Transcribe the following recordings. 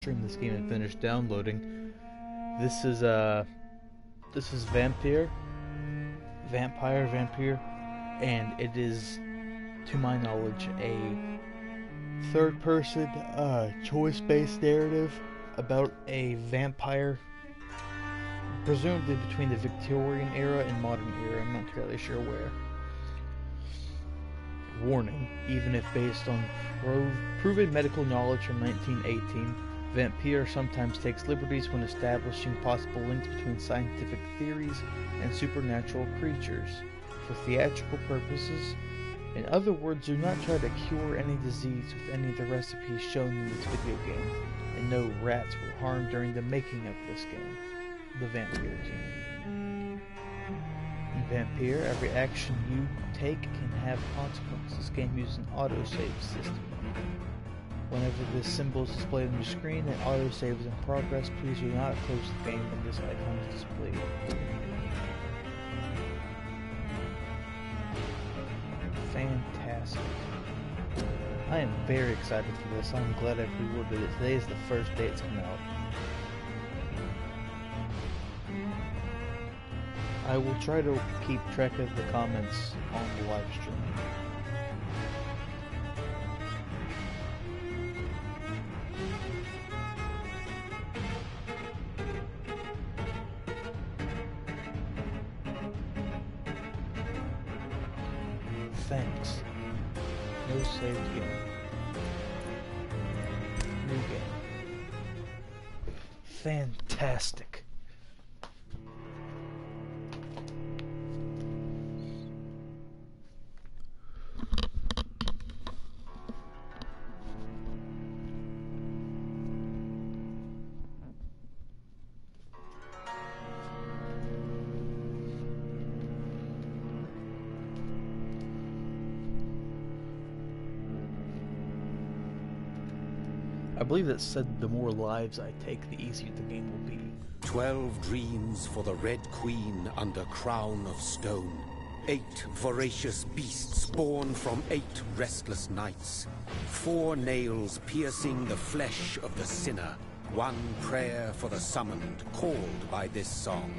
This game and finished downloading. This is Vampyr, and it is, to my knowledge, a third-person choice-based narrative about a vampire, presumably between the Victorian era and modern era. I'm not entirely sure where. Warning: even if based on proven medical knowledge from 1918. Vampyr sometimes takes liberties when establishing possible links between scientific theories and supernatural creatures for theatrical purposes. In other words, do not try to cure any disease with any of the recipes shown in this video game, and no rats were harmed during the making of this game. The Vampyr team. In Vampyr, every action you take can have consequences. This game uses an autosave system. Whenever this symbol is displayed on your screen and autosave is in progress, please do not close the game when this icon is displayed. Fantastic. I am very excited for this. I'm glad I pre-ordered it. Today is the first day it's come out. I will try to keep track of the comments on the live stream. Thanks. No saved game. New game. Fantastic. I believe that said the more lives I take, the easier the game will be. 12 dreams for the Red Queen under crown of stone. 8 voracious beasts born from 8 restless nights. 4 nails piercing the flesh of the sinner. 1 prayer for the summoned, called by this song.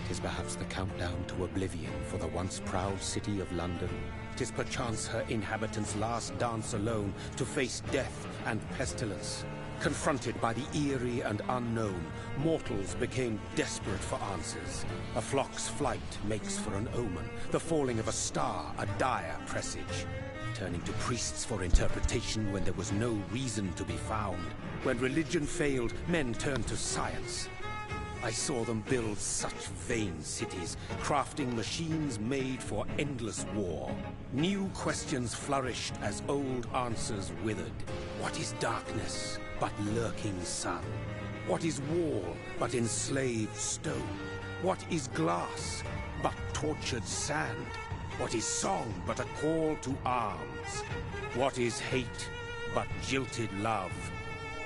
'Tis perhaps the countdown to oblivion for the once proud city of London. 'Tis perchance her inhabitants' last dance alone to face death and pestilence. Confronted by the eerie and unknown, mortals became desperate for answers. A flock's flight makes for an omen, the falling of a star a dire presage. Turning to priests for interpretation when there was no reason to be found. When religion failed, men turned to science. I saw them build such vain cities, crafting machines made for endless war. New questions flourished as old answers withered. What is darkness but lurking sun? What is wall but enslaved stone? What is glass but tortured sand? What is song but a call to arms? What is hate but jilted love?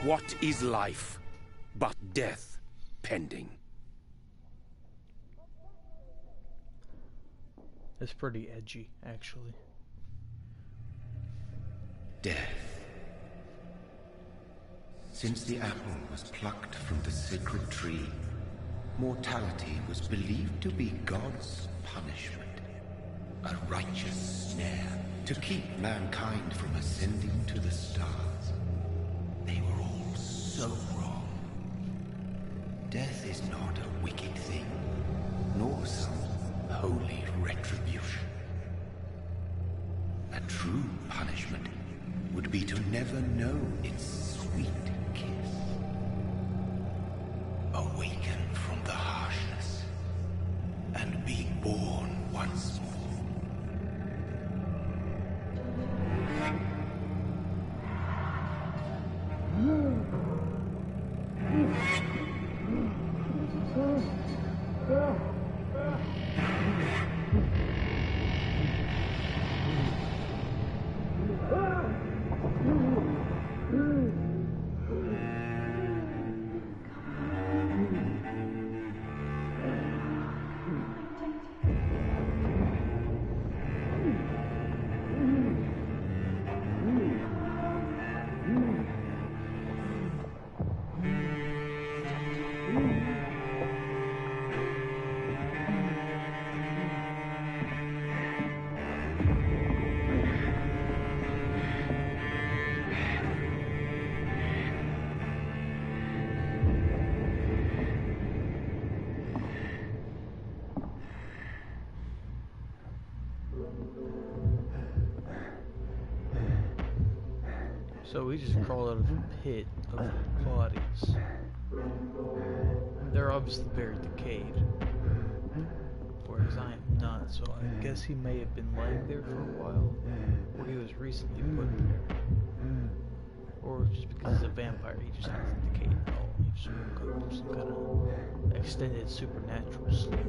What is life but death pending? It's pretty edgy, actually. Death. Since the apple was plucked from the sacred tree, mortality was believed to be God's punishment. A righteous snare to keep mankind from ascending to the stars. They were all so wrong. Death is not a wicked thing, nor some holy retribution. A true punishment would be to never know its sweet kiss. Awaken from the harshness and be born once more. So we just crawled out of a pit of bodies. They're obviously very decayed. Whereas I am not, so I guess he may have been lying there for a while. Or he was recently put there. Or just because he's a vampire, he just hasn't decayed at all. He just woke up from some kind of extended supernatural sleep.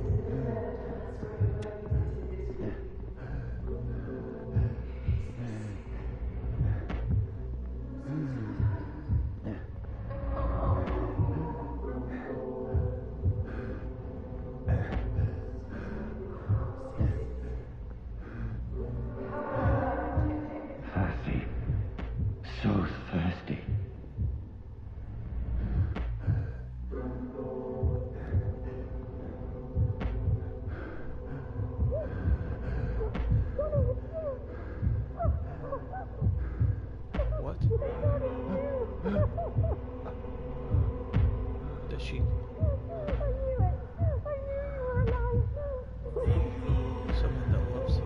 Thirsty. So thirsty. What? Does she? Someone that loves him.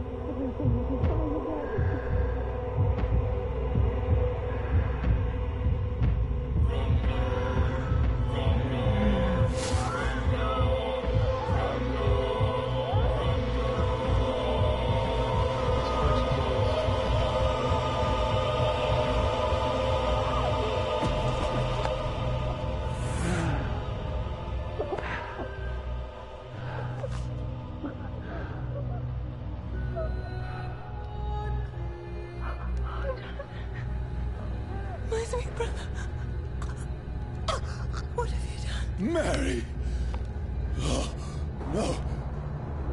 My sweet brother. What have you done? Mary! Oh, no!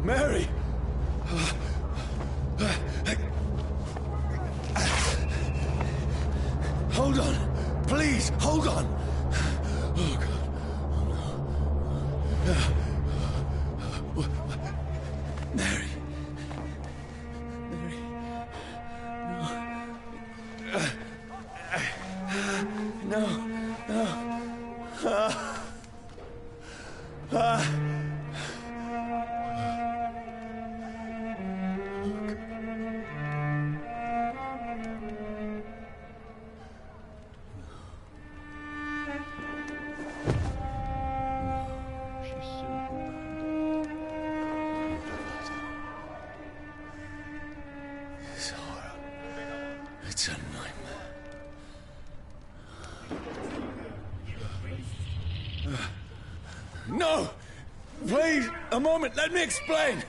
Mary! Hold on! Please, hold on! Oh, God. Oh, no. Mary. Mary. No. No. No. She's super burned. It's horror. It's a nightmare. No! Please, a moment, let me explain!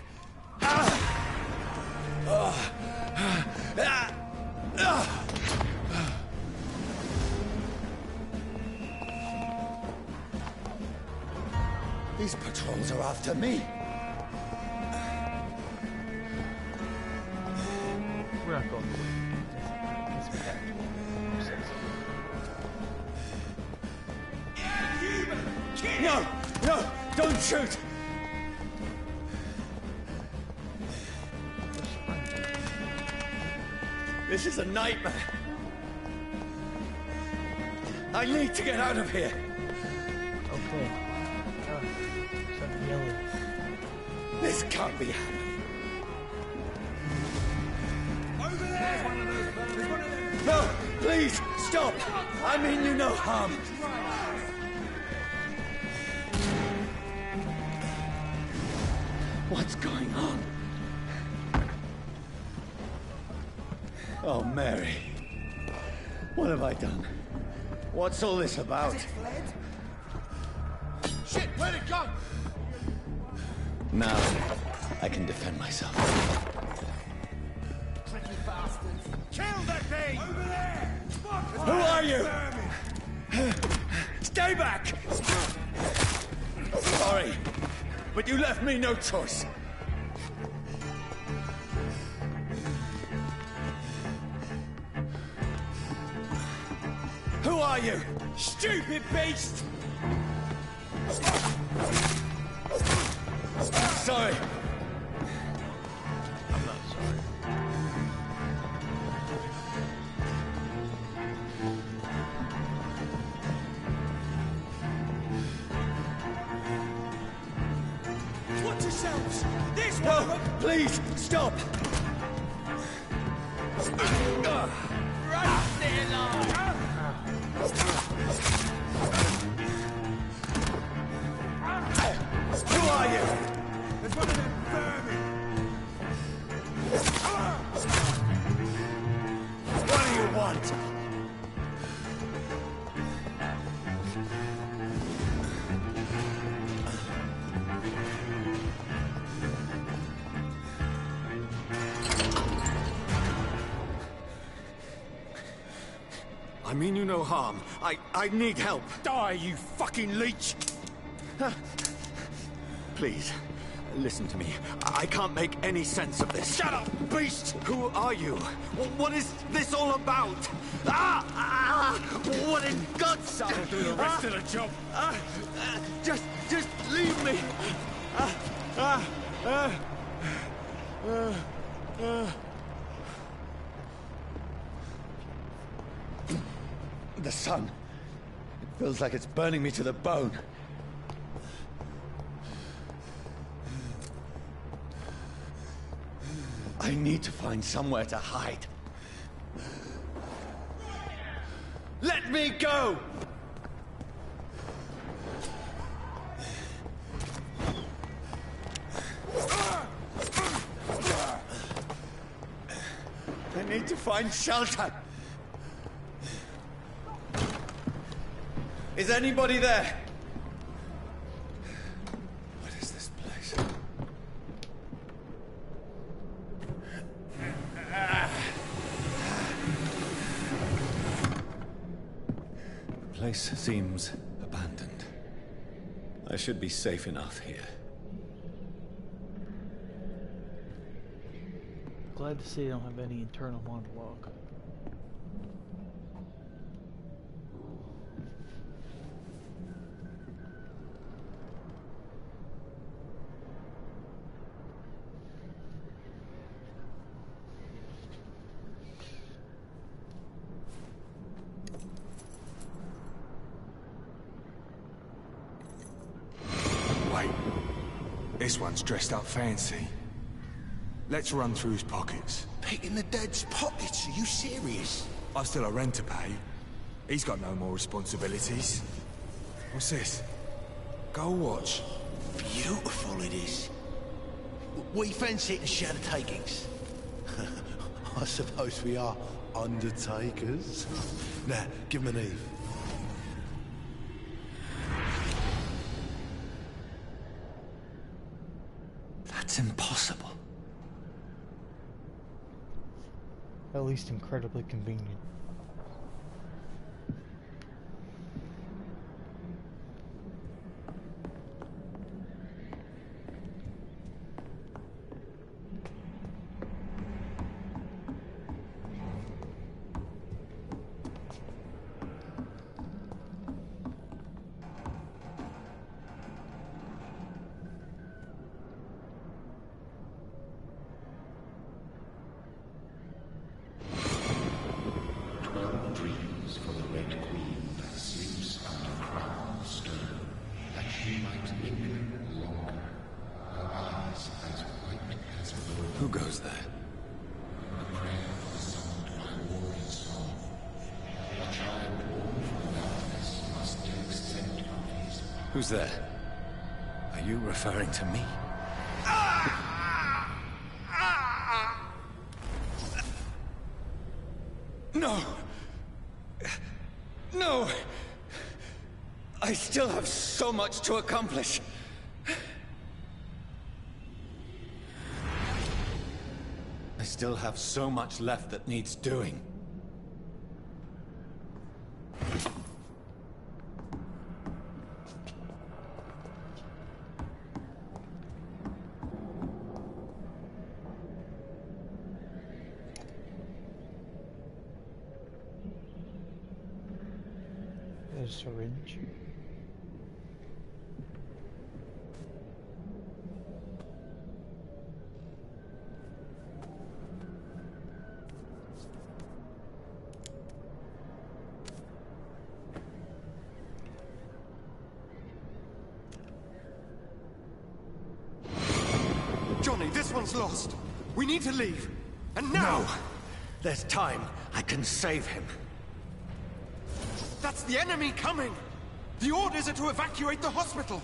These patrols are after me. We're not going to Let's be happy. No! No! Don't shoot! This is a nightmare. I need to get out of here. Okay. Stop yelling. This can't be happening. Over there! No! Please! Stop! I mean you no harm. What's going on? Oh, Mary. What have I done? What's all this about? Shit, where'd it go? Now, I can defend myself. Tricky bastards. Kill that thing! Over there! Who are you? Stay back! Sorry, but you left me no choice. Who are you? Stupid beast! Sorry. I'm not sorry. Watch yourselves! This one! No, please, stop! Right there! Who are you? There's one of them vermin. What do you want? I mean you no harm. I need help. Die, you fucking leech! Please, listen to me. I can't make any sense of this. Shut up, beast! Who are you? What is this all about? What in God's name? I'll do the rest of the job. Just leave me. The sun. It feels like it's burning me to the bone. I need to find somewhere to hide. Let me go! I need to find shelter. Is anybody there? What is this place? The place seems abandoned. I should be safe enough here. Glad to see I don't have any internal monologue. Wait. This one's dressed up fancy. Let's run through his pockets. Picking the dead's pockets? Are you serious? I've still a rent to pay. He's got no more responsibilities. What's this? Gold watch. Beautiful it is. We fancy it and share the takings. I suppose we are undertakers. Now, give him an Eve. That's impossible. At least incredibly convenient. Dreams for the Red Queen that sleeps under crown of stone, that she might linger longer, her eyes as white as wool. Who goes there? The prayer summoned by warriors song. A child born from darkness must take scent of his. Who's there? Are you referring to me? No! No! I still have so much to accomplish. I still have so much left that needs doing. There's a syringe. Johnny, this one's lost. We need to leave. And now! No! There's time. I can save him. That's the enemy coming! The orders are to evacuate the hospital!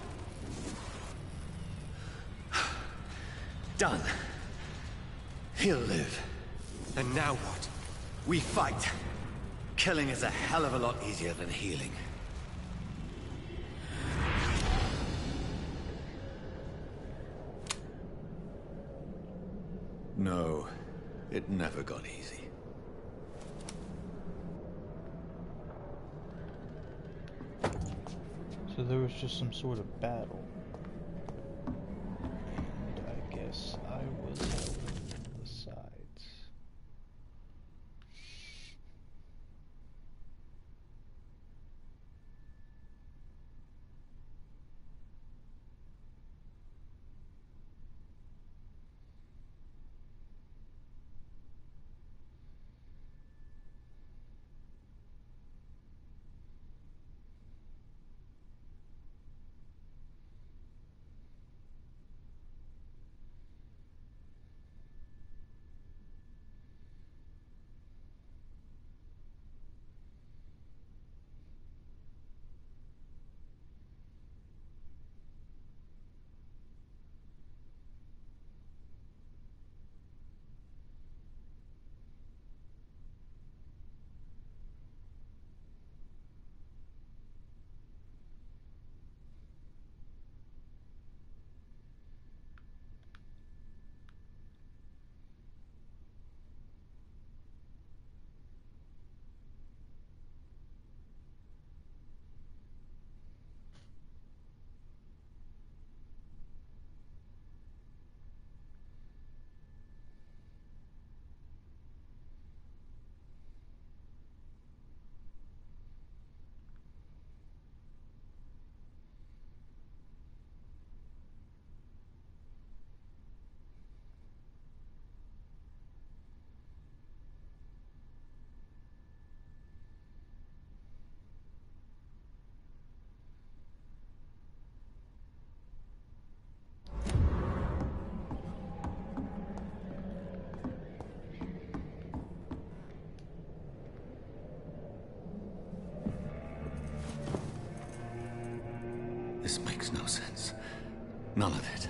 Done. He'll live. And now what? We fight. Killing is a hell of a lot easier than healing. No, it never got easy. So there was just some sort of battle. And I guess I was on the sides. This makes no sense. None of it.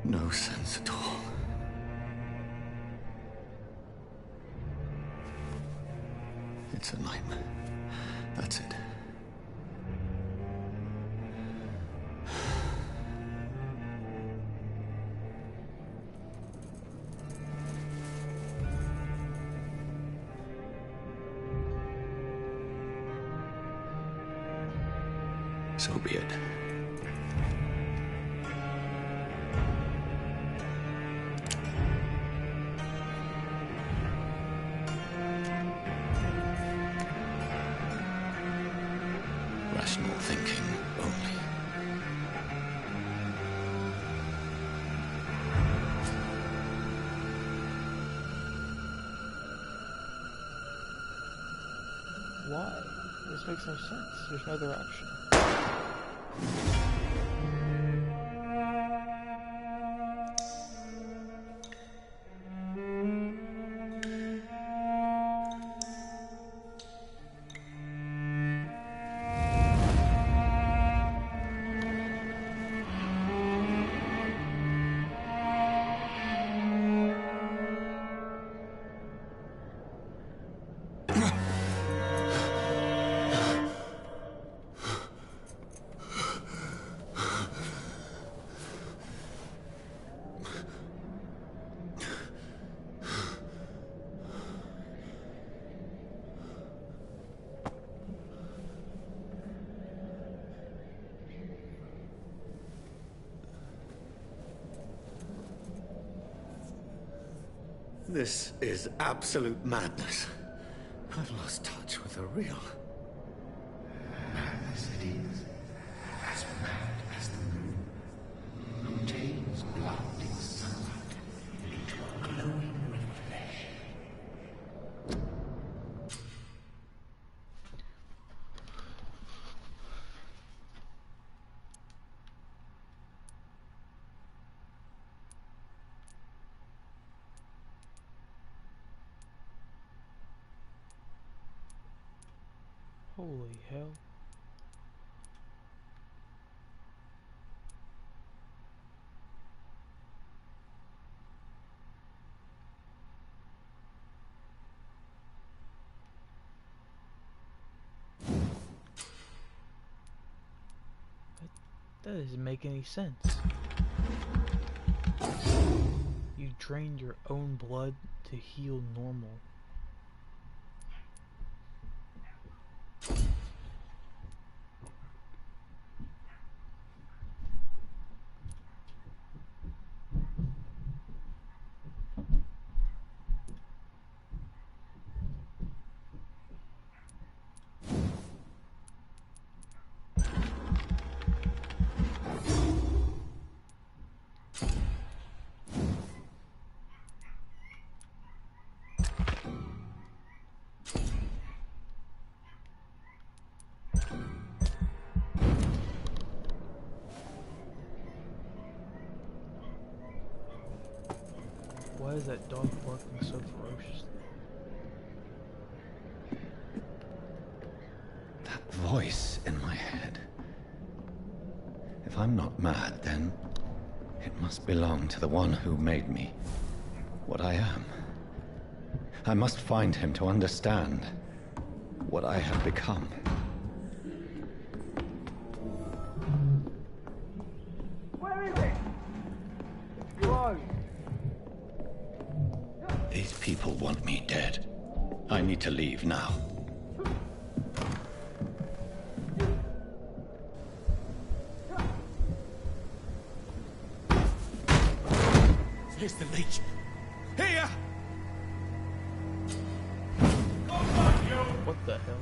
No sense at all. It's a nightmare. That's it. So be it. Rational thinking only. Why? This makes no sense. There's no other option. This is absolute madness. I've lost touch with the real. Madness it is, as mad as the moon, who turns blood in sunlight into a glowing red flesh. Holy hell. That doesn't make any sense. You drained your own blood to heal normal. Why is that dog barking so ferociously? That voice in my head. If I'm not mad, then it must belong to the one who made me what I am. I must find him to understand what I have become. Where is it? It's closed. These people want me dead. I need to leave now. Here's the leech. Here! What the hell?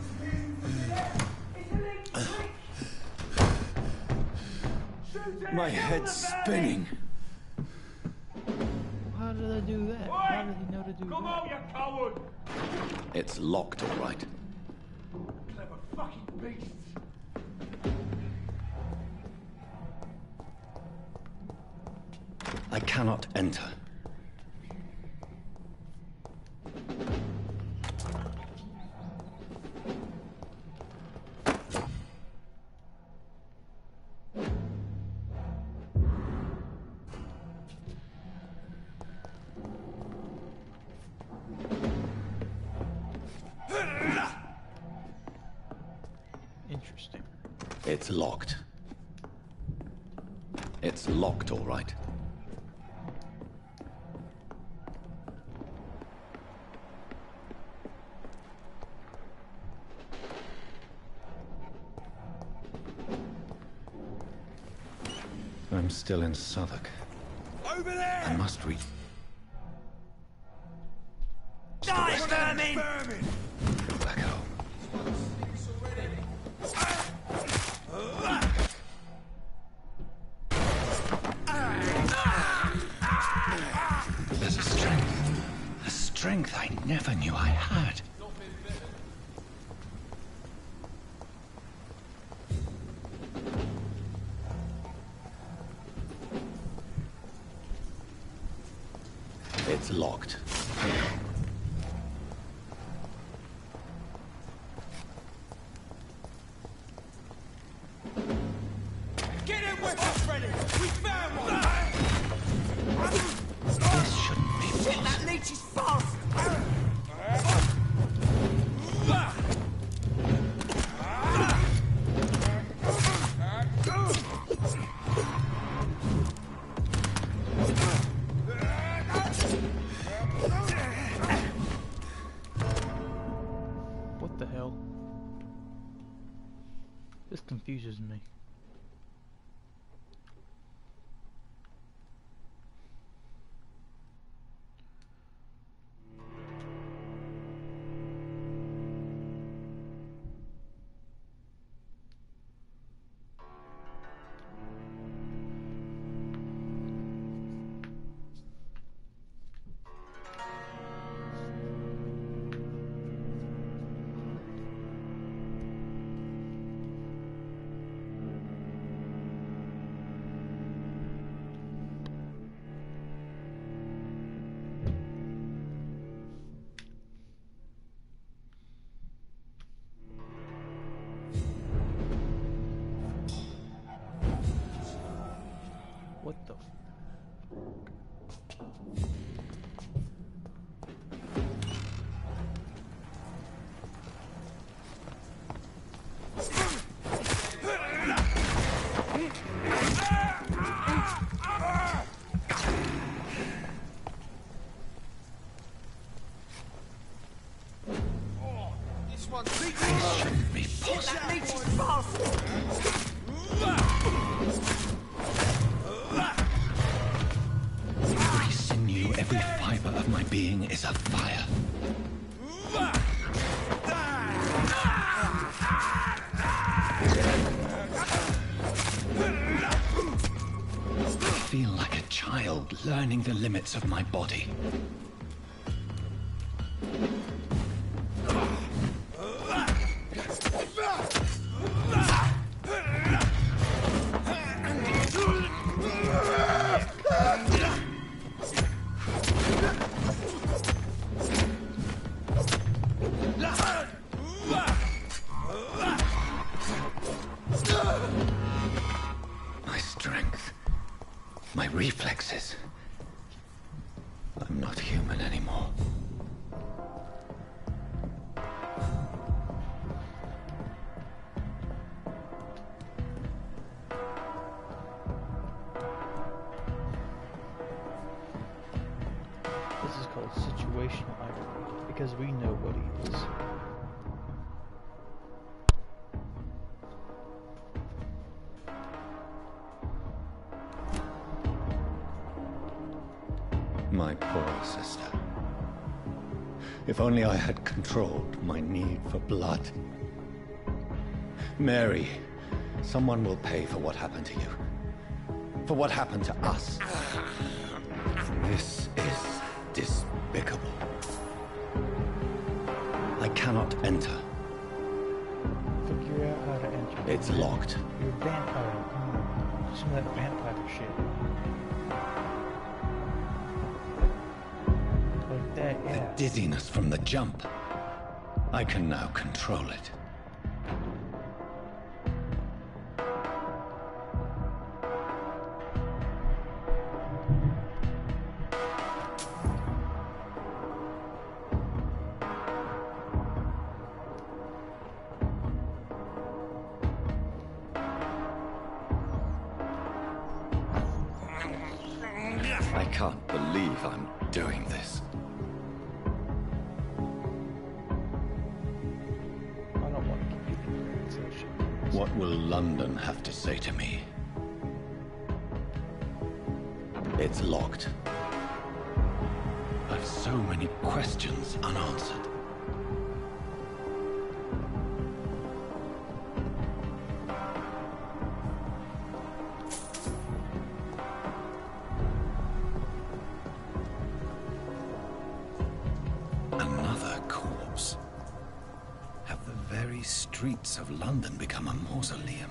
My head's spinning. How did I do that? How did he know to do Come that? on, you coward! It's locked, all right. Clever fucking beasts! I cannot enter. Interesting. It's locked. It's locked, all right. I'm still in Southwark. Over there! I must reach... Die, vermin! Go back home. There's a strength I never knew I had. It's locked. Get in with us, Freddy! We found one! This shouldn't be possible. That leech is fast! What the hell? This confuses me. What the? This one's Shouldn't be possible. Every sinew, every fiber of my being is afire. I feel like a child learning the limits of my body. My strength, my reflexes. I'm not human anymore. This is called situational irony, because we know what he is. My poor sister. If only I had controlled my need for blood. Mary, someone will pay for what happened to you. For what happened to us. This is despicable. I cannot enter. Figure out how to enter. It's locked. You're a vampire. Come on. Do some of that vampire shit. Like that, The yeah. dizziness from the jump. I can now control it. I can't believe I'm doing this. I don't want to keep you doing that shit. What will London have to say to me? It's locked. I've so many questions unanswered. Another corpse. Have the very streets of London become a mausoleum?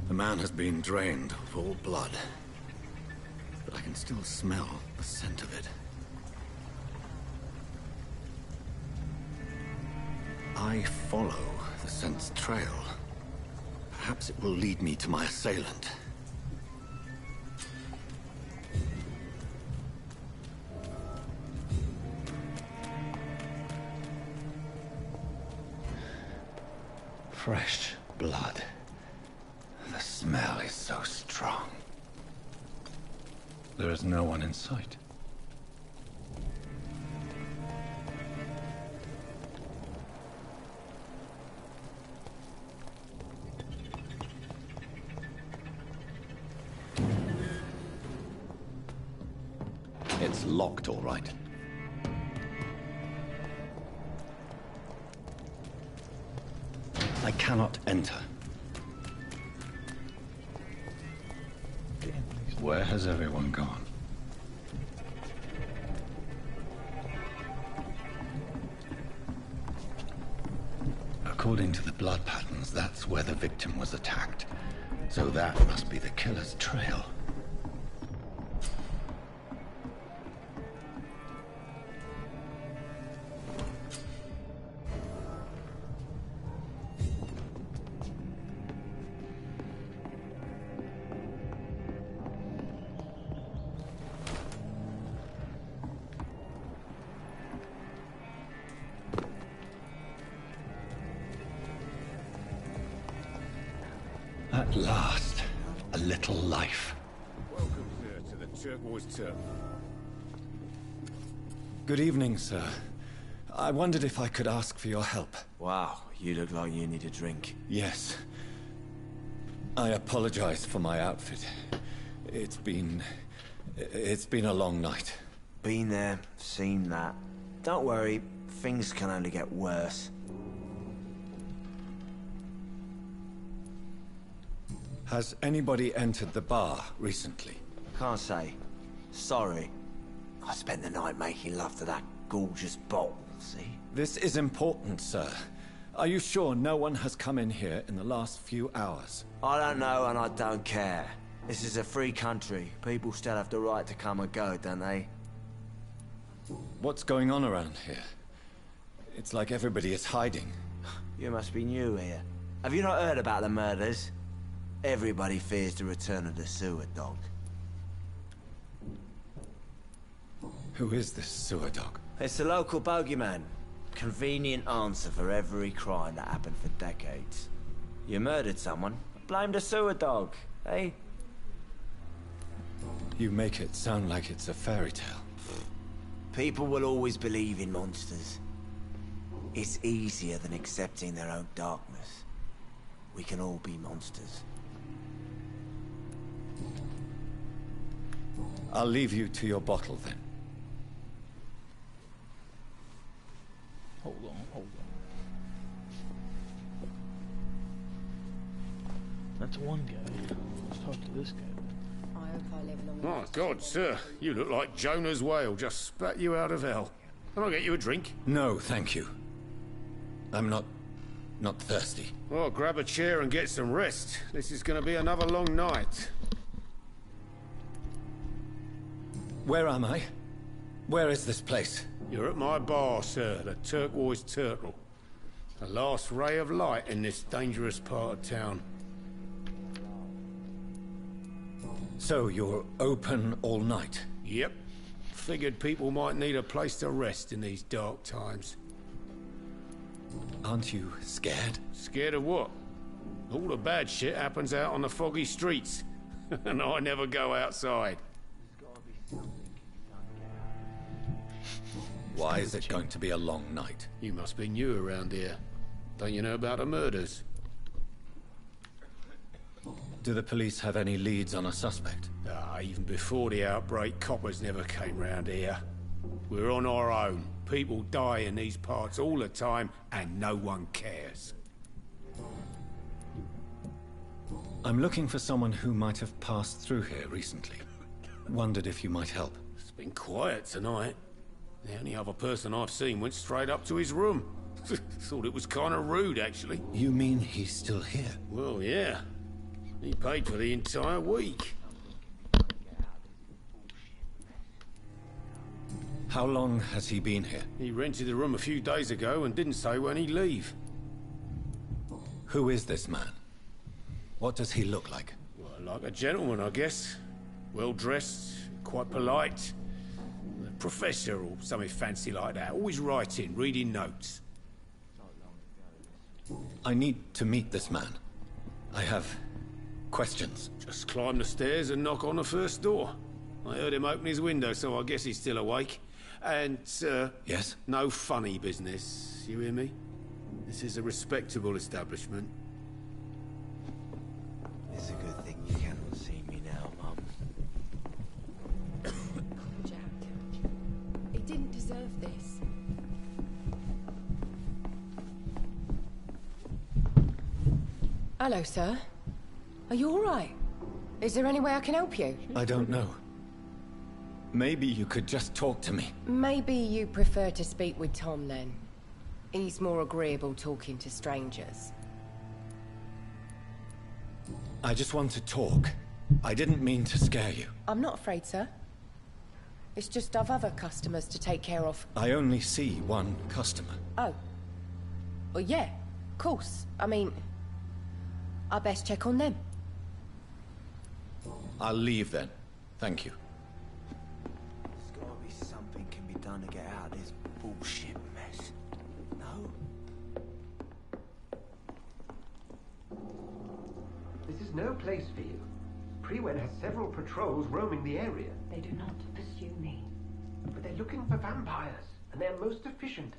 The man has been drained of all blood, but I can still smell the scent of it. I follow the scent's trail. Perhaps it will lead me to my assailant. Fresh blood. The smell is so strong. There is no one in sight. It's locked, all right. I cannot enter. Where has everyone gone? A According to the blood patterns, that's where the victim was attacked. So that must be the killer's trail. At last, a little life. Welcome, sir, to the Turquoise Turtle. Good evening, sir. I wondered if I could ask for your help. Wow, you look like you need a drink. Yes. I apologize for my outfit. It's been a long night. Been there, seen that. Don't worry, things can only get worse. Has anybody entered the bar recently? Can't say. Sorry. I spent the night making love to that gorgeous bottle, see? This is important, sir. Are you sure no one has come in here in the last few hours? I don't know and I don't care. This is a free country. People still have the right to come and go, don't they? What's going on around here? It's like everybody is hiding. You must be new here. Have you not heard about the murders? Everybody fears the return of the sewer dog. Who is this sewer dog? It's the local bogeyman. Convenient answer for every crime that happened for decades. You murdered someone, blame the sewer dog, eh? You make it sound like it's a fairy tale. People will always believe in monsters. It's easier than accepting their own darkness. We can all be monsters. I'll leave you to your bottle then. Hold on. That's one guy. Let's talk to this guy. I hope I live long My enough. God, sir, you look like Jonah's whale just spat you out of hell. Can I get you a drink? No, thank you. I'm not thirsty. Well, grab a chair and get some rest. This is going to be another long night. Where am I? Where is this place? You're at my bar, sir, the Turquoise Turtle. The last ray of light in this dangerous part of town. So you're open all night? Yep. Figured people might need a place to rest in these dark times. Aren't you scared? Scared of what? All the bad shit happens out on the foggy streets. And I never go outside. Why is it going to be a long night? You must be new around here. Don't you know about the murders? Do the police have any leads on a suspect? Even before the outbreak, coppers never came round here. We're on our own. People die in these parts all the time, and no one cares. I'm looking for someone who might have passed through here recently. Wondered if you might help. It's been quiet tonight. The only other person I've seen went straight up to his room. Thought it was kind of rude, actually. You mean he's still here? Well, yeah. He paid for the entire week. How long has he been here? He rented the room a few days ago and didn't say when he'd leave. Who is this man? What does he look like? Well, like a gentleman, I guess. Well-dressed, quite polite. A professor or something fancy like that. Always writing, reading notes. I need to meet this man. I have questions. Just climb the stairs and knock on the first door. I heard him open his window, so I guess he's still awake. And, Yes? no funny business. You hear me? This is a respectable establishment. It's a good thing you cannot see me now, Mum. Jack. He didn't deserve this. Hello, sir. Are you all right? Is there any way I can help you? I don't know. Maybe you could just talk to me. Maybe you prefer to speak with Tom, then. He's more agreeable talking to strangers. I just want to talk. I didn't mean to scare you. I'm not afraid, sir. It's just I've other customers to take care of. I only see one customer. Oh. Well, yeah, of course. I mean, I best check on them. I'll leave then. Thank you. There's gotta be something can be done to get out of this bullshit mess. No? This is no place for you. Prewen has several patrols roaming the area. They do not pursue me. But they're looking for vampires, and they're most efficient.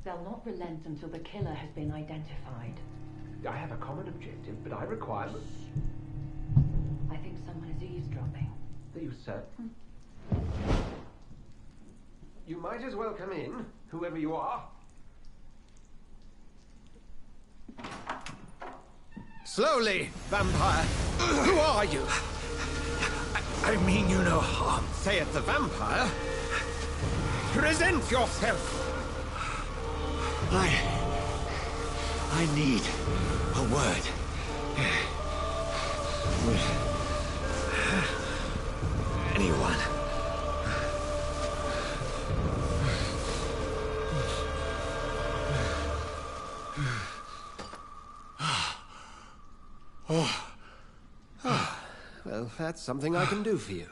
They'll not relent until the killer has been identified. I have a common objective, but I require... I think someone is eavesdropping. Are you certain? You might as well come in, whoever you are. Slowly, vampire! Who are you? I mean you no harm. Say it, the vampire. Present yourself! I need a word. With anyone. Well, that's something I can do for you.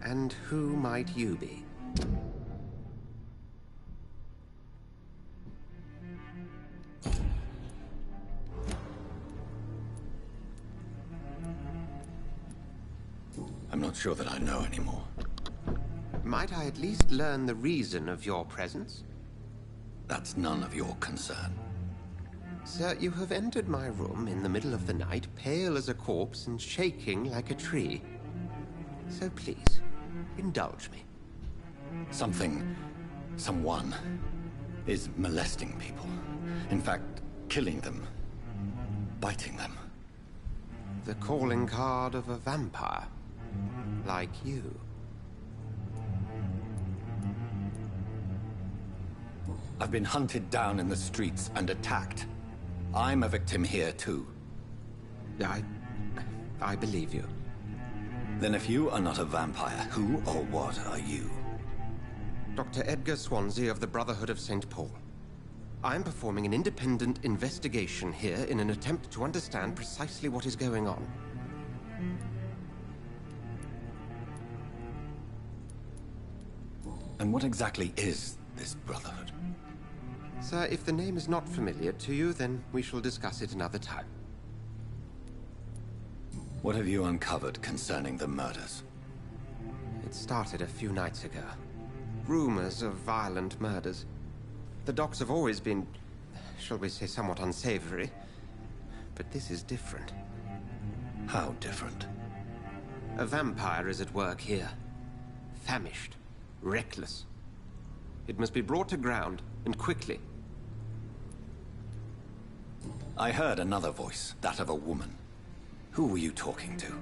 And who might you be? I'm not sure that I know anymore. Might I at least learn the reason of your presence? That's none of your concern. Sir, you have entered my room in the middle of the night, pale as a corpse and shaking like a tree. So please, indulge me. Someone is molesting people. In fact, killing them. Biting them. The calling card of a vampire. Like you. I've been hunted down in the streets and attacked. I'm a victim here, too. I believe you. Then if you are not a vampire, who or what are you? Dr. Edgar Swansea of the Brotherhood of St. Paul. I'm performing an independent investigation here in an attempt to understand precisely what is going on. And what exactly is this Brotherhood? Sir, if the name is not familiar to you, then we shall discuss it another time. What have you uncovered concerning the murders? It started a few nights ago. Rumors of violent murders. The docks have always been, shall we say, somewhat unsavory. But this is different. How different? A vampire is at work here. Famished. Reckless. It must be brought to ground, and quickly. I heard another voice, that of a woman. Who were you talking to?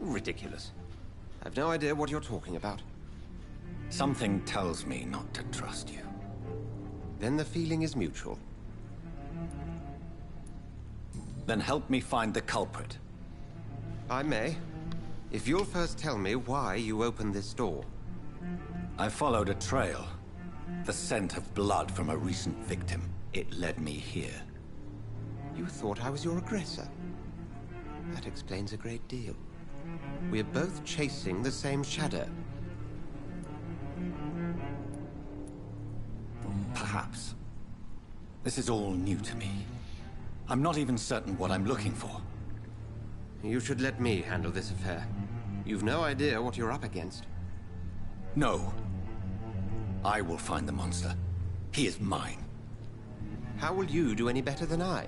Ridiculous. I've no idea what you're talking about. Something tells me not to trust you. Then the feeling is mutual. Then help me find the culprit. I may. If you'll first tell me why you opened this door. I followed a trail. The scent of blood from a recent victim. It led me here. You thought I was your aggressor. That explains a great deal. We're both chasing the same shadow. Perhaps. This is all new to me. I'm not even certain what I'm looking for. You should let me handle this affair. You've no idea what you're up against. No. I will find the monster. He is mine. How will you do any better than I?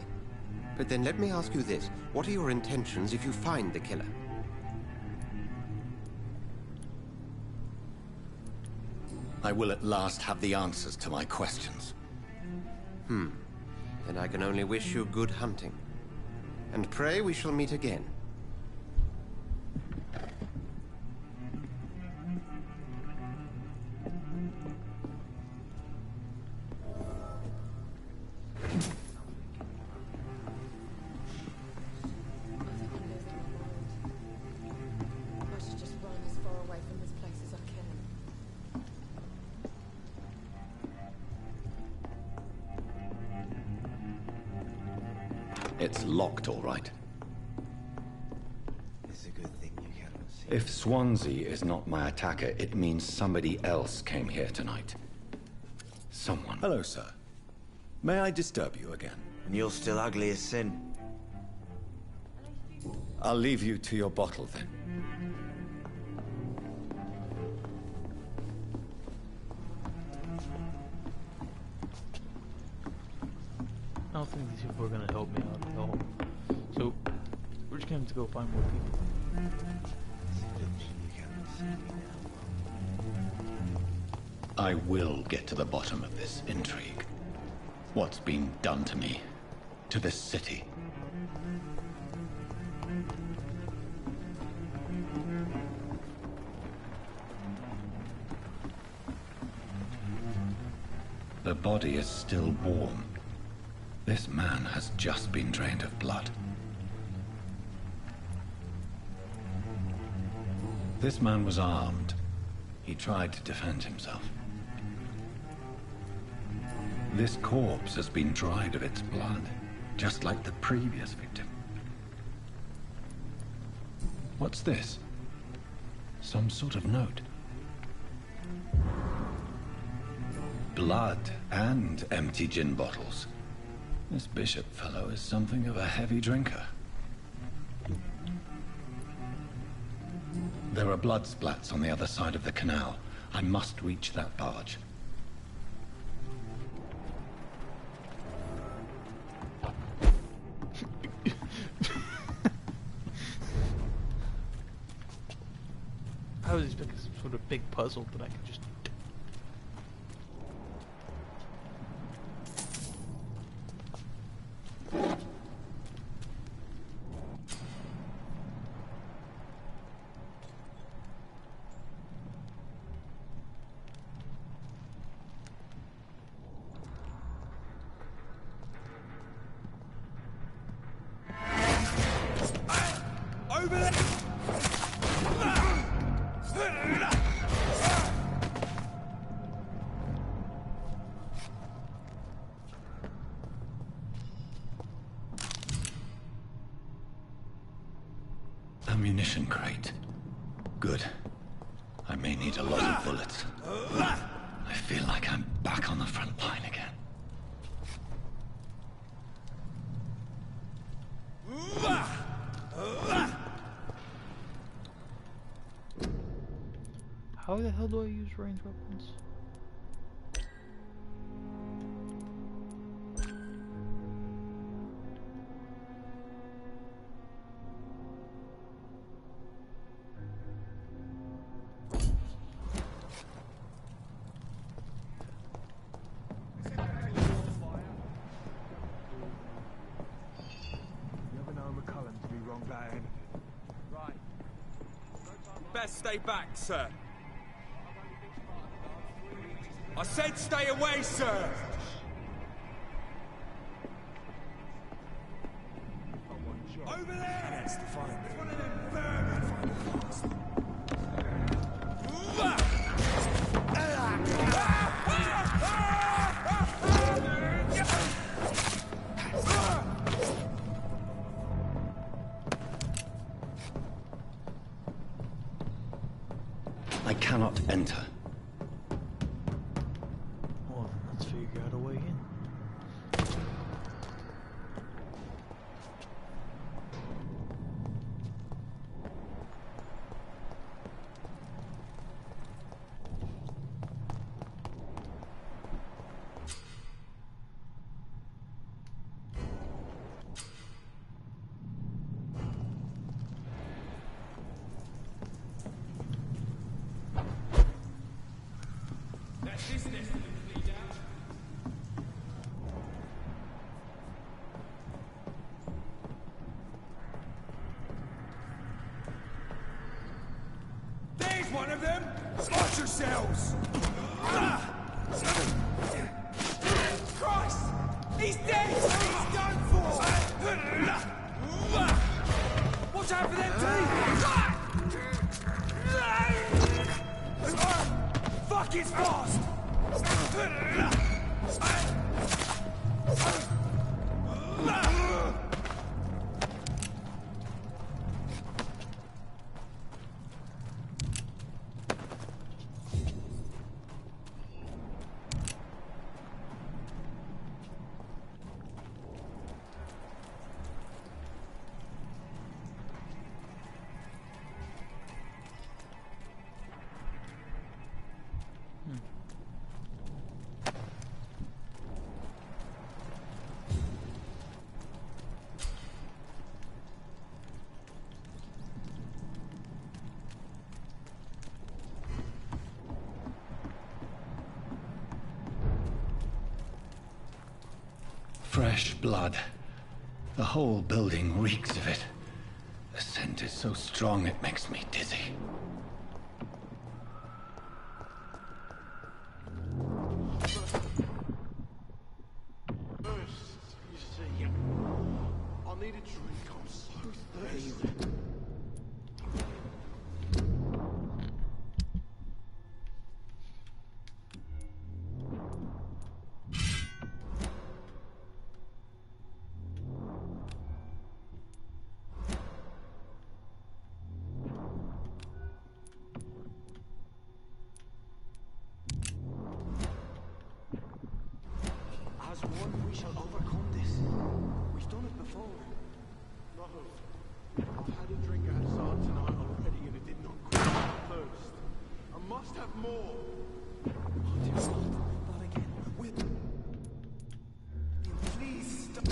But then let me ask you this. What are your intentions if you find the killer? I will at last have the answers to my questions. Then I can only wish you good hunting. And pray we shall meet again. I should just run as far away from this place as I can. It's locked, all right. It's a good thing you cannot see. If Swansea is not my attacker, it means somebody else came here tonight. Someone. Hello, sir. May I disturb you again? And you're still ugly as sin. I'll leave you to your bottle, then. I don't think these people are gonna help me out at all. So, we're just gonna have to go find more people. It's a good thing you cannot see me now. I will get to the bottom of this intrigue. What's been done to me, to this city. The body is still warm. This man has just been drained of blood. This man was armed. He tried to defend himself. This corpse has been dried of its blood, just like the previous victim. What's this? Some sort of note. Blood and empty gin bottles. This bishop fellow is something of a heavy drinker. There are blood splats on the other side of the canal. I must reach that barge. I was expecting some sort of big puzzle that I could just... Over there! Ammunition crate. Good. I may need a lot of bullets. I feel like I'm back on the front line again. How the hell do I use ranged weapons? Best stay back, sir. I said stay away, sir! Over there! That's the fine. It's one of them vermin. I cannot enter. Well, let's figure out a way in. There's one of them! Watch yourselves! Christ! He's dead! He's done for! Watch out for them teeth! Fuck, it's fast! Fresh blood. The whole building reeks of it. The scent is so strong it makes me dizzy. You see, I need a drink. I'm so thirsty. As one, we shall overcome this. We've done it before. No. I've had a drink outside tonight already and it did not quench my thirst. I must have more. Oh, dear God. Not again. Wait. Please stop.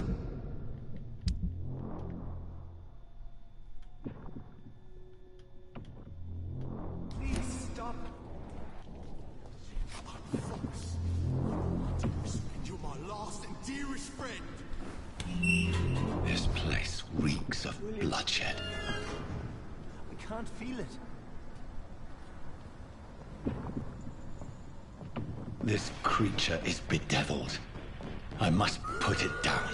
Please stop. You're my last and dearest friend. This place reeks of bloodshed. I can't feel it. This creature is bedeviled. I must put it down.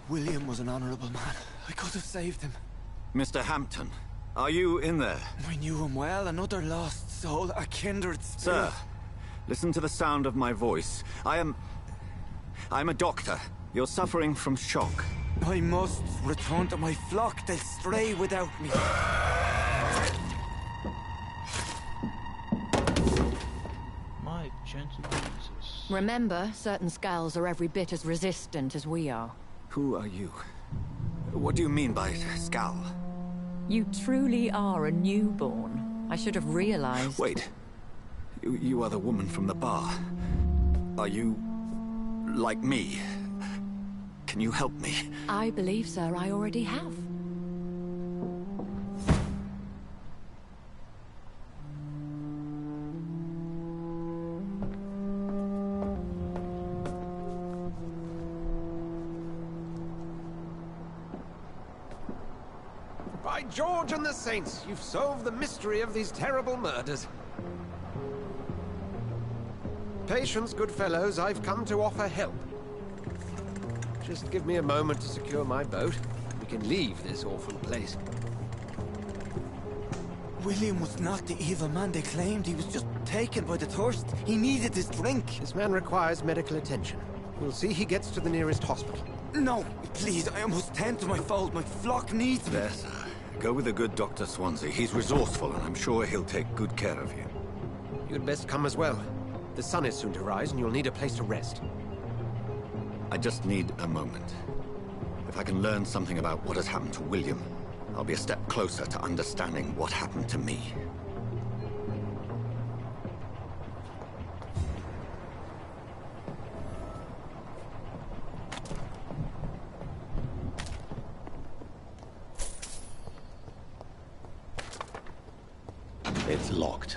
William was an honorable man. I could have saved him. Mr. Hampton, are you in there? I knew him well, another lost soul, a kindred spirit. Sir, listen to the sound of my voice. I'm a doctor. You're suffering from shock. I must return to my flock. They'll stray without me. My gentle Jesus. Remember, certain skulls are every bit as resistant as we are. Who are you? What do you mean by scowl? You truly are a newborn. I should have realized. Wait. You are the woman from the bar. Are you... like me? Can you help me? I believe, sir, I already have. By George and the Saints, you've solved the mystery of these terrible murders. Patience, good fellows, I've come to offer help. Just give me a moment to secure my boat. We can leave this awful place. William was not the evil man they claimed. He was just taken by the thirst. He needed his drink. This man requires medical attention. We'll see he gets to the nearest hospital. No, please, I almost tend to my fold. My flock needs me. There, sir. Go with the good Dr. Swansea. He's resourceful, and I'm sure he'll take good care of you. You'd best come as well. The sun is soon to rise, and you'll need a place to rest. I just need a moment. If I can learn something about what has happened to William, I'll be a step closer to understanding what happened to me. It's locked.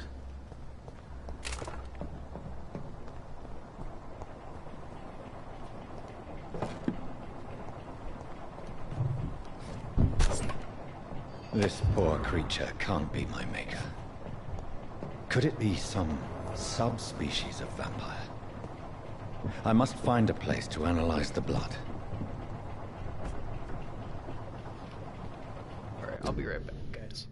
This poor creature can't be my maker. Could it be some subspecies of vampire? I must find a place to analyze the blood. Alright, I'll be right back, guys.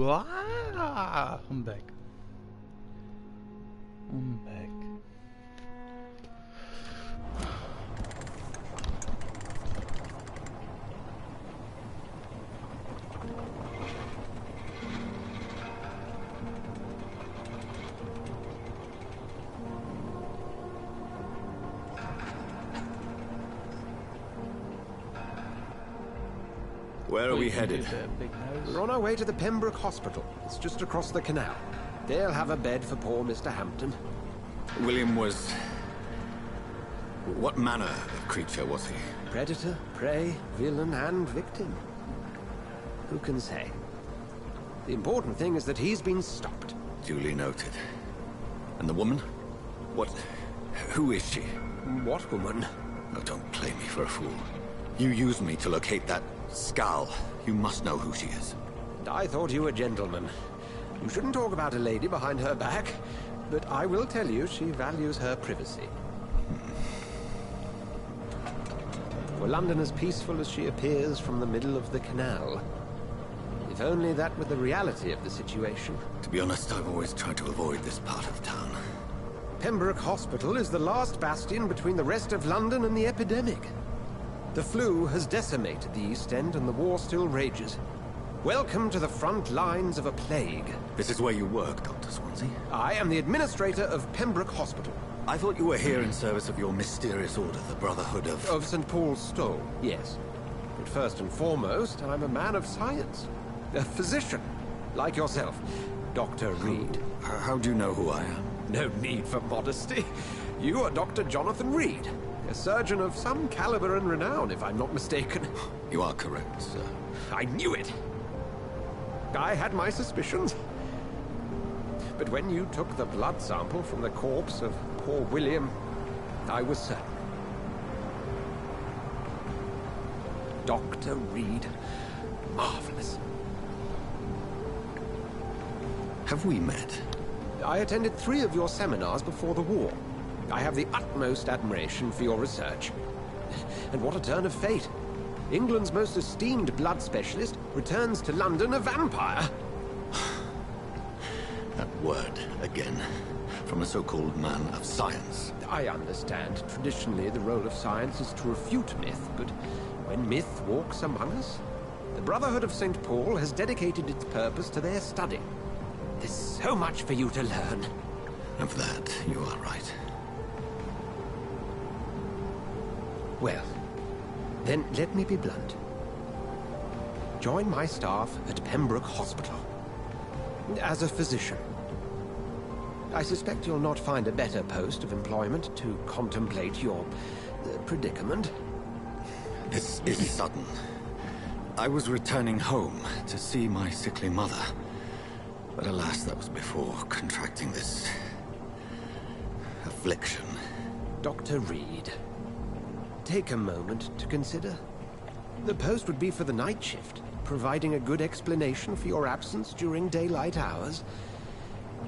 I'm back. I'm back. Where are we headed? We're on our way to the Pembroke Hospital. It's just across the canal. They'll have a bed for poor Mr. Hampton. William was... What manner of creature was he? Predator, prey, villain, and victim. Who can say? The important thing is that he's been stopped. Duly noted. And the woman? What... who is she? What woman? Oh, don't play me for a fool. You used me to locate that skull. You must know who she is. I thought you a gentleman. You shouldn't talk about a lady behind her back, but I will tell you she values her privacy. Were London as peaceful as she appears from the middle of the canal? If only that were the reality of the situation. To be honest, I've always tried to avoid this part of town. Pembroke Hospital is the last bastion between the rest of London and the epidemic. The flu has decimated the East End and the war still rages. Welcome to the front lines of a plague. This is where you work, Dr. Swansea? I am the administrator of Pembroke Hospital. I thought you were here in service of your mysterious order, the Brotherhood of... Of St. Paul's Stole, yes. But first and foremost, I'm a man of science. A physician, like yourself, Dr. Reed. How do you know who I am? No need for modesty. You are Dr. Jonathan Reed. A surgeon of some caliber and renown, if I'm not mistaken. You are correct, sir. I knew it! I had my suspicions. But when you took the blood sample from the corpse of poor William, I was certain. Dr. Reed. Marvelous. Have we met? I attended 3 of your seminars before the war. I have the utmost admiration for your research. And what a turn of fate. England's most esteemed blood specialist returns to London a vampire. That word, again. From a so-called man of science. I understand. Traditionally, the role of science is to refute myth, but when myth walks among us, the Brotherhood of St. Paul has dedicated its purpose to their study. There's so much for you to learn. Of that, you are right. Well, then let me be blunt. Join my staff at Pembroke Hospital. As a physician. I suspect you'll not find a better post of employment to contemplate your predicament. This is sudden. I was returning home to see my sickly mother. But alas, that was before contracting this... affliction. Dr. Reed, take a moment to consider. The post would be for the night shift, providing a good explanation for your absence during daylight hours.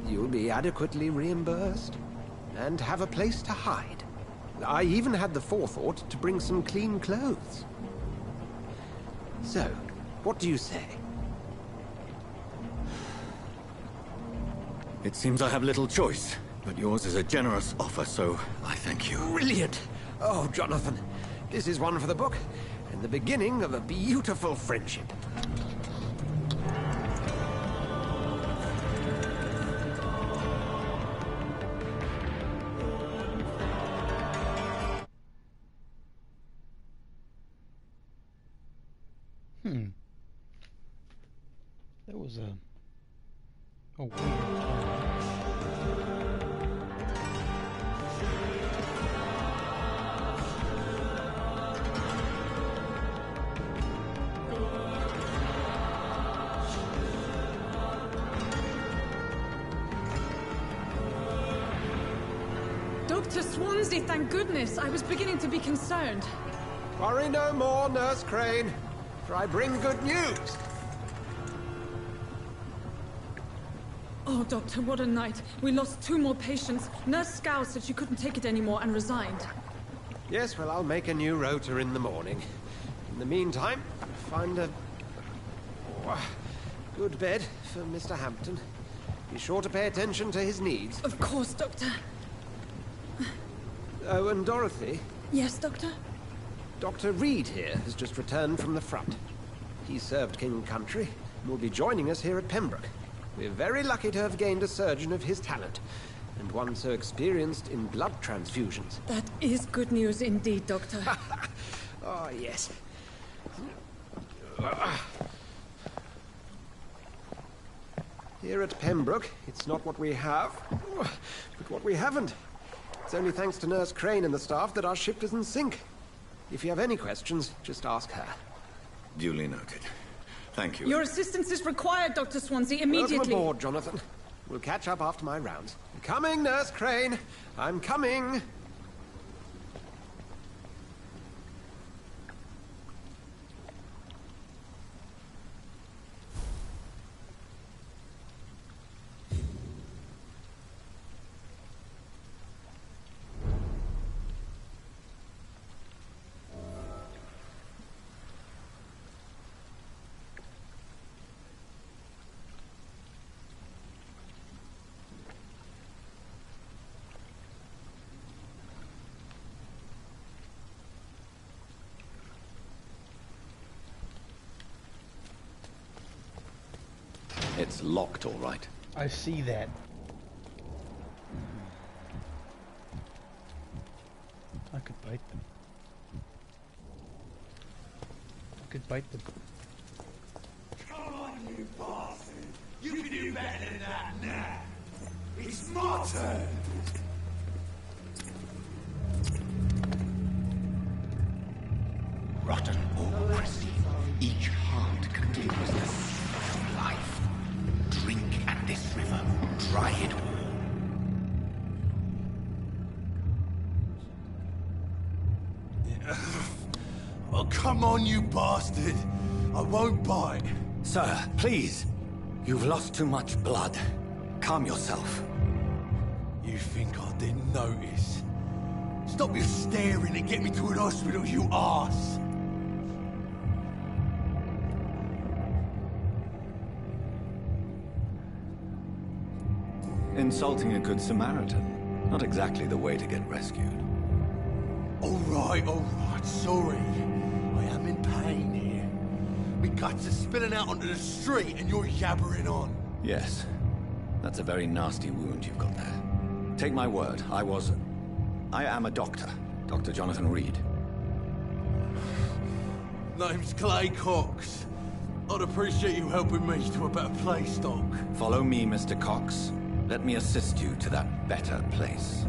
You'll be adequately reimbursed, and have a place to hide. I even had the forethought to bring some clean clothes. So, what do you say? It seems I have little choice, but yours is a generous offer, so I thank you. Brilliant! Oh, Jonathan, this is one for the book, and the beginning of a beautiful friendship. That was a weird turn. Dr. Swansea, thank goodness. I was beginning to be concerned. Worry no more, Nurse Crane, for I bring good news. Oh, Doctor, what a night. We lost 2 more patients. Nurse Scow said she couldn't take it anymore and resigned. Yes, well, I'll make a new rota in the morning. In the meantime, find a Good bed for Mr. Hampton. Be sure to pay attention to his needs. Of course, Doctor. Oh, and Dorothy? Yes, Doctor? Dr. Reed here has just returned from the front. He served King and Country and will be joining us here at Pembroke. We're very lucky to have gained a surgeon of his talent, and one so experienced in blood transfusions. That is good news indeed, Doctor. Oh, yes. Here at Pembroke, it's not what we have, but what we haven't. It's only thanks to Nurse Crane and the staff that our ship doesn't sink. If you have any questions, just ask her. Duly noted. Thank you. Your assistance is required, Dr. Swansea, immediately. Welcome aboard, Jonathan. We'll catch up after my rounds. I'm coming, Nurse Crane. I'm coming. It's locked, all right. I see that. I could bite them. I could bite them. Come on, you bastard! You can do better than that now! It's my turn! Rotten or pristine, each heart continues the seed of life. Drink at this river, try it all. Oh, come on, you bastard! I won't bite. Sir, please. You've lost too much blood. Calm yourself. You think I didn't notice? Stop your staring and get me to an hospital, you arse! Insulting a good Samaritan. Not exactly the way to get rescued. All right, sorry. I am in pain here. My guts are spilling out onto the street and you're yabbering on. Yes. That's a very nasty wound you've got there. Take my word, I am a doctor. Dr. Jonathan Reed. Name's Clay Cox. I'd appreciate you helping me to a better place, Doc. Follow me, Mr. Cox. Let me assist you to that better place.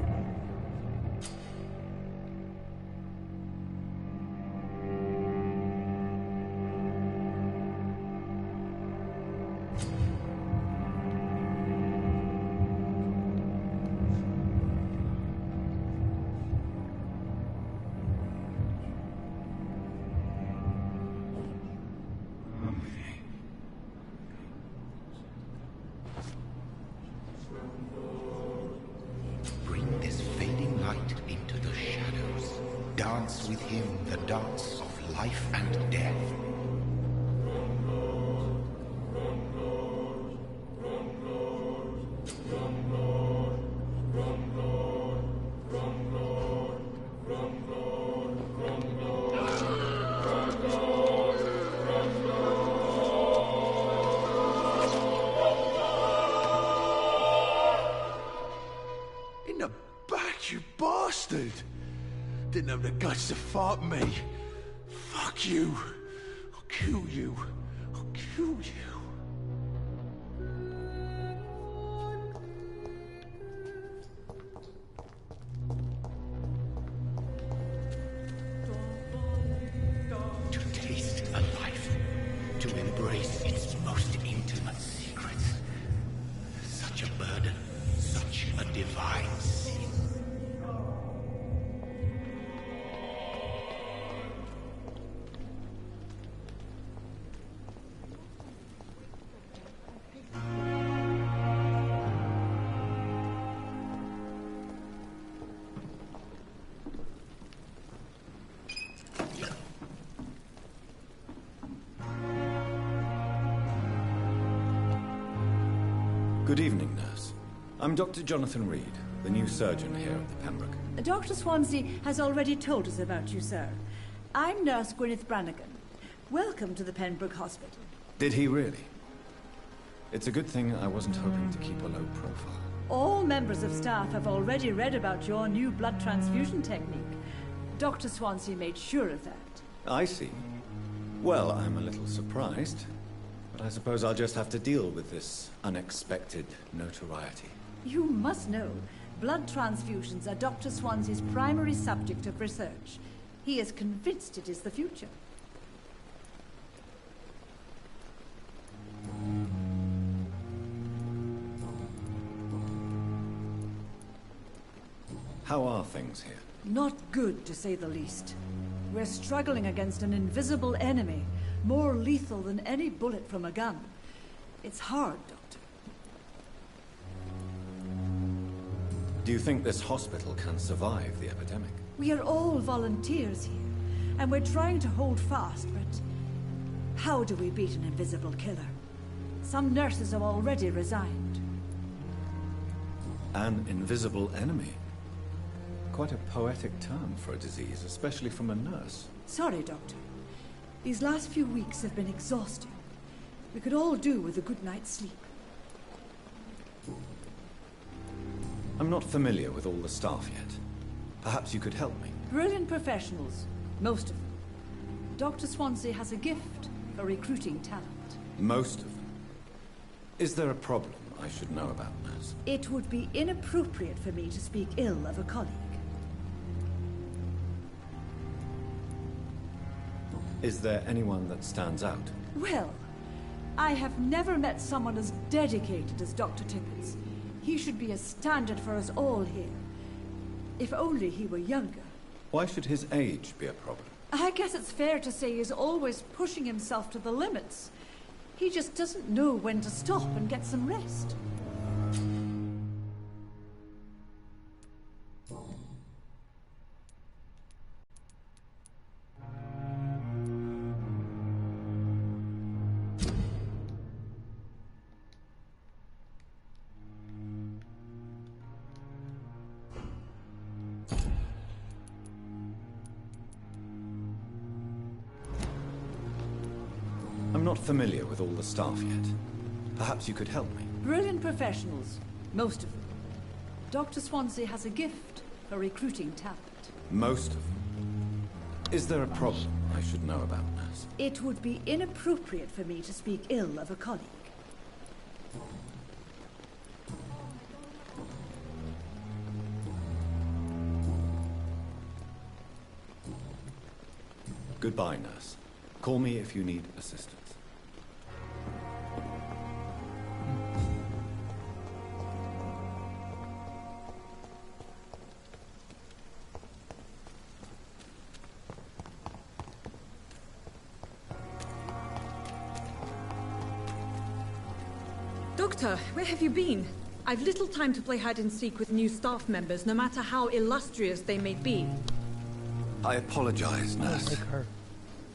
Bring this fading light into the shadows. Dance with him the dance of life and death. In the back, you bastard! Didn't have the guts to fight me. Fuck you. I'll kill you. I'll kill you. To taste a life, to embrace its most intimate secrets. Such a burden, such a divine sin. Good evening, nurse. I'm Dr. Jonathan Reed, the new surgeon here at the Pembroke. Dr. Swansea has already told us about you, sir. I'm Nurse Gwyneth Brannigan. Welcome to the Pembroke Hospital. Did he really? It's a good thing I wasn't hoping to keep a low profile. All members of staff have already read about your new blood transfusion technique. Dr. Swansea made sure of that. I see. Well, I'm a little surprised, but I suppose I'll just have to deal with this unexpected notoriety. You must know, blood transfusions are Dr. Swansea's primary subject of research. He is convinced it is the future. How are things here? Not good, to say the least. We're struggling against an invisible enemy, more lethal than any bullet from a gun. It's hard, Doctor. Do you think this hospital can survive the epidemic? We are all volunteers here, and we're trying to hold fast, but how do we beat an invisible killer? Some nurses have already resigned. An invisible enemy? Quite a poetic term for a disease, especially from a nurse. Sorry, Doctor. These last few weeks have been exhausting. We could all do with a good night's sleep. I'm not familiar with all the staff yet. Perhaps you could help me. Brilliant professionals, most of them. Dr. Swansea has a gift for recruiting talent. Most of them? Is there a problem I should know about, nurse? It would be inappropriate for me to speak ill of a colleague. Is there anyone that stands out? Well, I have never met someone as dedicated as Dr. Tippett. He should be a standard for us all here. If only he were younger. Why should his age be a problem? I guess it's fair to say he's always pushing himself to the limits. He just doesn't know when to stop and get some rest. I'm not familiar with all the staff yet. Perhaps you could help me. Brilliant professionals, most of them. Dr. Swansea has a gift for recruiting talent. Most of them? Is there a problem I should know about, nurse? It would be inappropriate for me to speak ill of a colleague. Goodbye, nurse. Call me if you need assistance. Doctor, where have you been? I've little time to play hide-and-seek with new staff members, no matter how illustrious they may be. I apologize, nurse.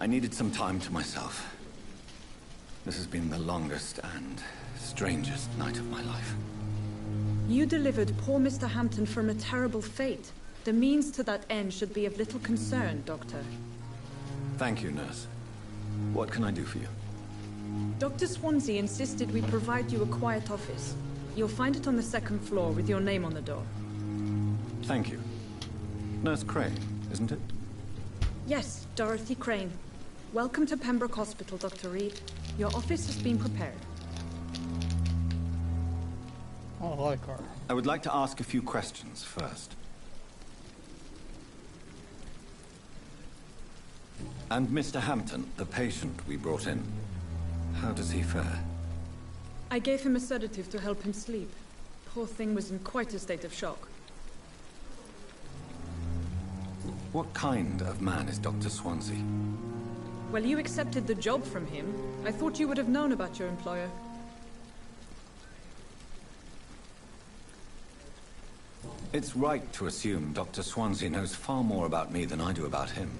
I needed some time to myself. This has been the longest and strangest night of my life. You delivered poor Mr. Hampton from a terrible fate. The means to that end should be of little concern, Doctor. Thank you, nurse. What can I do for you? Dr. Swansea insisted we provide you a quiet office. You'll find it on the second floor with your name on the door. Thank you. Nurse Crane, isn't it? Yes, Dorothy Crane. Welcome to Pembroke Hospital, Dr. Reed. Your office has been prepared. I like her. I would like to ask a few questions first. And Mr. Hampton, the patient we brought in, how does he fare? I gave him a sedative to help him sleep. Poor thing was in quite a state of shock. What kind of man is Dr. Swansea? Well, you accepted the job from him. I thought you would have known about your employer. It's right to assume Dr. Swansea knows far more about me than I do about him.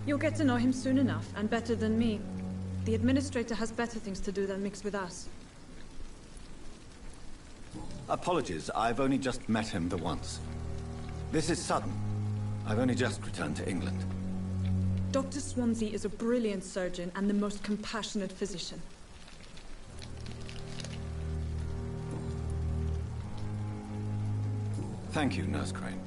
You'll get to know him soon enough, and better than me. The administrator has better things to do than mix with us. Apologies, I've only just met him the once. This is Sutton. I've only just returned to England. Dr. Swansea is a brilliant surgeon and the most compassionate physician. Thank you, Nurse Crane.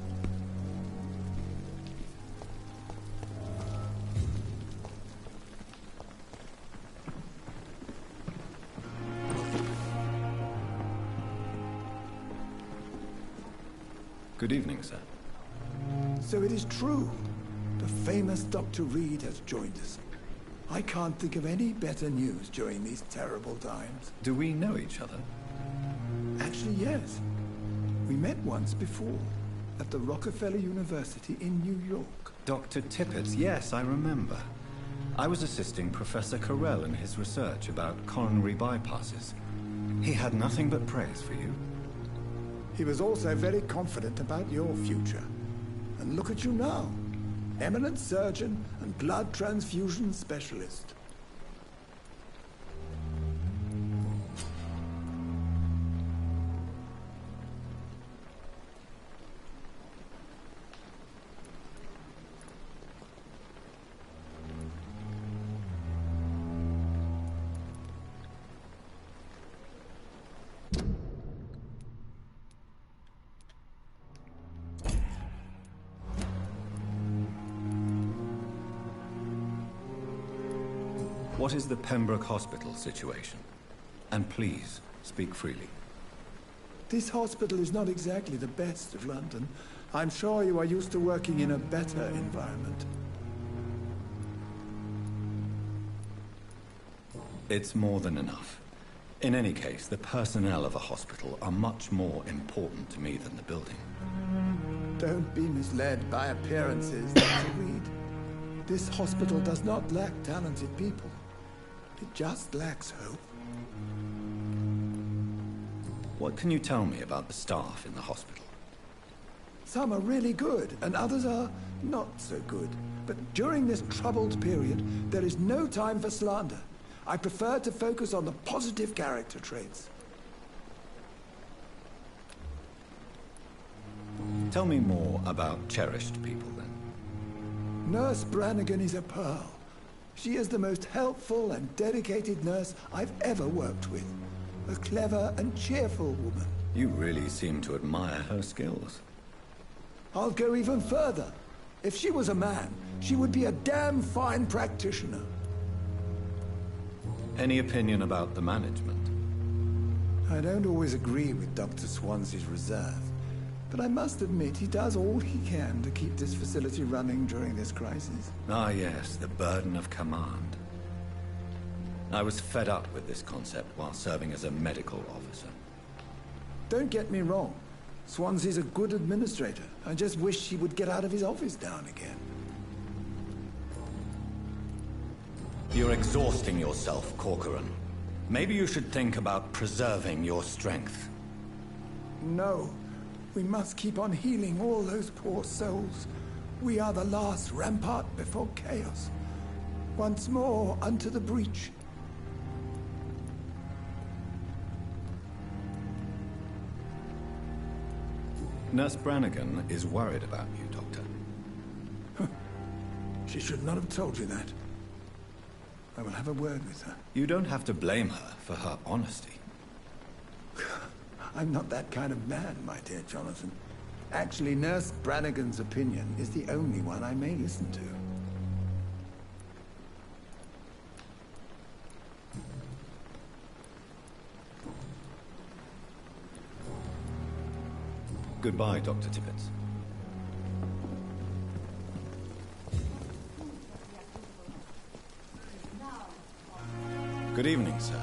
Good evening, sir. So it is true. The famous Dr. Reed has joined us. I can't think of any better news during these terrible times. Do we know each other? Actually, yes. We met once before, at the Rockefeller University in New York. Dr. Tippett, yes, I remember. I was assisting Professor Carell in his research about coronary bypasses. He had nothing but praise for you. He was also very confident about your future. And look at you now. Eminent surgeon and blood transfusion specialist. What is the Pembroke Hospital situation? And please, speak freely. This hospital is not exactly the best of London. I'm sure you are used to working in a better environment. It's more than enough. In any case, the personnel of a hospital are much more important to me than the building. Don't be misled by appearances, Dr. Reed. This hospital does not lack talented people. It just lacks hope. What can you tell me about the staff in the hospital? Some are really good, and others are not so good. But during this troubled period, there is no time for slander. I prefer to focus on the positive character traits. Tell me more about cherished people, then. Nurse Brannigan is a pearl. She is the most helpful and dedicated nurse I've ever worked with. A clever and cheerful woman. You really seem to admire her skills. I'll go even further. If she was a man, she would be a damn fine practitioner. Any opinion about the management? I don't always agree with Dr. Swansea's reserve, but I must admit he does all he can to keep this facility running during this crisis. Ah, yes, the burden of command. I was fed up with this concept while serving as a medical officer. Don't get me wrong. Swansea's a good administrator. I just wish he would get out of his office now and again. You're exhausting yourself, Corcoran. Maybe you should think about preserving your strength. No. We must keep on healing all those poor souls. We are the last rampart before chaos. Once more unto the breach. Nurse Brannigan is worried about you, Doctor. She should not have told you that. I will have a word with her. You don't have to blame her for her honesty. I'm not that kind of man, my dear Jonathan. Actually, Nurse Brannigan's opinion is the only one I may listen to. Goodbye, Dr. Tippett. Good evening, sir.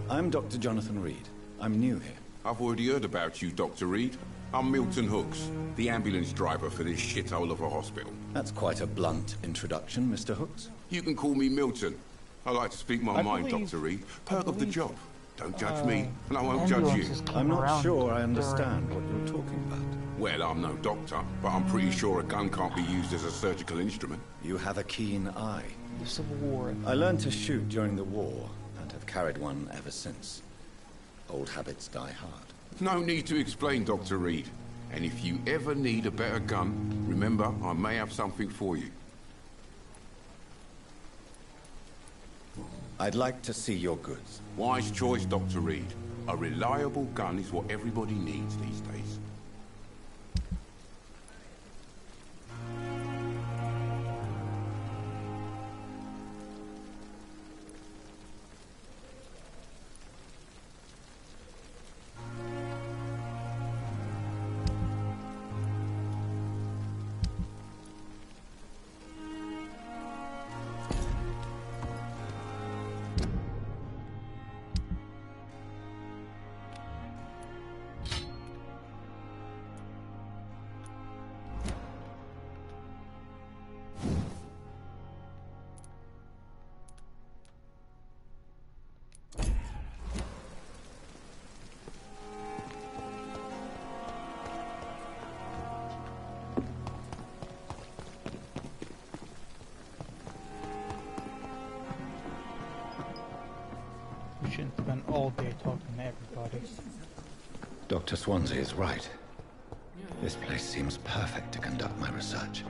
I'm Dr. Jonathan Reed. I'm new here. I've already heard about you, Dr. Reed. I'm Milton Hooks, the ambulance driver for this shithole of a hospital. That's quite a blunt introduction, Mr. Hooks. You can call me Milton. I like to speak my mind, Dr. Reed. Perk of the job. Don't judge me, and I won't judge you. I'm not sure I understand what you're talking about. Well, I'm no doctor, but I'm pretty sure a gun can't be used as a surgical instrument. You have a keen eye. The Civil War. I learned to shoot during the war, and have carried one ever since. Old habits die hard. No need to explain, Dr. Reed. And if you ever need a better gun, remember, I may have something for you. I'd like to see your goods. Wise choice, Dr. Reed. A reliable gun is what everybody needs these days. We shouldn't spend all day talking to everybody. Dr. Swansea is right. This place seems perfect to conduct my research.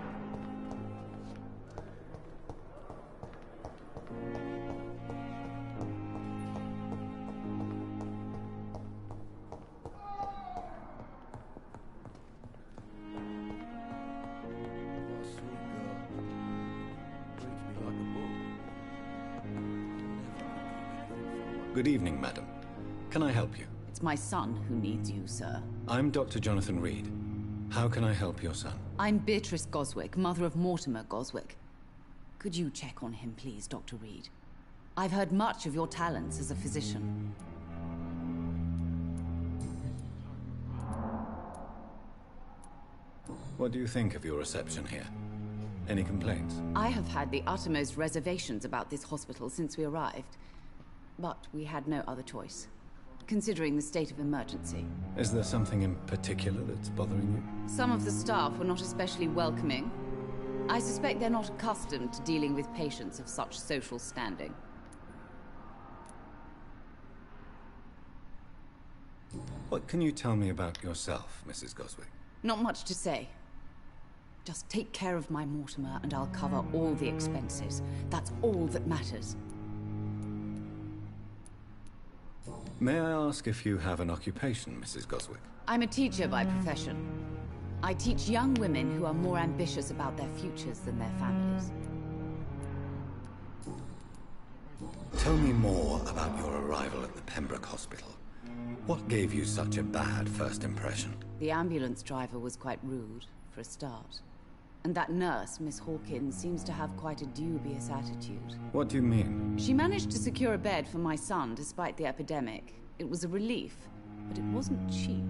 Good evening, madam. Can I help you? It's my son who needs you, sir. I'm Dr. Jonathan Reed. How can I help your son? I'm Beatrice Goswick, mother of Mortimer Goswick. Could you check on him, please, Dr. Reed? I've heard much of your talents as a physician. What do you think of your reception here? Any complaints? I have had the uttermost reservations about this hospital since we arrived. But we had no other choice, considering the state of emergency. Is there something in particular that's bothering you? Some of the staff were not especially welcoming. I suspect they're not accustomed to dealing with patients of such social standing. What can you tell me about yourself, Mrs. Goswick? Not much to say. Just take care of my Mortimer and I'll cover all the expenses. That's all that matters. May I ask if you have an occupation, Mrs. Goswick? I'm a teacher by profession. I teach young women who are more ambitious about their futures than their families. Tell me more about your arrival at the Pembroke Hospital. What gave you such a bad first impression? The ambulance driver was quite rude, for a start. And that nurse, Miss Hawkins, seems to have quite a dubious attitude. What do you mean? She managed to secure a bed for my son despite the epidemic. It was a relief, but it wasn't cheap.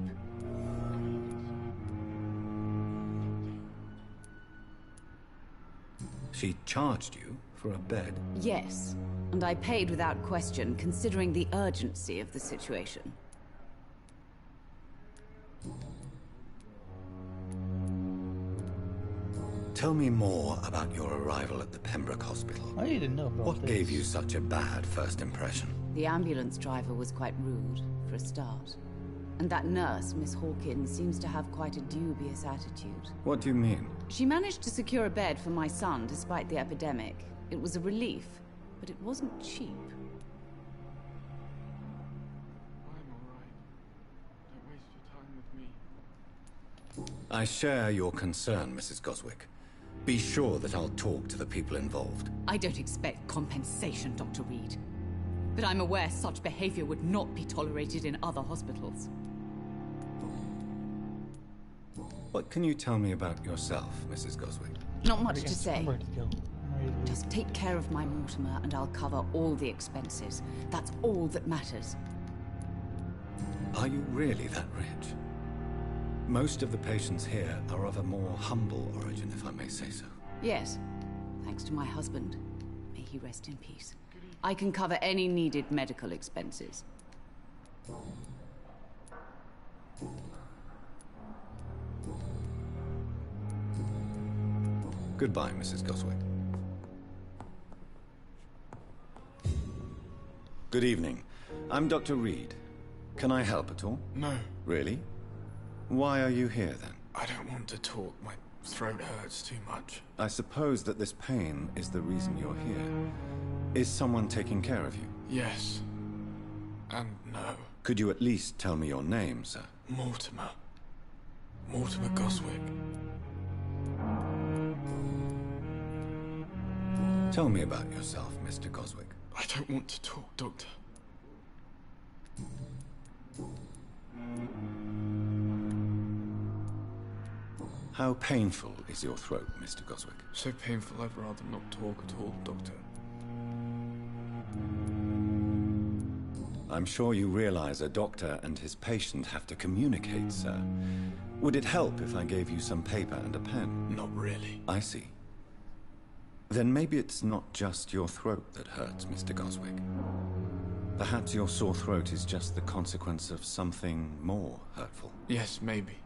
She charged you for a bed? Yes, and I paid without question, considering the urgency of the situation. Tell me more about your arrival at the Pembroke Hospital. I need to know about What gave you such a bad first impression? The ambulance driver was quite rude, for a start. And that nurse, Miss Hawkins, seems to have quite a dubious attitude. What do you mean? She managed to secure a bed for my son despite the epidemic. It was a relief, but it wasn't cheap. I'm alright. Don't waste your time with me. I share your concern, Mrs. Goswick. Be sure that I'll talk to the people involved. I don't expect compensation, Dr. Reed. But I'm aware such behavior would not be tolerated in other hospitals. What can you tell me about yourself, Mrs. Goswick? Not much to say. Just take care of my Mortimer and I'll cover all the expenses. That's all that matters. Are you really that rich? Most of the patients here are of a more humble origin, if I may say so. Yes, thanks to my husband. May he rest in peace. I can cover any needed medical expenses. Goodbye, Mrs. Goswick. Good evening. I'm Dr. Reed. Can I help at all? No. Really? Why are you here, then? I don't want to talk. My throat hurts too much. I suppose that this pain is the reason you're here. Is someone taking care of you? Yes. And no. Could you at least tell me your name, sir? Mortimer. Mortimer Goswick. Tell me about yourself, Mr. Goswick. I don't want to talk, Doctor. How painful is your throat, Mr. Goswick? So painful I'd rather not talk at all, Doctor. I'm sure you realize a doctor and his patient have to communicate, sir. Would it help if I gave you some paper and a pen? Not really. I see. Then maybe it's not just your throat that hurts, Mr. Goswick. Perhaps your sore throat is just the consequence of something more hurtful. Yes, maybe.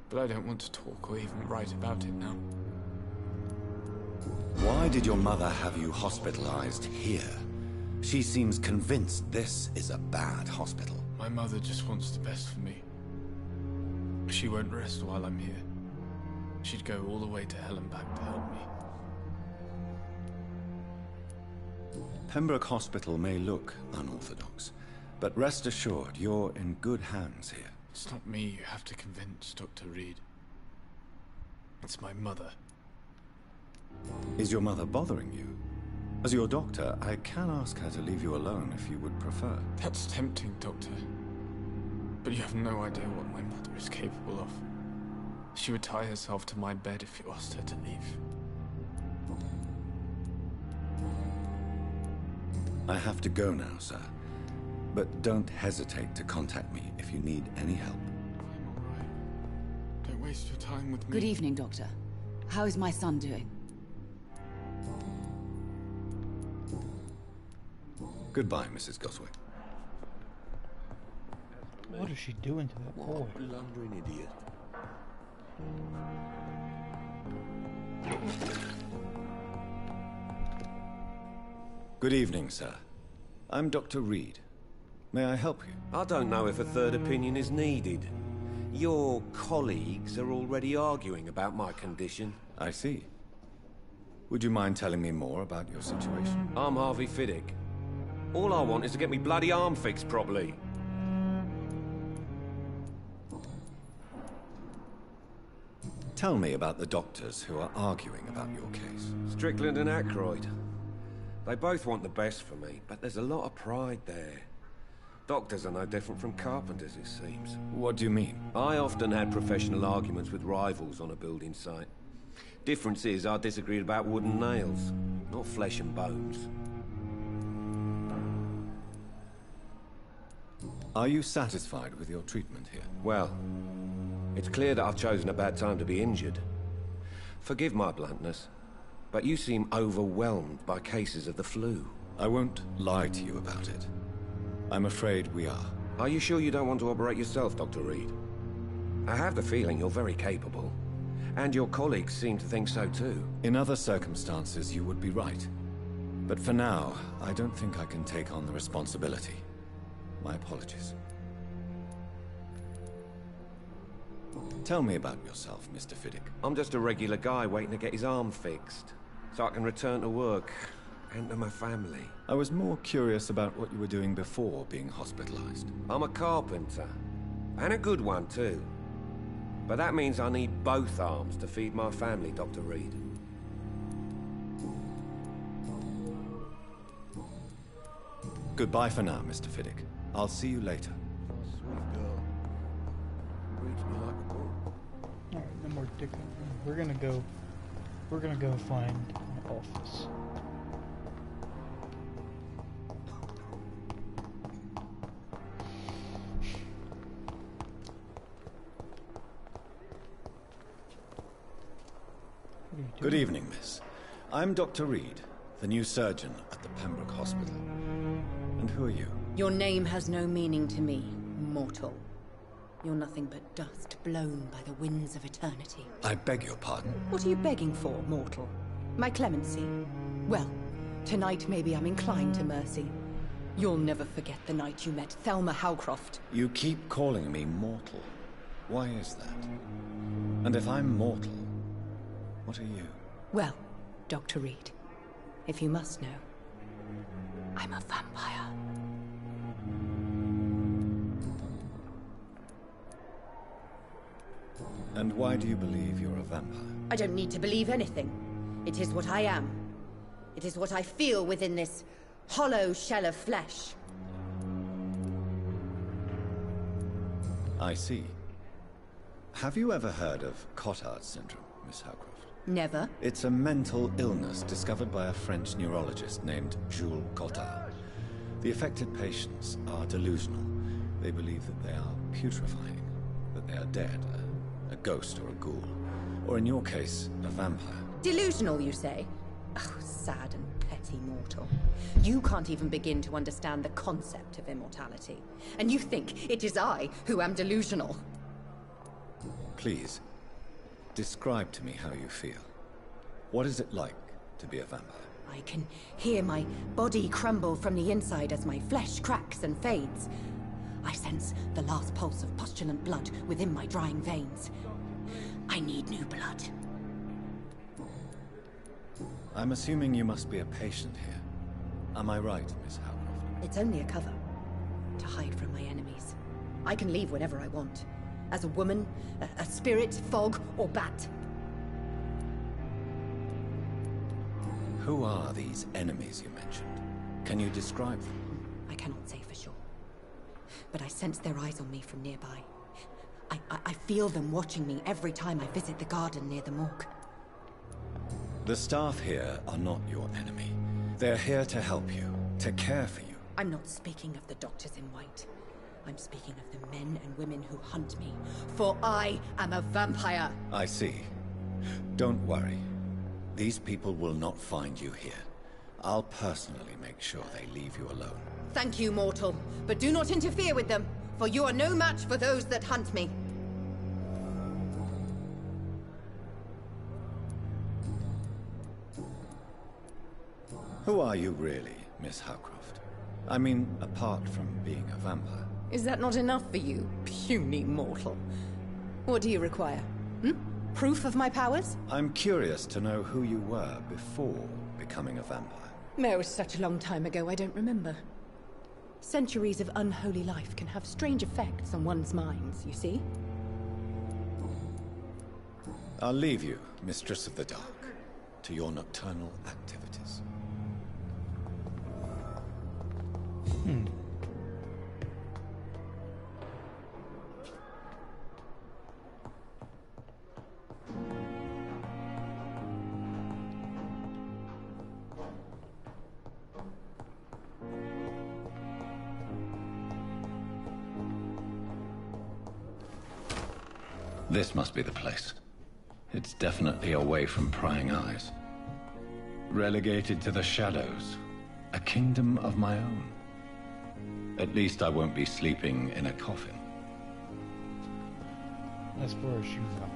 But I don't want to talk or even write about it now. Why did your mother have you hospitalized here? She seems convinced this is a bad hospital. My mother just wants the best for me. She won't rest while I'm here. She'd go all the way to hell and back to help me. Pembroke Hospital may look unorthodox, but rest assured you're in good hands here. It's not me you have to convince, Dr. Reed. It's my mother. Is your mother bothering you? As your doctor, I can ask her to leave you alone if you would prefer. That's tempting, Doctor. But you have no idea what my mother is capable of. She would tie herself to my bed if you asked her to leave. I have to go now, sir. But don't hesitate to contact me if you need any help. I'm all right. Don't waste your time with me. Good evening, Doctor. How is my son doing? Goodbye, Mrs. Goswick. What is she doing to that boy? What a blundering idiot. Good evening, sir. I'm Dr. Reed. May I help you? I don't know if a third opinion is needed. Your colleagues are already arguing about my condition. I see. Would you mind telling me more about your situation? I'm Harvey Fiddick. All I want is to get me bloody arm fixed properly. Tell me about the doctors who are arguing about your case. Strickland and Aykroyd. They both want the best for me, but there's a lot of pride there. Doctors are no different from carpenters, it seems. What do you mean? I often had professional arguments with rivals on a building site. Difference is, I disagreed about wooden nails, not flesh and bones. Are you satisfied with your treatment here? Well, it's clear that I've chosen a bad time to be injured. Forgive my bluntness, but you seem overwhelmed by cases of the flu. I won't lie to you about it. I'm afraid we are. Are you sure you don't want to operate yourself, Dr. Reed? I have the feeling you're very capable, and your colleagues seem to think so too. In other circumstances, you would be right. But for now, I don't think I can take on the responsibility. My apologies. Tell me about yourself, Mr. Fiddick. I'm just a regular guy waiting to get his arm fixed, so I can return to work and to my family. I was more curious about what you were doing before being hospitalized. I'm a carpenter, and a good one too. But that means I need both arms to feed my family, Dr. Reed. Goodbye for now, Mr. Fiddick. I'll see you later. Sweet girl. Reads me like a book. Alright, no more digging. We're gonna go find my office. Good evening, miss. I'm Dr. Reed, the new surgeon at the Pembroke Hospital. And who are you? Your name has no meaning to me, mortal. You're nothing but dust blown by the winds of eternity. I beg your pardon? What are you begging for, mortal? My clemency? Well, tonight maybe I'm inclined to mercy. You'll never forget the night you met Thelma Howcroft. You keep calling me mortal. Why is that? And if I'm mortal, what are you? Well, Dr. Reed, if you must know, I'm a vampire. And why do you believe you're a vampire? I don't need to believe anything. It is what I am. It is what I feel within this hollow shell of flesh. I see. Have you ever heard of Cotard syndrome, Miss Howcroft? Never. It's a mental illness discovered by a French neurologist named Jules Cotard. The affected patients are delusional. They believe that they are putrefying, that they are dead, a ghost or a ghoul, or in your case, a vampire. Delusional, you say? Oh, sad and petty mortal. You can't even begin to understand the concept of immortality. And you think it is I who am delusional. Please, describe to me how you feel. What is it like to be a vampire? I can hear my body crumble from the inside as my flesh cracks and fades. I sense the last pulse of postulant blood within my drying veins. I need new blood. I'm assuming you must be a patient here. Am I right, Miss Howcroft? It's only a cover. To hide from my enemies. I can leave whenever I want. As a woman, a spirit, fog, or bat. Who are these enemies you mentioned? Can you describe them? I cannot say for sure. But I sense their eyes on me from nearby. I feel them watching me every time I visit the garden near the morgue. The staff here are not your enemy. They're here to help you, to care for you. I'm not speaking of the doctors in white. I'm speaking of the men and women who hunt me. For I am a vampire! I see. Don't worry. These people will not find you here. I'll personally make sure they leave you alone. Thank you, mortal. But do not interfere with them, for you are no match for those that hunt me. Who are you really, Miss Howcroft? I mean, apart from being a vampire. Is that not enough for you, puny mortal? What do you require? Proof of my powers? I'm curious to know who you were before becoming a vampire. No, it was such a long time ago, I don't remember. Centuries of unholy life can have strange effects on one's minds, you see? I'll leave you, Mistress of the Dark, to your nocturnal activities. This must be the place. It's definitely away from prying eyes. Relegated to the shadows. A kingdom of my own. At least I won't be sleeping in a coffin. As far as you know.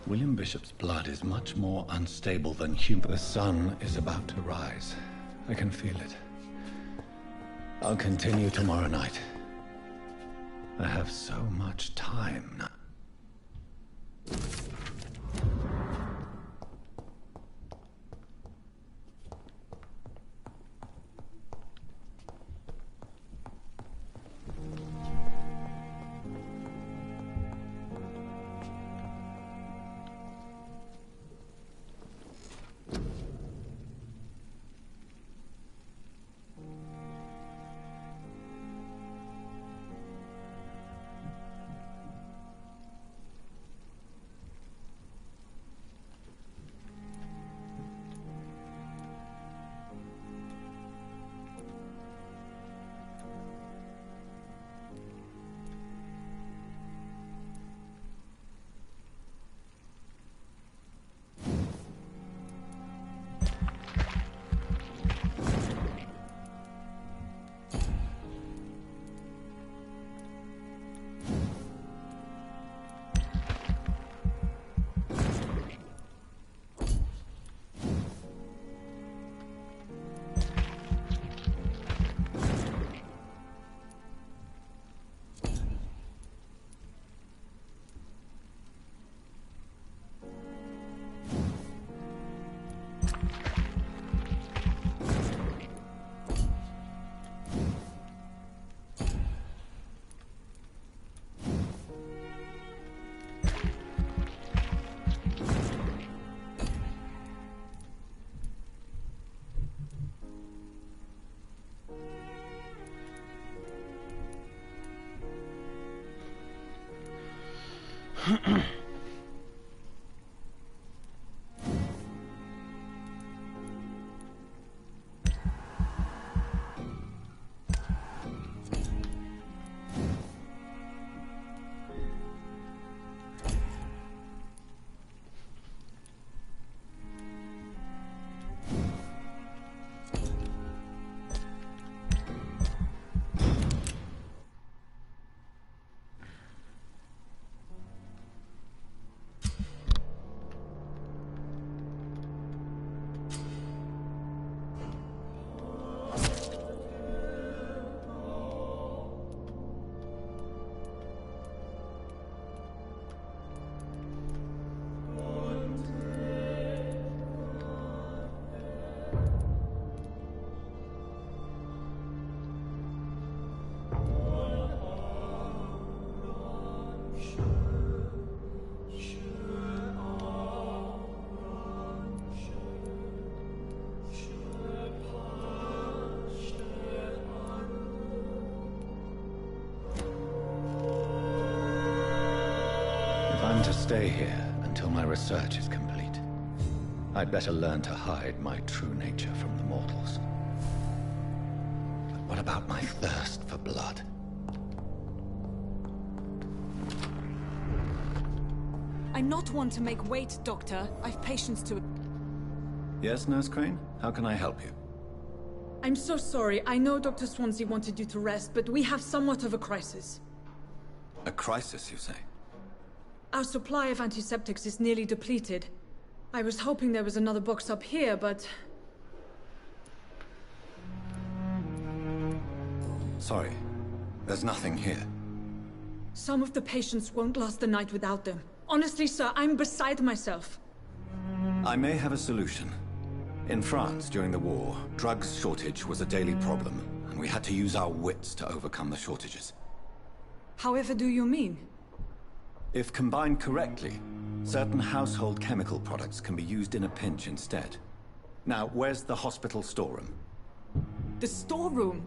William Bishop's blood is much more unstable than human. The sun is about to rise. I can feel it. I'll continue tomorrow night. I have so much time now. I'm to stay here until my research is complete. I'd better learn to hide my true nature from the mortals. But what about my thirst for blood? I'm not one to make wait, Doctor. I've patience to... Yes, Nurse Crane? How can I help you? I'm so sorry. I know Dr. Swansea wanted you to rest, but we have somewhat of a crisis. A crisis, you say? Our supply of antiseptics is nearly depleted. I was hoping there was another box up here, but... Sorry. There's nothing here. Some of the patients won't last the night without them. Honestly, sir, I'm beside myself. I may have a solution. In France, during the war, drugs shortage was a daily problem, and we had to use our wits to overcome the shortages. However do you mean? If combined correctly, certain household chemical products can be used in a pinch instead. Now, where's the hospital storeroom? The storeroom?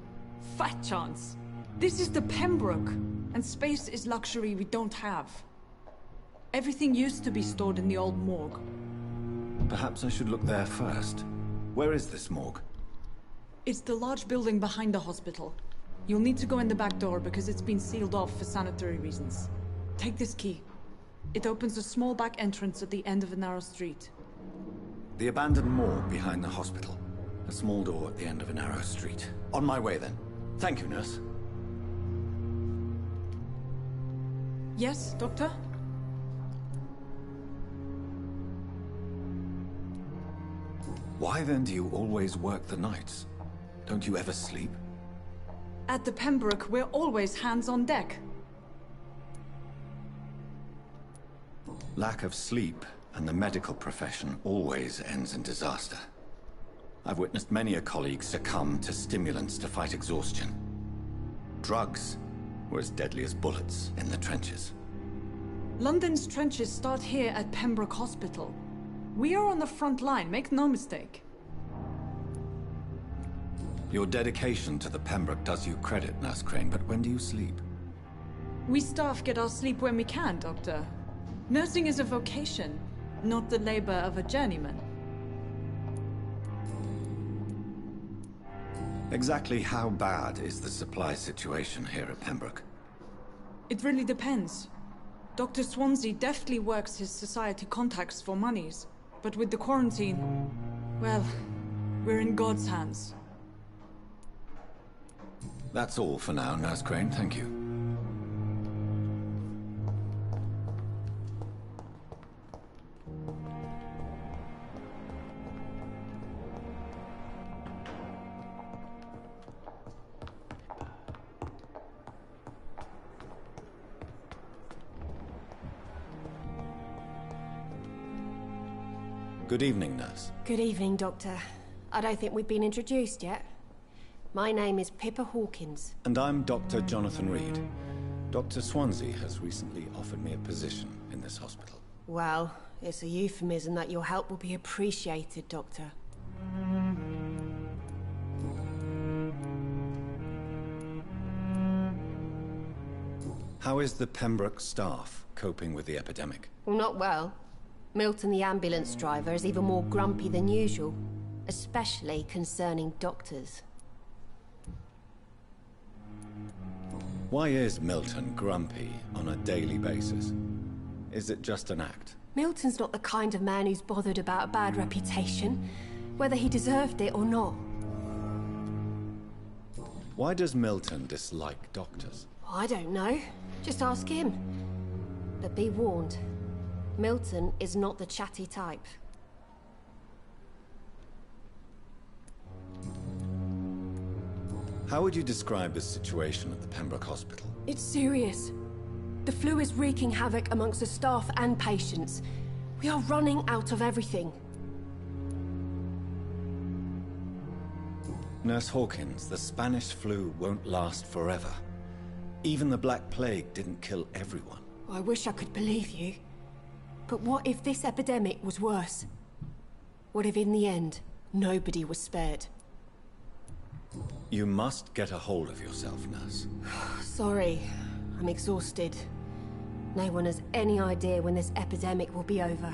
Fat chance. This is the Pembroke, and space is luxury we don't have. Everything used to be stored in the old morgue. Perhaps I should look there first. Where is this morgue? It's the large building behind the hospital. You'll need to go in the back door because it's been sealed off for sanitary reasons. Take this key. It opens a small back entrance at the end of a narrow street. The abandoned morgue behind the hospital. A small door at the end of a narrow street. On my way then. Thank you, nurse. Yes, Doctor? Why then do you always work the nights? Don't you ever sleep? At the Pembroke, we're always hands on deck. Lack of sleep and the medical profession always ends in disaster. I've witnessed many a colleague succumb to stimulants to fight exhaustion. Drugs were as deadly as bullets in the trenches. London's trenches start here at Pembroke Hospital. We are on the front line, make no mistake. Your dedication to the Pembroke does you credit, Nurse Crane, but when do you sleep? We staff get our sleep when we can, Doctor. Nursing is a vocation, not the labor of a journeyman. Exactly how bad is the supply situation here at Pembroke? It really depends. Dr. Swansea deftly works his society contacts for monies, but with the quarantine, well, we're in God's hands. That's all for now, Nurse Crane, thank you. Good evening, nurse. Good evening, Doctor. I don't think we've been introduced yet. My name is Pippa Hawkins. And I'm Dr. Jonathan Reed. Dr. Swansea has recently offered me a position in this hospital. Well, it's a euphemism that your help will be appreciated, Doctor. How is the Pembroke staff coping with the epidemic? Well, not well. Milton, the ambulance driver, is even more grumpy than usual. Especially concerning doctors. Why is Milton grumpy on a daily basis? Is it just an act? Milton's not the kind of man who's bothered about a bad reputation, whether he deserved it or not. Why does Milton dislike doctors? I don't know. Just ask him. But be warned, Milton is not the chatty type. How would you describe the situation at the Pembroke Hospital? It's serious. The flu is wreaking havoc amongst the staff and patients. We are running out of everything. Nurse Hawkins, the Spanish flu won't last forever. Even the Black Plague didn't kill everyone. I wish I could believe you. But what if this epidemic was worse? What if in the end, nobody was spared? You must get a hold of yourself, Nurse. Sorry, I'm exhausted. No one has any idea when this epidemic will be over.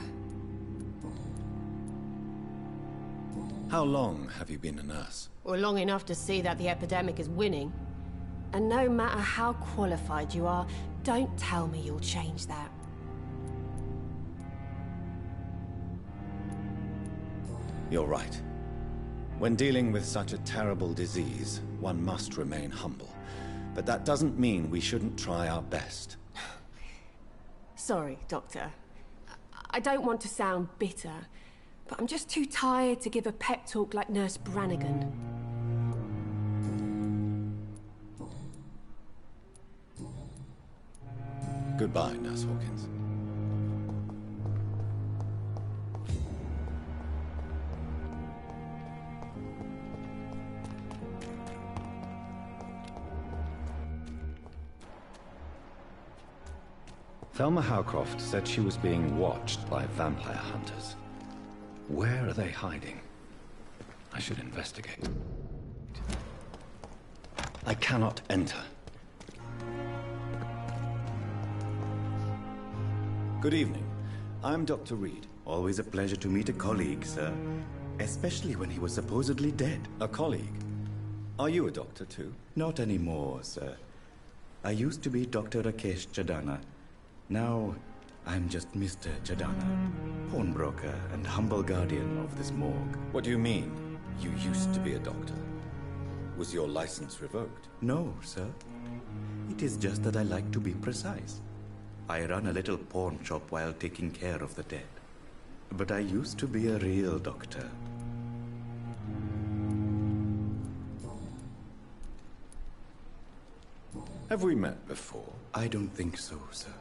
How long have you been a nurse? Well, long enough to see that the epidemic is winning. And no matter how qualified you are, don't tell me you'll change that. You're right. When dealing with such a terrible disease, one must remain humble. But that doesn't mean we shouldn't try our best. Sorry, Doctor. I don't want to sound bitter, but I'm just too tired to give a pep talk like Nurse Brannigan. Goodbye, Nurse Hawkins. Thelma Howcroft said she was being watched by vampire hunters. Where are they hiding? I should investigate. I cannot enter. Good evening. I'm Dr. Reed. Always a pleasure to meet a colleague, sir. Especially when he was supposedly dead. A colleague? Are you a doctor too? Not anymore, sir. I used to be Dr. Rakesh Chadana. Now, I'm just Mr. Chadana, pawnbroker and humble guardian of this morgue. What do you mean, you used to be a doctor? Was your license revoked? No, sir. It is just that I like to be precise. I run a little pawn shop while taking care of the dead. But I used to be a real doctor. Have we met before? I don't think so, sir.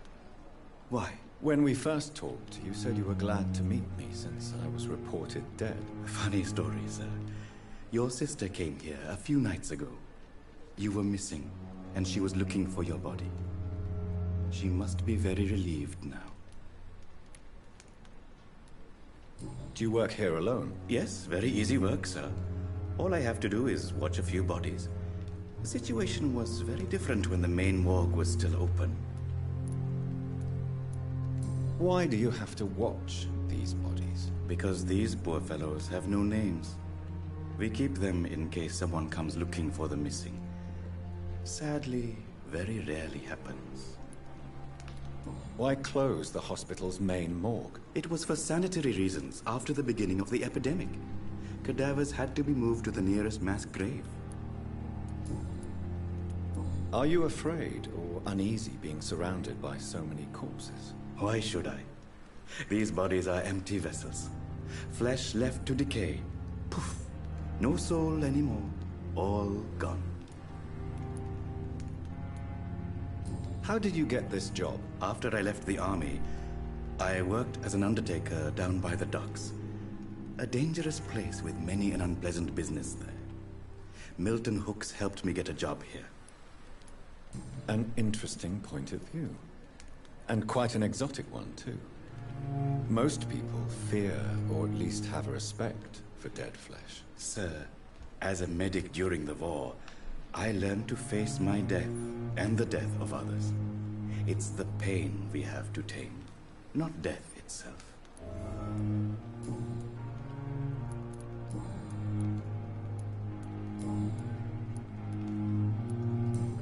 Why? When we first talked, you said you were glad to meet me since I was reported dead. Funny story, sir. Your sister came here a few nights ago. You were missing, and she was looking for your body. She must be very relieved now. Do you work here alone? Yes, very easy work, sir. All I have to do is watch a few bodies. The situation was very different when the main morgue was still open. Why do you have to watch these bodies? Because these poor fellows have no names. We keep them in case someone comes looking for the missing. Sadly, very rarely happens. Why close the hospital's main morgue? It was for sanitary reasons after the beginning of the epidemic. Cadavers had to be moved to the nearest mass grave. Are you afraid or uneasy being surrounded by so many corpses? Why should I? These bodies are empty vessels. Flesh left to decay. Poof. No soul anymore. All gone. How did you get this job? After I left the army, I worked as an undertaker down by the docks. A dangerous place with many an unpleasant business there. Milton Hooks helped me get a job here. An interesting point of view. And quite an exotic one, too. Most people fear, or at least have a respect, for dead flesh. Sir, as a medic during the war, I learned to face my death and the death of others. It's the pain we have to tame, not death itself.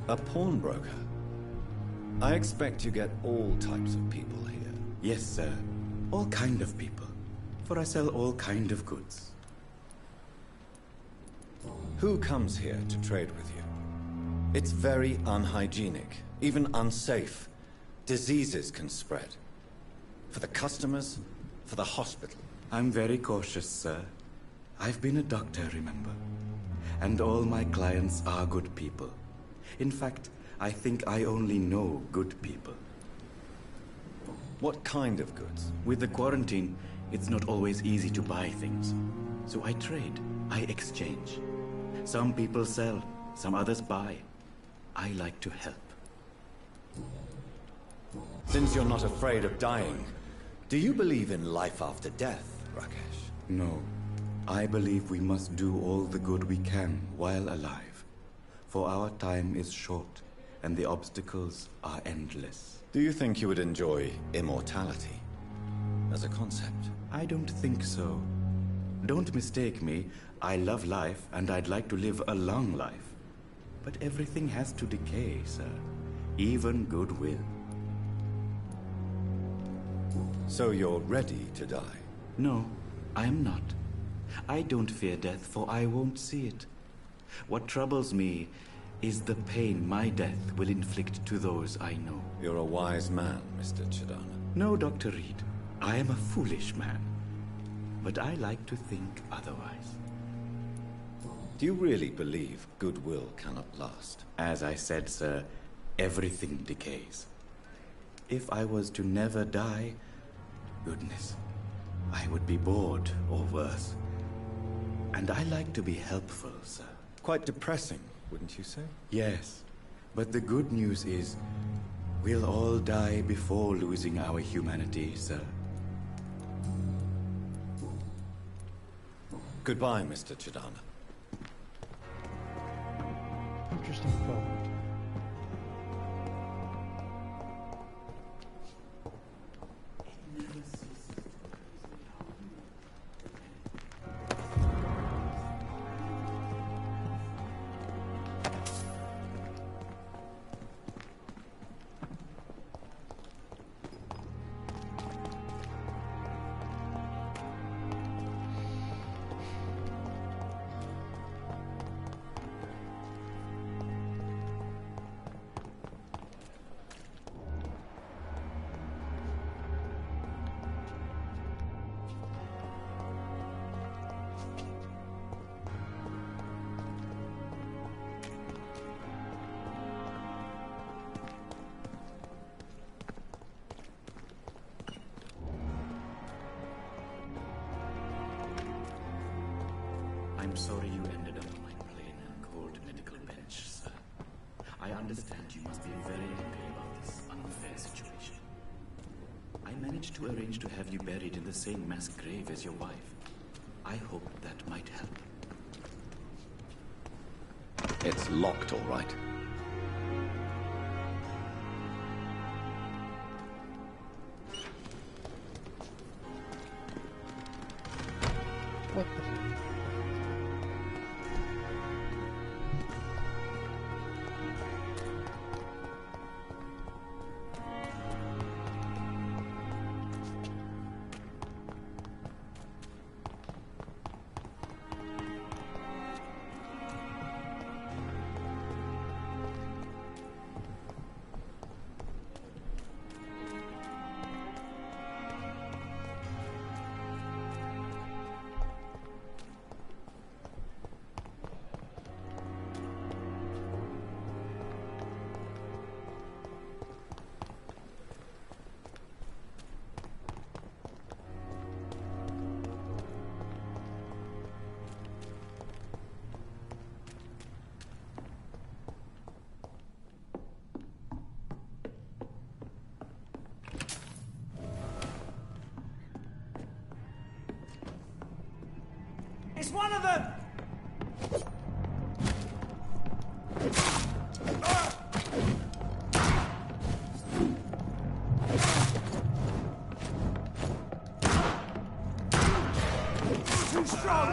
A pawnbroker? I expect you get all types of people here. Yes, sir. All kind of people. For I sell all kind of goods. Who comes here to trade with you? It's very unhygienic, even unsafe. Diseases can spread. For the customers, for the hospital. I'm very cautious, sir. I've been a doctor, remember? And all my clients are good people. In fact, I think I only know good people. What kind of goods? With the quarantine, it's not always easy to buy things. So I trade, I exchange. Some people sell, some others buy. I like to help. Since you're not afraid of dying, do you believe in life after death, Rakesh? No. I believe we must do all the good we can while alive. For our time is short, and the obstacles are endless. Do you think you would enjoy immortality as a concept? I don't think so. Don't mistake me. I love life, and I'd like to live a long life. But everything has to decay, sir. Even goodwill. So you're ready to die? No, I'm not. I don't fear death, for I won't see it. What troubles me is the pain my death will inflict to those I know. You're a wise man, Mr. Chidana. No, Dr. Reed. I am a foolish man. But I like to think otherwise. Do you really believe goodwill cannot last? As I said, sir, everything decays. If I was to never die, goodness, I would be bored or worse. And I like to be helpful, sir. Quite depressing, wouldn't you say? Yes, but the good news is, we'll all die before losing our humanity, sir. Goodbye, Mr. Chidana. Interesting quote. I'm sorry you ended up on my plain and cold medical bench, sir. I understand you must be very angry about this unfair situation. I managed to arrange to have you buried in the same mass grave as your wife. I hope that might help. It's locked, all right. What the? It's one of them! too strong!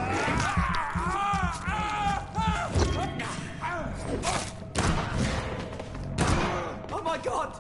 Oh my god!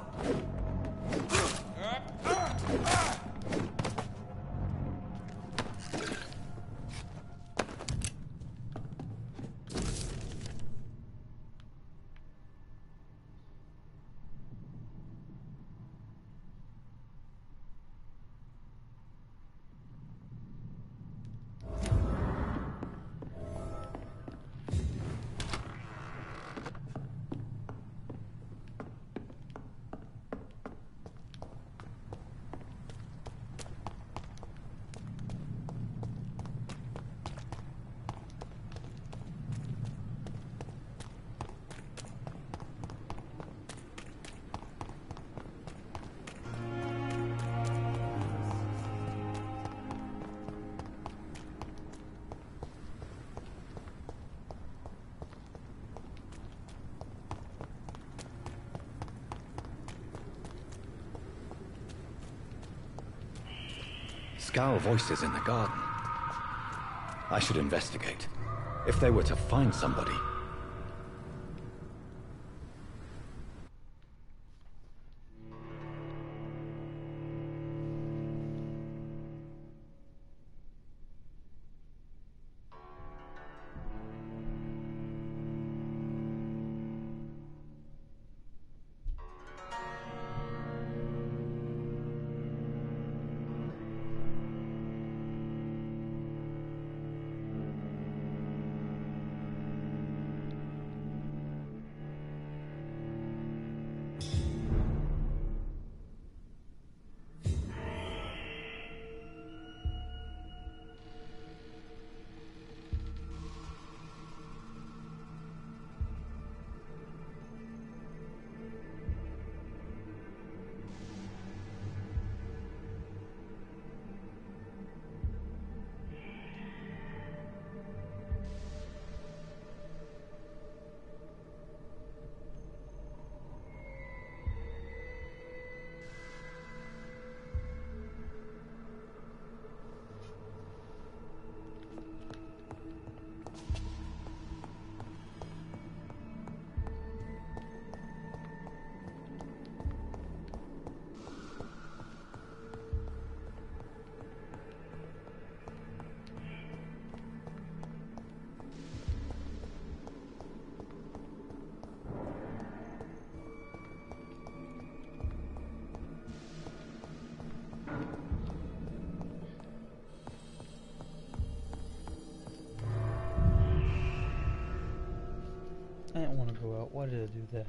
Scour voices in the garden. I should investigate. If they were to find somebody... I didn't want to go out. Why did I do that?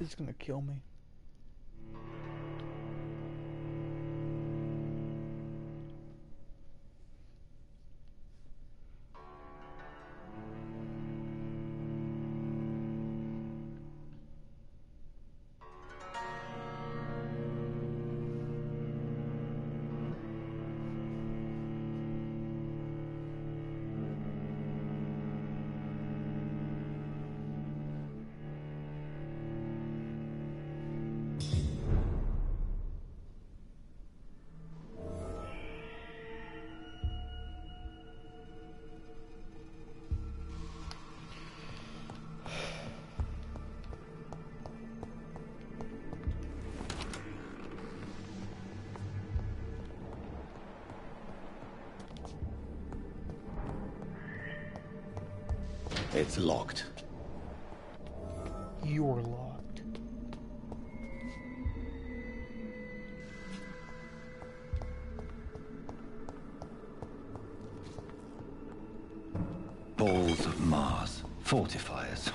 It's gonna kill me. It's locked. Door locked. Balls of Mars. Fortifiers.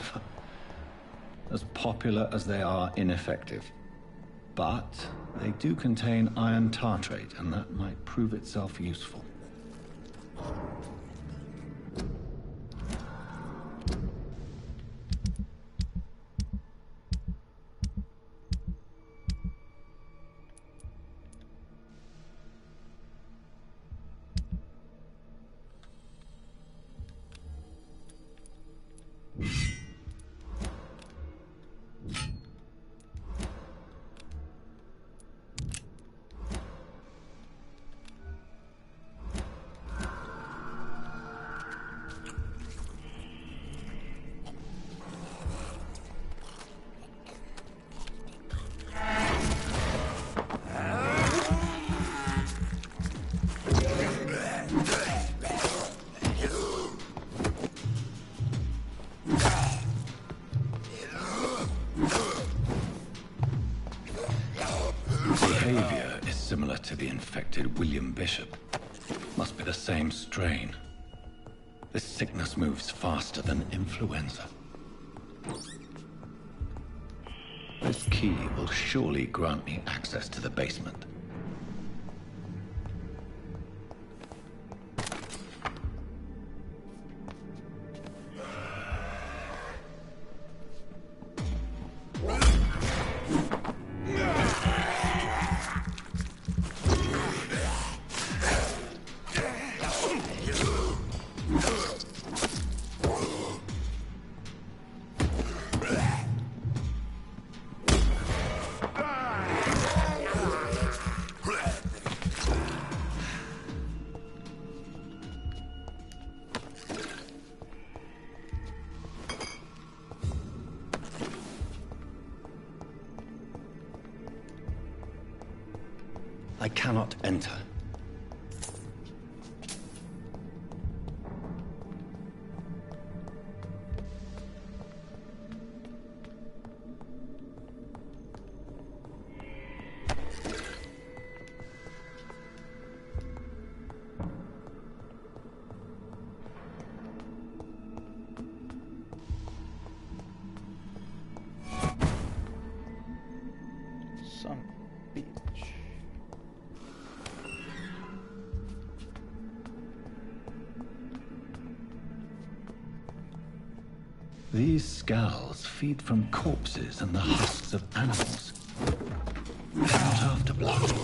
As popular as they are ineffective. But they do contain iron tartrate, and that might prove itself useful. Behavior is similar to the infected William Bishop. Must be the same strain. This sickness moves faster than influenza. This key will surely grant me access to the basement. I cannot enter. Son of a bitch. These scowls feed from corpses and the husks of animals. They're not after blood.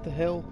The hell?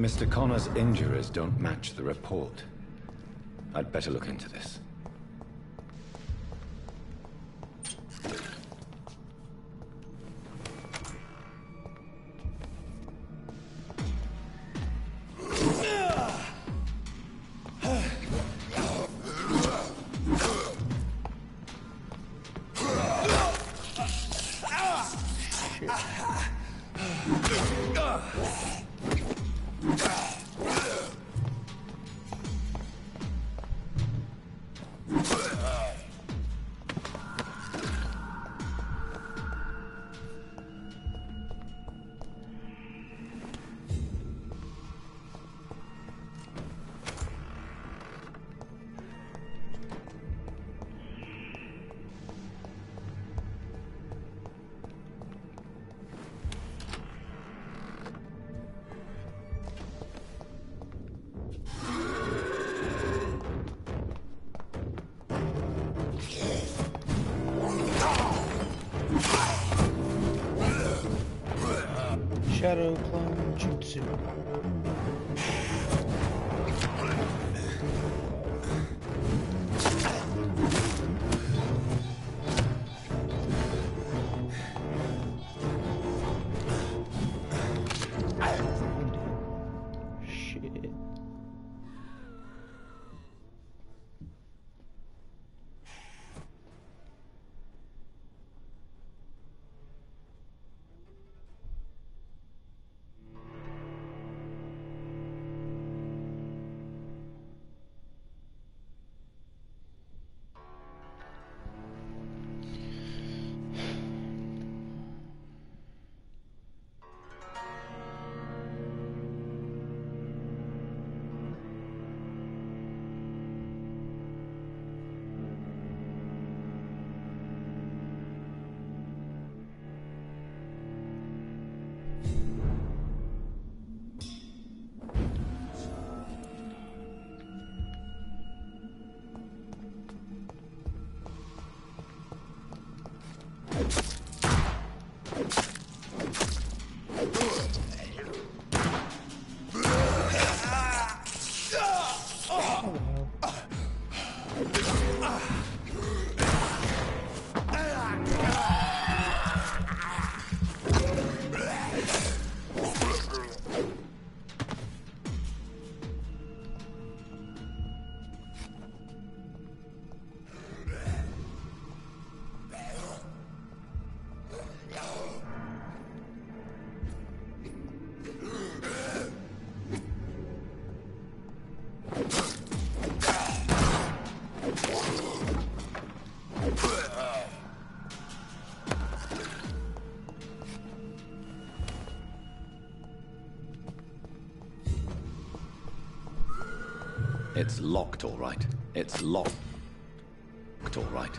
Mr. Connor's injuries don't match the report. I'd better look into this. Shadow Clone Jutsu. Shit. It's locked, all right. It's locked, all right.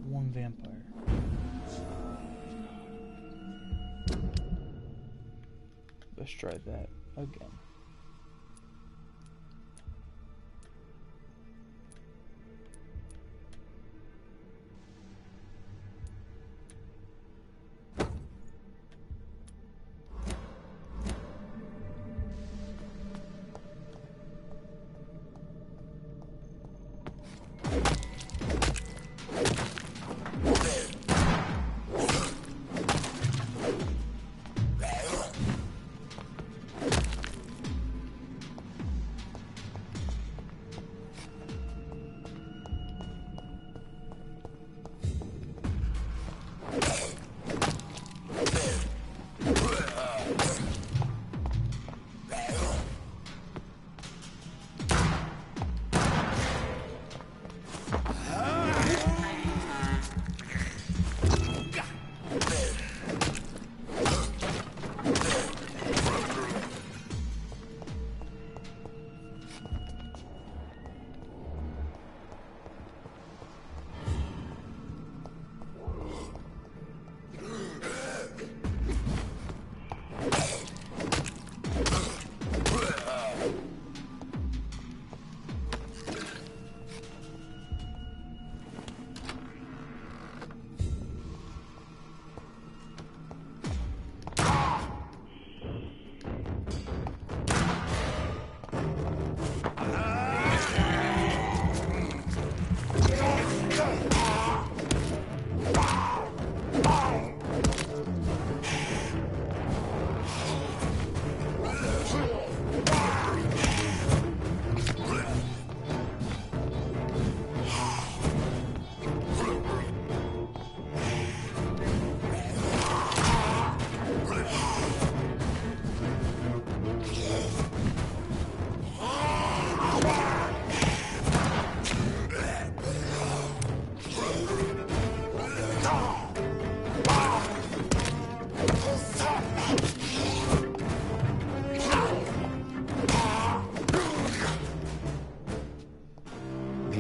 one vampire. Let's try that again.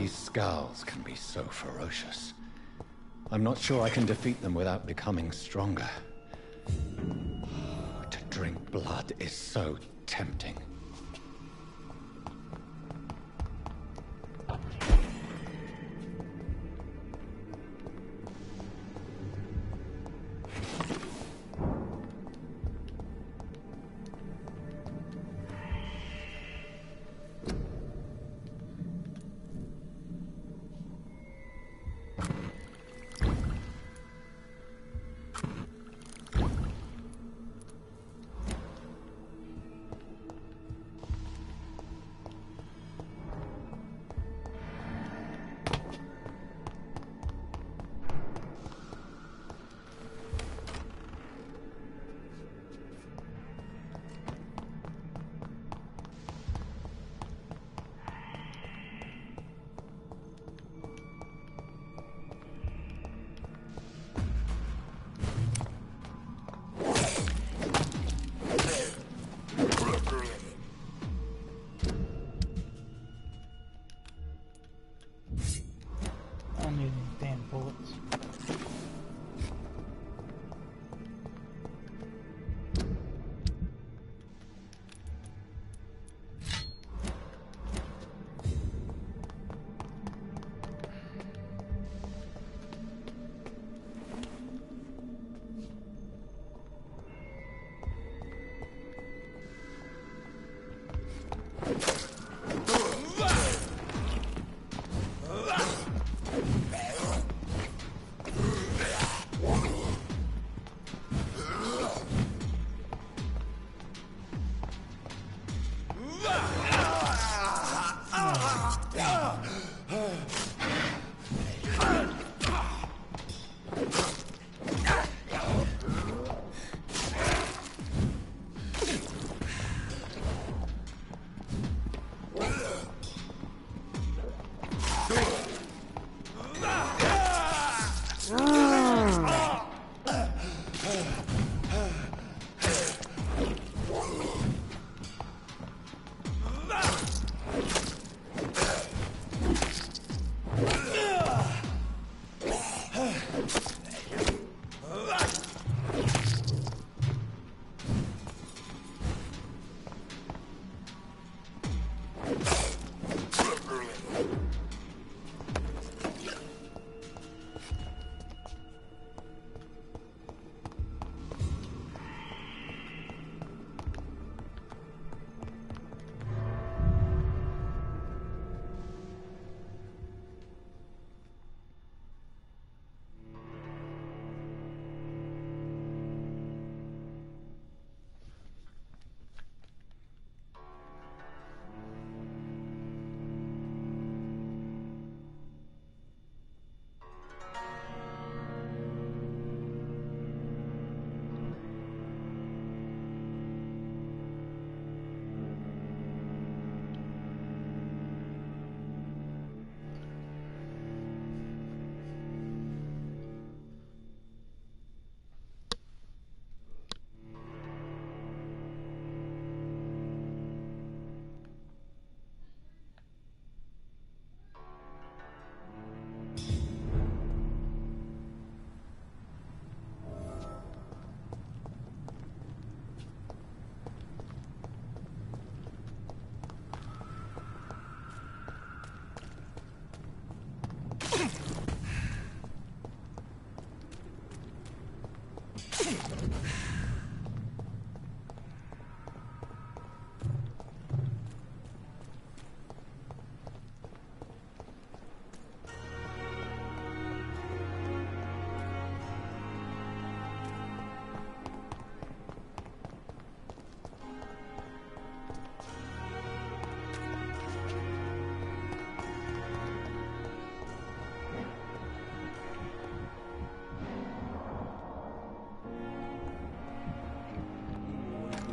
Scowls can be so ferocious. I'm not sure I can defeat them without becoming stronger. To drink blood is so tempting.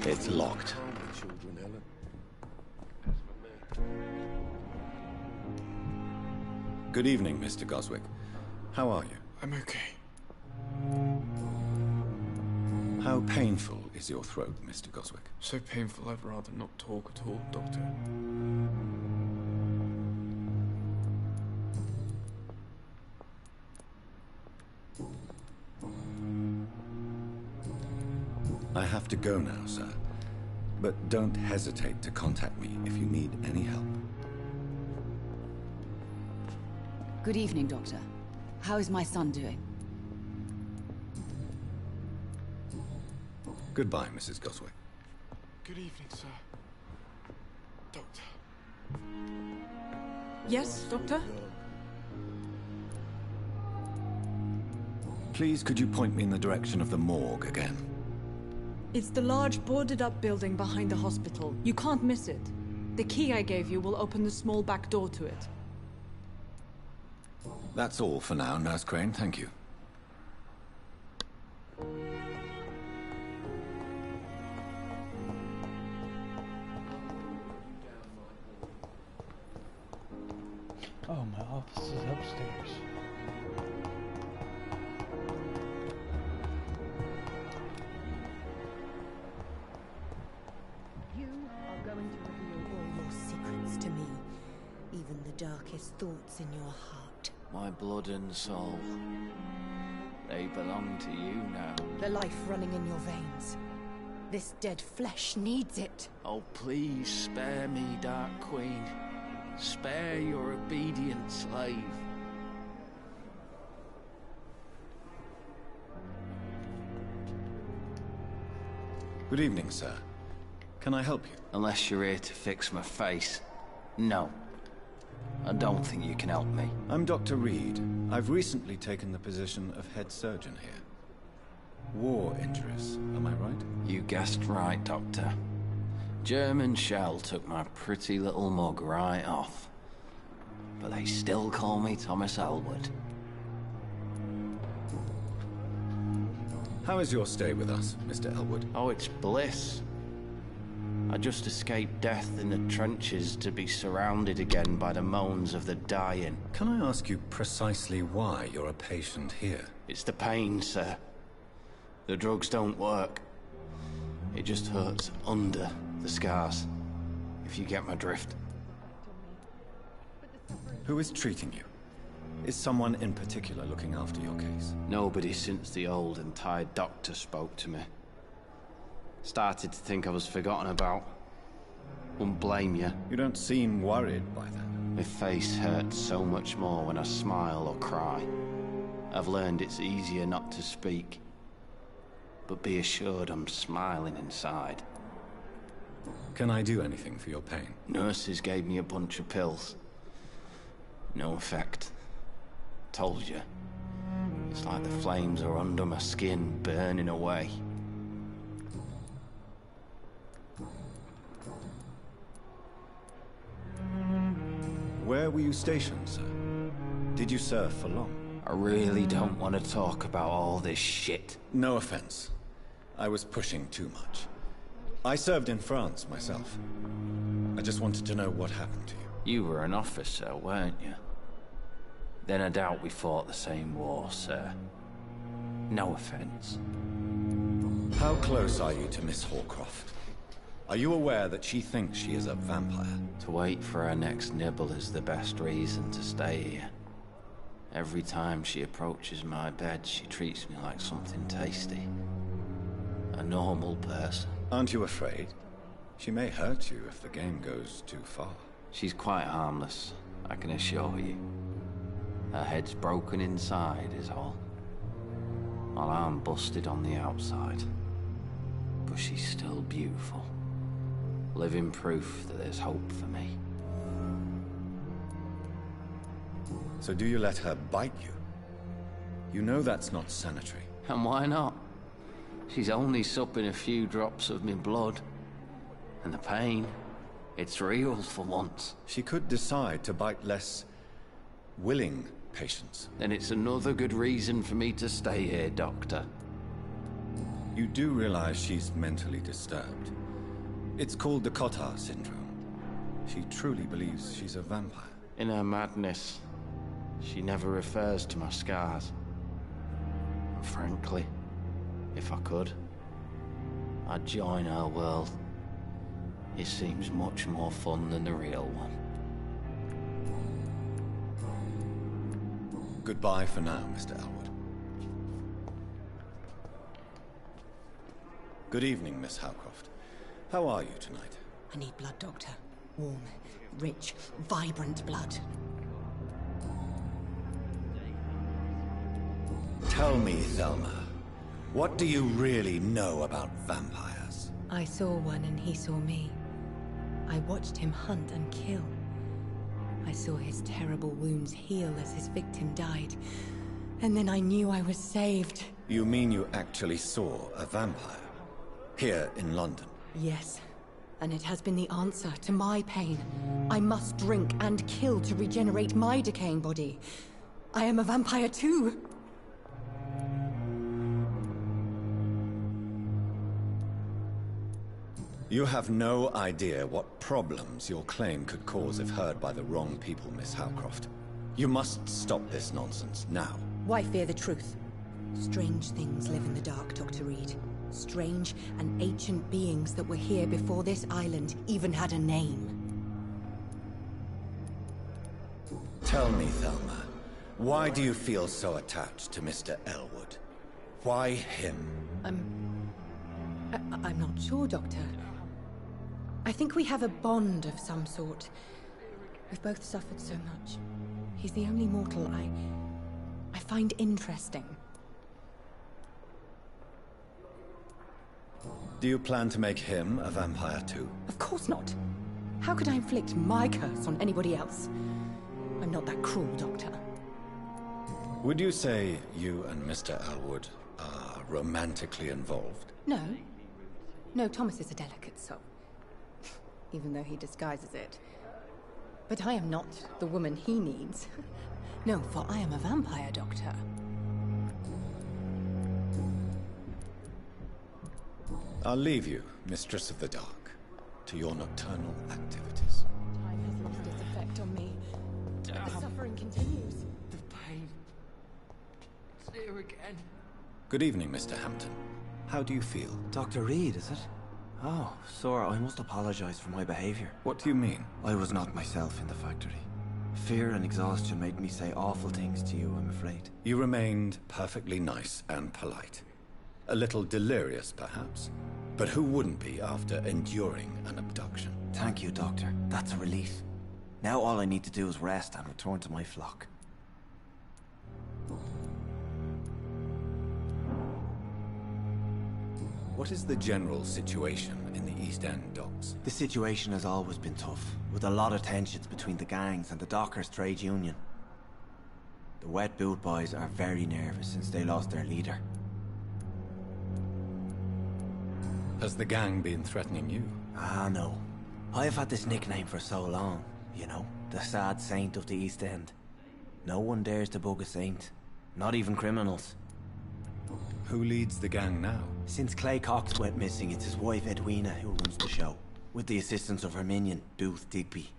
It's locked. Good evening, Mr. Goswick. How are you? I'm okay. How painful is your throat, Mr. Goswick? So painful I'd rather not talk at all, Doctor. I have to go now, sir. But don't hesitate to contact me if you need any help. Good evening, Doctor. How is my son doing? Goodbye, Mrs. Goswick. Good evening, sir. Doctor. Yes, Doctor? Please, could you point me in the direction of the morgue again? It's the large boarded-up building behind the hospital. You can't miss it. The key I gave you will open the small back door to it. That's all for now, Nurse Crane. Thank you. Oh, my office is upstairs. You are going to reveal all your secrets to me, even the darkest thoughts in your heart. My blood and soul, they belong to you now. The life running in your veins. This dead flesh needs it. Oh, please spare me, Dark Queen. Spare your obedient slave. Good evening, sir. Can I help you? Unless you're here to fix my face. No. I don't think you can help me. I'm Dr. Reed. I've recently taken the position of head surgeon here. War injuries, am I right? You guessed right, Doctor. German shell took my pretty little mug right off. But they still call me Thomas Elwood. How is your stay with us, Mr. Elwood? Oh, it's bliss. I just escaped death in the trenches to be surrounded again by the moans of the dying. Can I ask you precisely why you're a patient here? It's the pain, sir. The drugs don't work. It just hurts under the scars, if you get my drift. Who is treating you? Is someone in particular looking after your case? Nobody since the old and tired doctor spoke to me. Started to think I was forgotten about. Wouldn't blame you. You don't seem worried by that. My face hurts so much more when I smile or cry. I've learned it's easier not to speak. But be assured I'm smiling inside. Can I do anything for your pain? Nurses gave me a bunch of pills. No effect. Told you. It's like the flames are under my skin, burning away. Where were you stationed, sir? Did you serve for long? I really don't want to talk about all this shit. No offense. I was pushing too much. I served in France myself. I just wanted to know what happened to you. You were an officer, weren't you? Then I doubt we fought the same war, sir. No offense. How close are you to Miss Horcroft? Are you aware that she thinks she is a vampire? To wait for her next nibble is the best reason to stay here. Every time she approaches my bed, she treats me like something tasty. A normal person. Aren't you afraid? She may hurt you if the game goes too far. She's quite harmless, I can assure you. Her head's broken inside is all. While I'm busted on the outside. But she's still beautiful. Living proof that there's hope for me. So do you let her bite you? You know that's not sanitary. And why not? She's only supping a few drops of me blood. And the pain, it's real for once. She could decide to bite less willing patients. Then it's another good reason for me to stay here, Doctor. You do realize she's mentally disturbed. It's called the Cotard syndrome. She truly believes she's a vampire. In her madness, she never refers to my scars. And frankly, if I could, I'd join her world. It seems much more fun than the real one. Goodbye for now, Mr. Elwood. Good evening, Miss Howcroft. How are you tonight? I need blood, Doctor. Warm, rich, vibrant blood. Tell me, Thelma, what do you really know about vampires? I saw one and he saw me. I watched him hunt and kill. I saw his terrible wounds heal as his victim died. And then I knew I was saved. You mean you actually saw a vampire? Here in London? Yes. And it has been the answer to my pain. I must drink and kill to regenerate my decaying body. I am a vampire too. You have no idea what problems your claim could cause if heard by the wrong people, Miss Howcroft. You must stop this nonsense, now. Why fear the truth? Strange things live in the dark, Dr. Reed. Strange and ancient beings that were here before this island even had a name. Tell me, Thelma, why do you feel so attached to Mr. Elwood? Why him? I'm not sure, Doctor. I think we have a bond of some sort. We've both suffered so much. He's the only mortal I find interesting. Do you plan to make him a vampire too? Of course not. How could I inflict my curse on anybody else? I'm not that cruel, Doctor. Would you say you and Mr. Elwood are romantically involved? No. No, Thomas is a delicate soul. Even though he disguises it. But I am not the woman he needs. No, for I am a vampire, Doctor. I'll leave you, Mistress of the Dark, to your nocturnal activities. Time has lost its effect on me. The suffering continues. The pain. It's here again. Good evening, Mr. Hampton. How do you feel? Dr. Reed, is it? Oh, sir, I must apologize for my behavior. What do you mean? I was not myself in the factory. Fear and exhaustion made me say awful things to you, I'm afraid. You remained perfectly nice and polite. A little delirious, perhaps. But who wouldn't be after enduring an abduction? Thank you, Doctor. That's a relief. Now all I need to do is rest and return to my flock. What is the general situation in the East End docks? The situation has always been tough, with a lot of tensions between the gangs and the Dockers' trade union. The Wet Boot Boys are very nervous since they lost their leader. Has the gang been threatening you? Ah, no. I've had this nickname for so long, you know, the sad saint of the East End. No one dares to bug a saint, not even criminals. Who leads the gang now? Since Clay Cox went missing, it's his wife Edwina who runs the show, with the assistance of her minion, Booth Digby.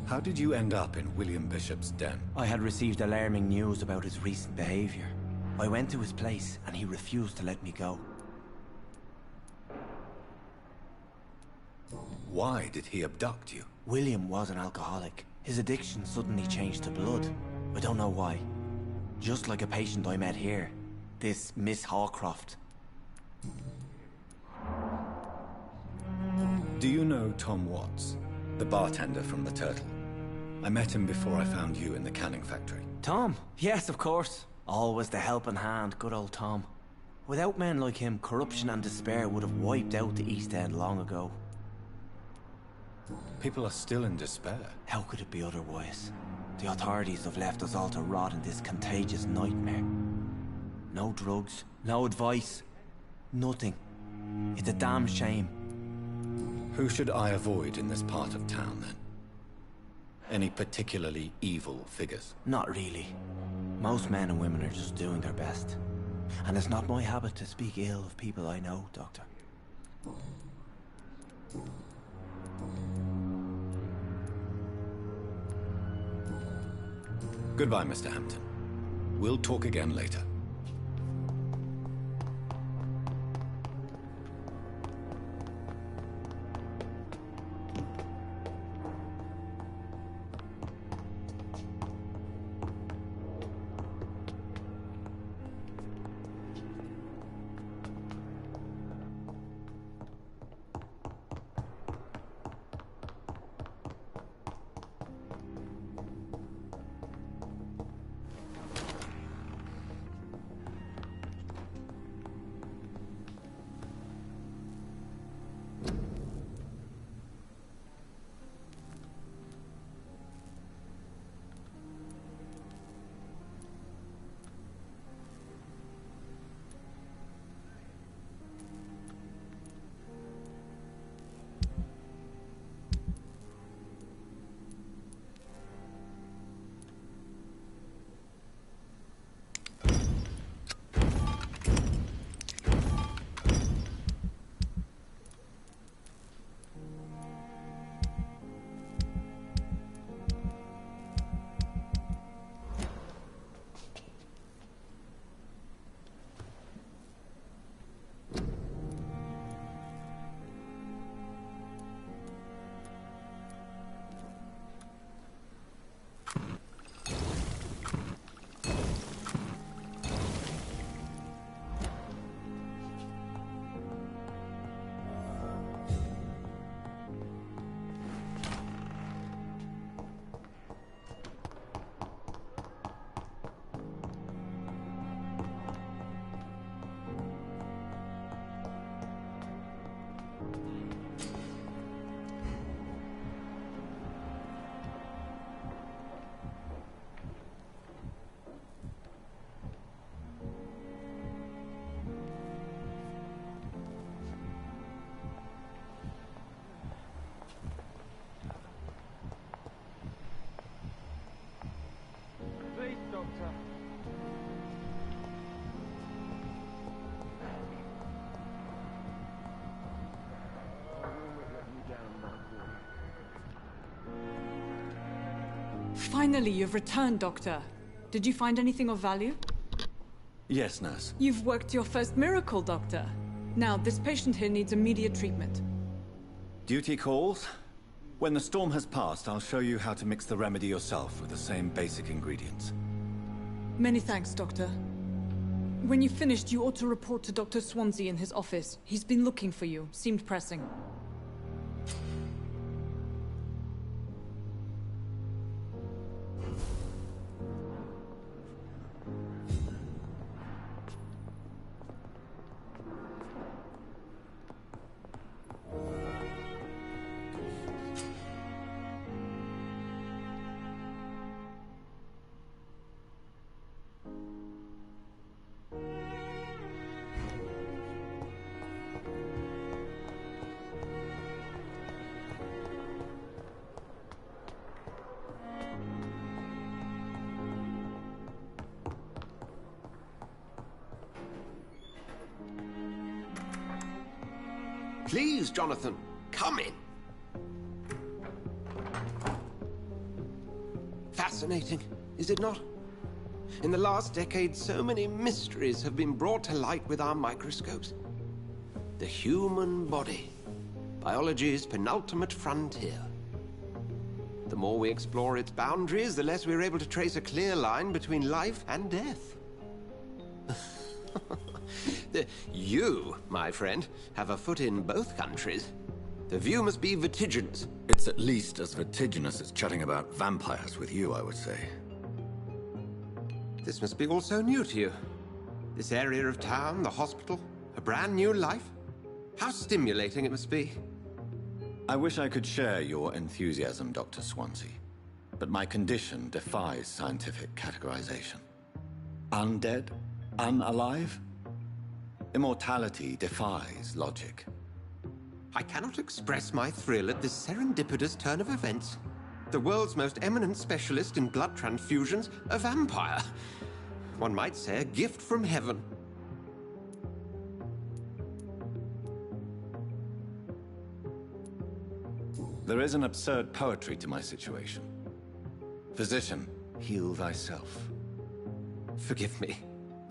How did you end up in William Bishop's den? I had received alarming news about his recent behavior. I went to his place, and he refused to let me go. Why did he abduct you? William was an alcoholic. His addiction suddenly changed to blood. I don't know why. Just like a patient I met here. This Miss Hawcroft. Do you know Tom Watts? The bartender from the Turtle. I met him before I found you in the canning factory. Tom? Yes, of course. Always the helping hand, good old Tom. Without men like him, corruption and despair would have wiped out the East End long ago. People are still in despair. How could it be otherwise? The authorities have left us all to rot in this contagious nightmare. No drugs, no advice, nothing. It's a damn shame. Who should I avoid in this part of town, then? Any particularly evil figures? Not really. Most men and women are just doing their best. And it's not my habit to speak ill of people I know, Doctor. Goodbye, Mr. Hampton. We'll talk again later. Finally, you've returned, Doctor. Did you find anything of value? Yes, nurse. You've worked your first miracle, Doctor. Now, this patient here needs immediate treatment. Duty calls. When the storm has passed, I'll show you how to mix the remedy yourself with the same basic ingredients. Many thanks, Doctor. When you've finished, you ought to report to Dr. Swansea in his office. He's been looking for you. Seemed pressing. Please, Jonathan, come in. Fascinating, is it not? In the last decade, so many mysteries have been brought to light with our microscopes. The human body, biology's penultimate frontier. The more we explore its boundaries, the less we're able to trace a clear line between life and death. You, my friend, have a foot in both countries. The view must be vertiginous. It's at least as vertiginous as chatting about vampires with you, I would say. This must be all so new to you. This area of town, the hospital, a brand new life. How stimulating it must be. I wish I could share your enthusiasm, Dr. Swansea. But my condition defies scientific categorization. Undead? Unalive? Immortality defies logic. I cannot express my thrill at this serendipitous turn of events. The world's most eminent specialist in blood transfusions, a vampire. One might say a gift from heaven. There is an absurd poetry to my situation. Physician, heal thyself. Forgive me.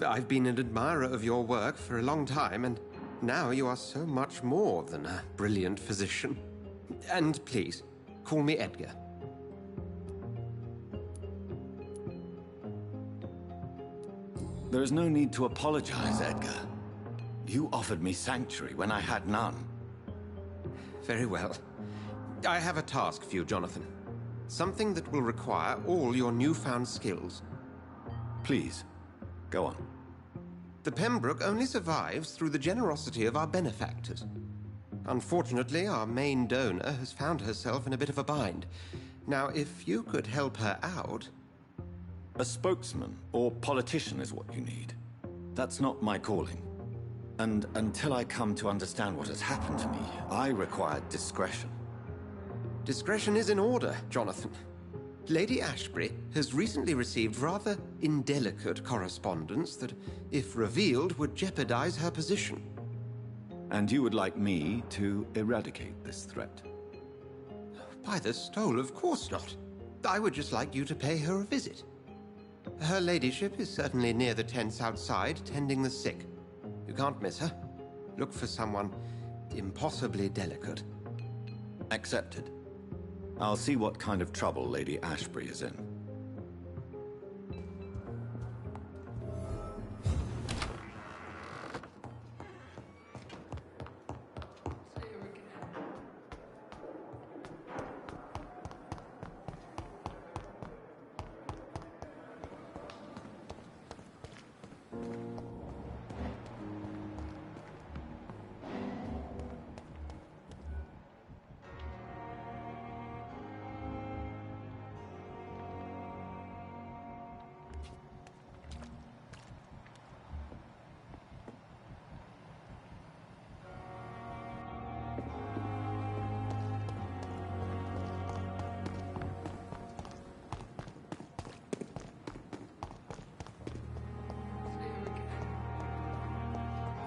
I've been an admirer of your work for a long time, and now you are so much more than a brilliant physician. And please, call me Edgar. There is no need to apologize, Edgar. You offered me sanctuary when I had none. Very well. I have a task for you, Jonathan. Something that will require all your newfound skills. Please, go on. The Pembroke only survives through the generosity of our benefactors. Unfortunately, our main donor has found herself in a bit of a bind. Now, if you could help her out... A spokesman or politician is what you need. That's not my calling. And until I come to understand what has happened to me, I require discretion. Discretion is in order, Jonathan. Lady Ashbury has recently received rather indelicate correspondence that, if revealed, would jeopardize her position. And you would like me to eradicate this threat? By the stole, of course not. I would just like you to pay her a visit. Her ladyship is certainly near the tents outside, tending the sick. You can't miss her. Look for someone impossibly delicate. Accepted. I'll see what kind of trouble Lady Ashbury is in.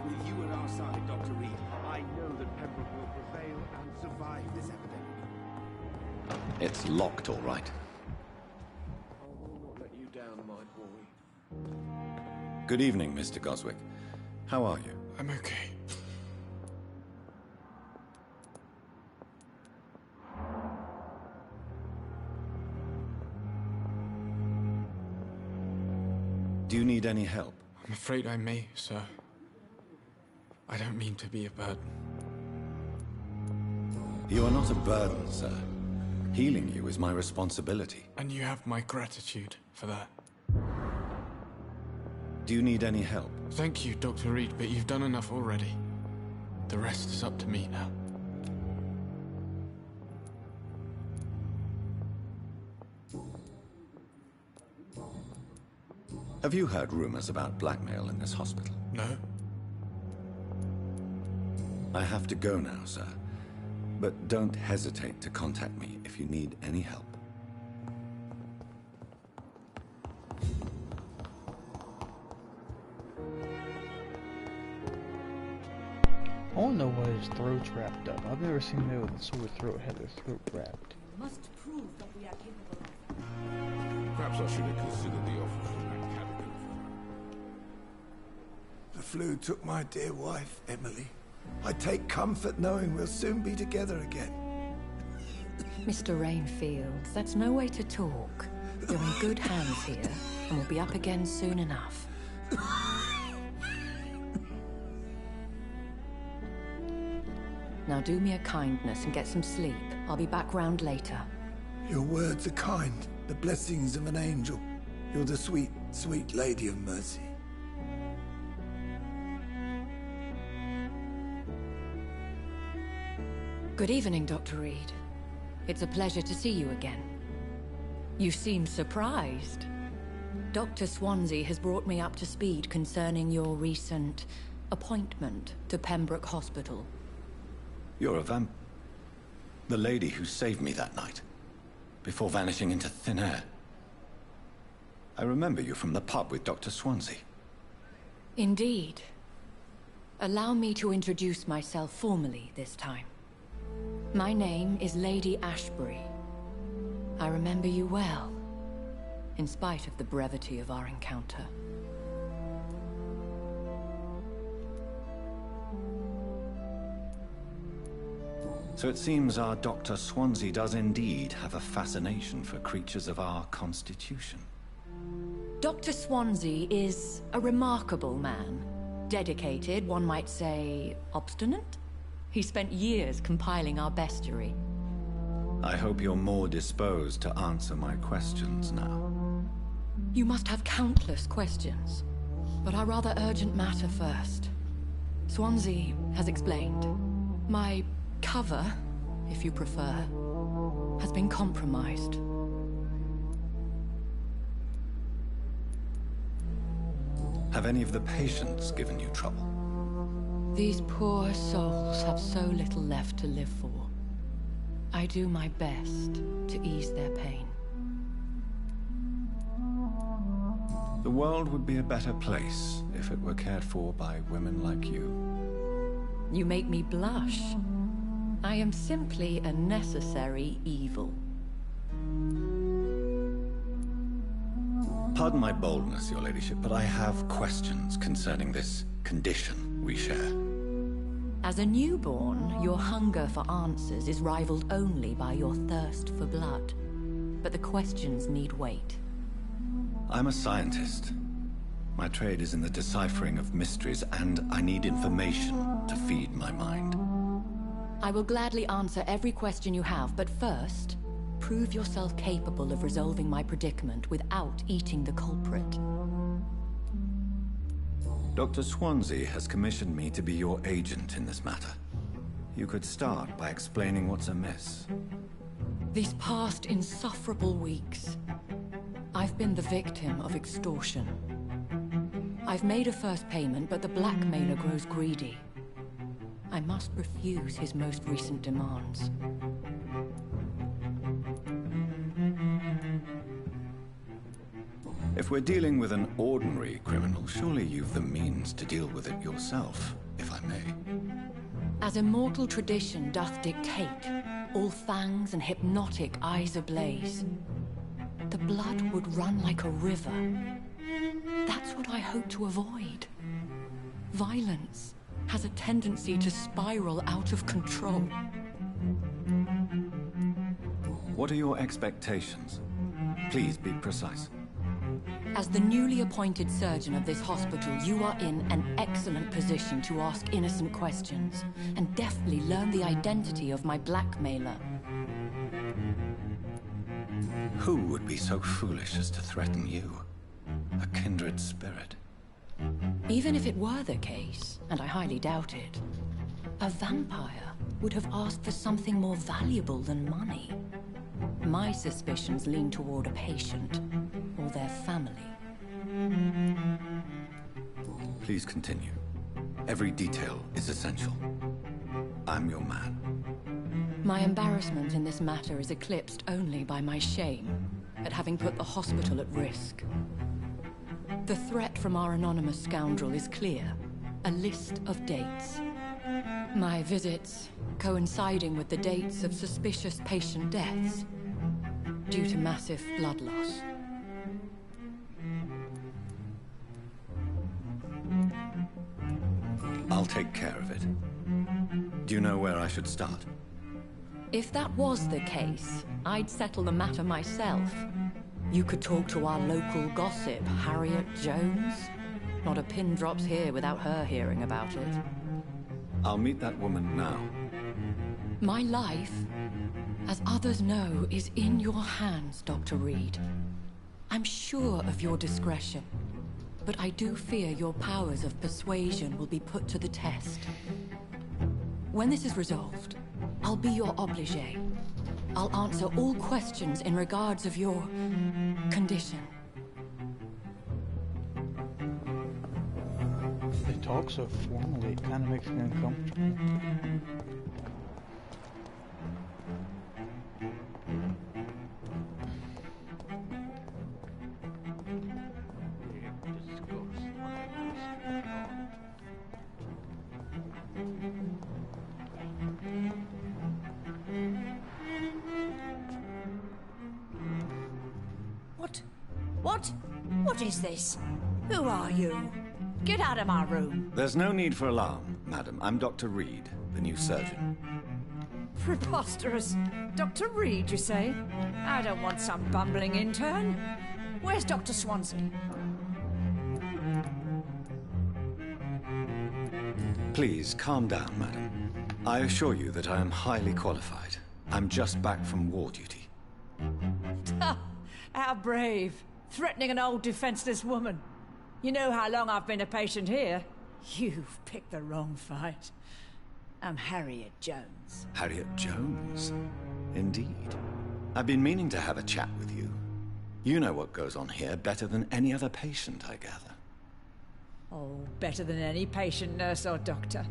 With you at our side, Dr. Reed, I know that Pembroke will prevail and survive this epidemic. It's locked, all right. I will not let you down, my boy. Good evening, Mr. Goswick. How are you? I'm okay. Do you need any help? I'm afraid I may, sir. I don't mean to be a burden. You are not a burden, sir. Healing you is my responsibility. And you have my gratitude for that. Do you need any help? Thank you, Dr. Reed, but you've done enough already. The rest is up to me now. Have you heard rumors about blackmail in this hospital? No. I have to go now, sir. But don't hesitate to contact me if you need any help. I want to know why his throat's wrapped up. I've never seen anyone with a sore throat have their throat wrapped. We must prove that we are capable of. Perhaps I should have considered the offer from that cabin. The flu took my dear wife, Emily. I take comfort knowing we'll soon be together again. Mr. Rainfield, that's no way to talk. You're in good hands here, and we'll be up again soon enough. Now do me a kindness and get some sleep. I'll be back round later. Your words are kind, the blessings of an angel. You're the sweet, sweet Lady of Mercy. Good evening, Dr. Reed. It's a pleasure to see you again. You seem surprised. Dr. Swansea has brought me up to speed concerning your recent appointment to Pembroke Hospital. You're a the lady who saved me that night, before vanishing into thin air. I remember you from the pub with Dr. Swansea. Indeed. Allow me to introduce myself formally this time. My name is Lady Ashbury. I remember you well, in spite of the brevity of our encounter. So it seems our Dr. Swansea does indeed have a fascination for creatures of our constitution. Dr. Swansea is a remarkable man. Dedicated, one might say, obstinate? He spent years compiling our bestiary. I hope you're more disposed to answer my questions now. You must have countless questions, but our rather urgent matter first. Swansea has explained. My cover, if you prefer, has been compromised. Have any of the patients given you trouble? These poor souls have so little left to live for. I do my best to ease their pain. The world would be a better place if it were cared for by women like you. You make me blush. I am simply a necessary evil. Pardon my boldness, your ladyship, but I have questions concerning this condition we share. As a newborn, your hunger for answers is rivaled only by your thirst for blood. But the questions need wait. I'm a scientist. My trade is in the deciphering of mysteries, and I need information to feed my mind. I will gladly answer every question you have, but first, prove yourself capable of resolving my predicament without eating the culprit. Dr. Swansea has commissioned me to be your agent in this matter. You could start by explaining what's amiss. These past insufferable weeks, I've been the victim of extortion. I've made a first payment, but the blackmailer grows greedy. I must refuse his most recent demands. If we're dealing with an ordinary criminal, surely you've the means to deal with it yourself, if I may. As immortal tradition doth dictate, all fangs and hypnotic eyes ablaze, the blood would run like a river. That's what I hope to avoid. Violence has a tendency to spiral out of control. What are your expectations? Please be precise. As the newly appointed surgeon of this hospital, you are in an excellent position to ask innocent questions and deftly learn the identity of my blackmailer. Who would be so foolish as to threaten you? A kindred spirit. Even if it were the case, and I highly doubt it, a vampire would have asked for something more valuable than money. My suspicions lean toward a patient or their family. Please continue. Every detail is essential. I'm your man. My embarrassment in this matter is eclipsed only by my shame at having put the hospital at risk. The threat from our anonymous scoundrel is clear. A list of dates. My visits coinciding with the dates of suspicious patient deaths due to massive blood loss. I'll take care of it. Do you know where I should start? If that was the case, I'd settle the matter myself. You could talk to our local gossip, Harriet Jones. Not a pin drops here without her hearing about it. I'll meet that woman now. My life, as others know, is in your hands, Dr. Reed. I'm sure of your discretion, but I do fear your powers of persuasion will be put to the test. When this is resolved, I'll be your obligé. I'll answer all questions in regards of your condition. They talk so formally, it kind of makes me uncomfortable. What is this? Who are you? Get out of my room. There's no need for alarm, madam. I'm Dr. Reed, the new surgeon. Preposterous. Dr. Reed, you say? I don't want some bumbling intern. Where's Dr. Swansea? Please, calm down, madam. I assure you that I am highly qualified. I'm just back from war duty. How brave. Threatening an old defenseless woman. You know how long I've been a patient here? You've picked the wrong fight. I'm Harriet Jones. Harriet Jones? Indeed. I've been meaning to have a chat with you. You know what goes on here better than any other patient, I gather. Oh, better than any patient, nurse or doctor.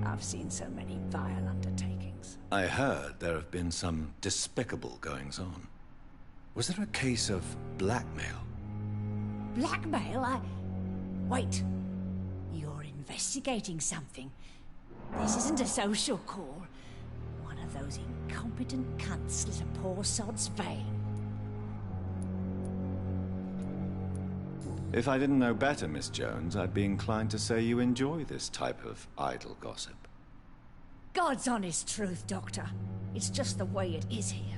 I've seen so many vile undertakings. I heard there have been some despicable goings-on. Was there a case of blackmail? Blackmail? Wait. You're investigating something. This isn't a social call. One of those incompetent cunts slit a poor sod's vein. If I didn't know better, Miss Jones, I'd be inclined to say you enjoy this type of idle gossip. God's honest truth, Doctor. It's just the way it is here.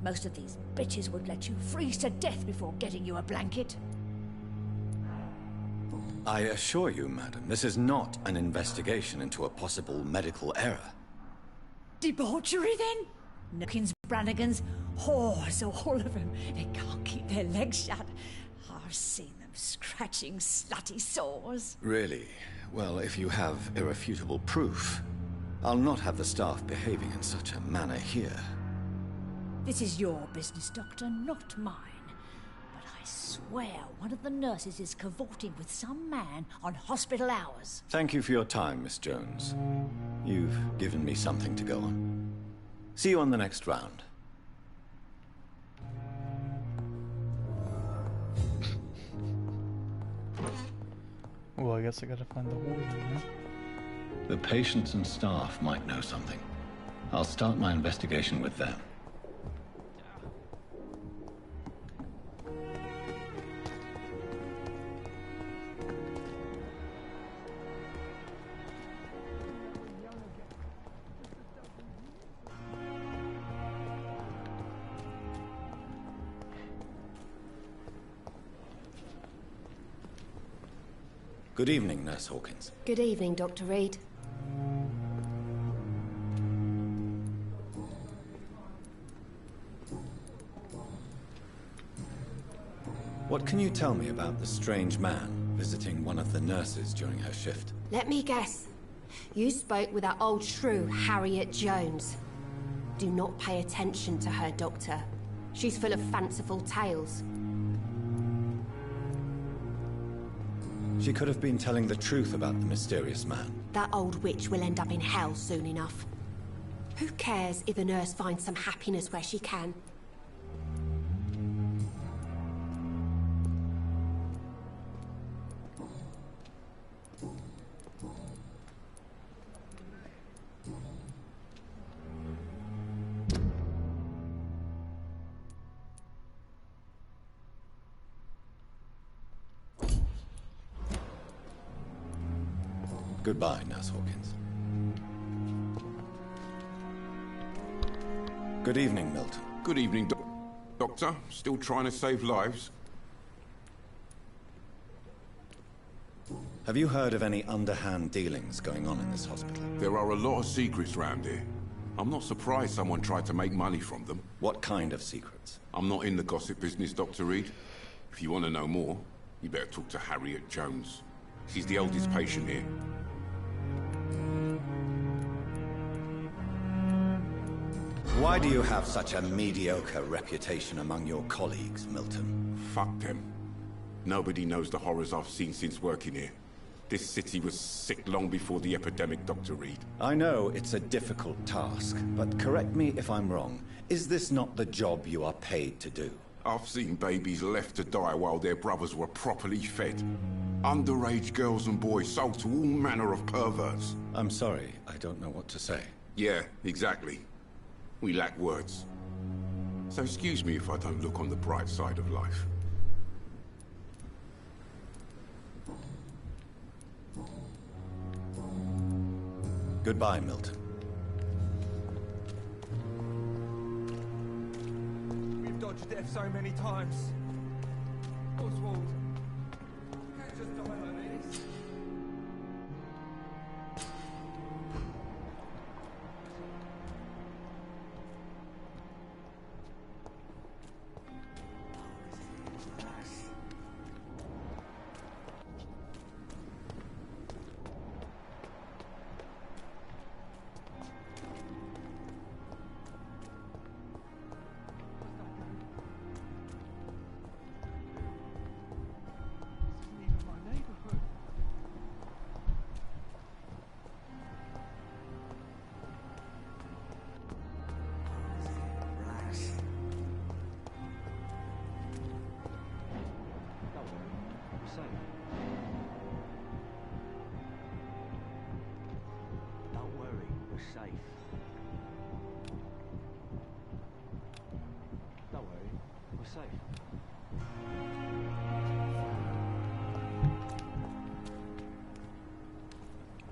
Most of these bitches would let you freeze to death before getting you a blanket. I assure you, madam, this is not an investigation into a possible medical error. Debauchery, then? Nookins, Brannigans, whores, all of them. They can't keep their legs shut. I've seen them scratching slutty sores. Really? Well, if you have irrefutable proof, I'll not have the staff behaving in such a manner here. This is your business, Doctor, not mine. But I swear one of the nurses is cavorting with some man on hospital hours. Thank you for your time, Miss Jones. You've given me something to go on. See you on the next round. Well, I guess I gotta find the whore then, huh? The patients and staff might know something. I'll start my investigation with them. Good evening, Nurse Hawkins. Good evening, Dr. Reed. What can you tell me about the strange man visiting one of the nurses during her shift? Let me guess. You spoke with that old shrew, Harriet Jones. Do not pay attention to her, Doctor. She's full of fanciful tales. She could have been telling the truth about the mysterious man. That old witch will end up in hell soon enough. Who cares if the nurse finds some happiness where she can? Goodbye, Nurse Hawkins. Good evening, Milton. Good evening, Doctor. Still trying to save lives? Have you heard of any underhand dealings going on in this hospital? There are a lot of secrets round here. I'm not surprised someone tried to make money from them. What kind of secrets? I'm not in the gossip business, Dr. Reed. If you want to know more, you better talk to Harriet Jones. She's the oldest patient here. Why do you have such a mediocre reputation among your colleagues, Milton? Fuck them. Nobody knows the horrors I've seen since working here. This city was sick long before the epidemic, Dr. Reed. I know it's a difficult task, but correct me if I'm wrong. Is this not the job you are paid to do? I've seen babies left to die while their brothers were properly fed. Underage girls and boys sold to all manner of perverts. I'm sorry, I don't know what to say. Yeah, exactly. We lack words. So excuse me if I don't look on the bright side of life. Goodbye, Milton. We've dodged death so many times. Oswald, can't just die like this.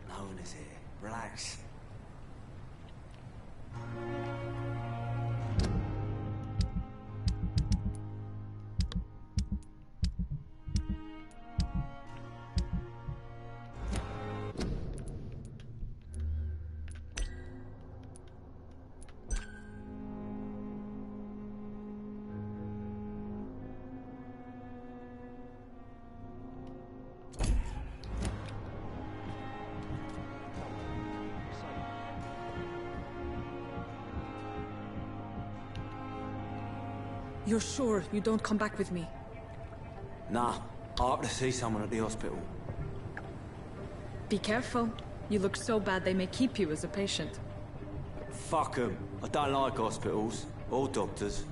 No one is here. Relax. You're sure you don't come back with me? Nah, I have to see someone at the hospital. Be careful. You look so bad they may keep you as a patient. Fuck 'em. I don't like hospitals. Or doctors.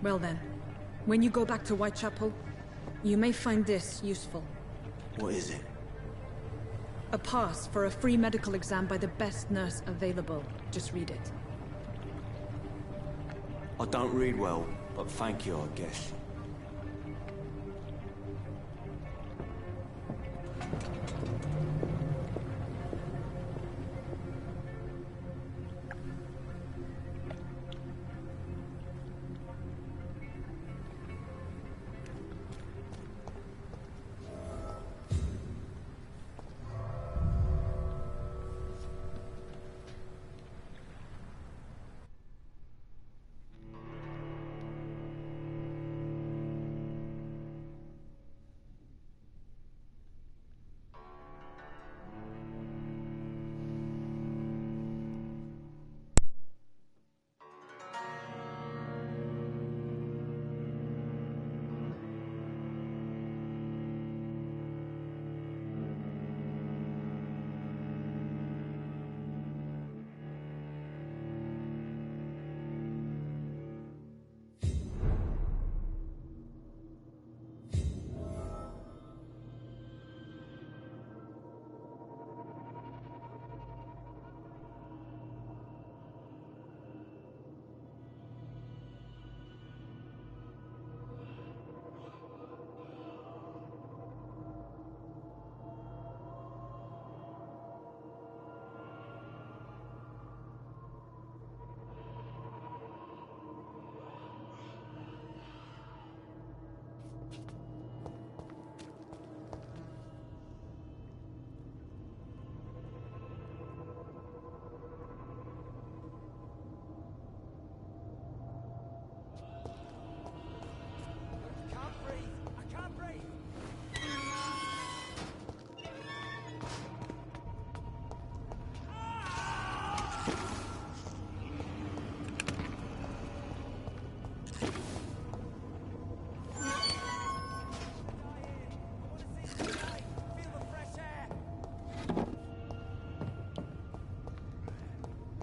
Well then, when you go back to Whitechapel, you may find this useful. What is it? A pass for a free medical exam by the best nurse available. Just read it. I don't read well, but thank you, I guess.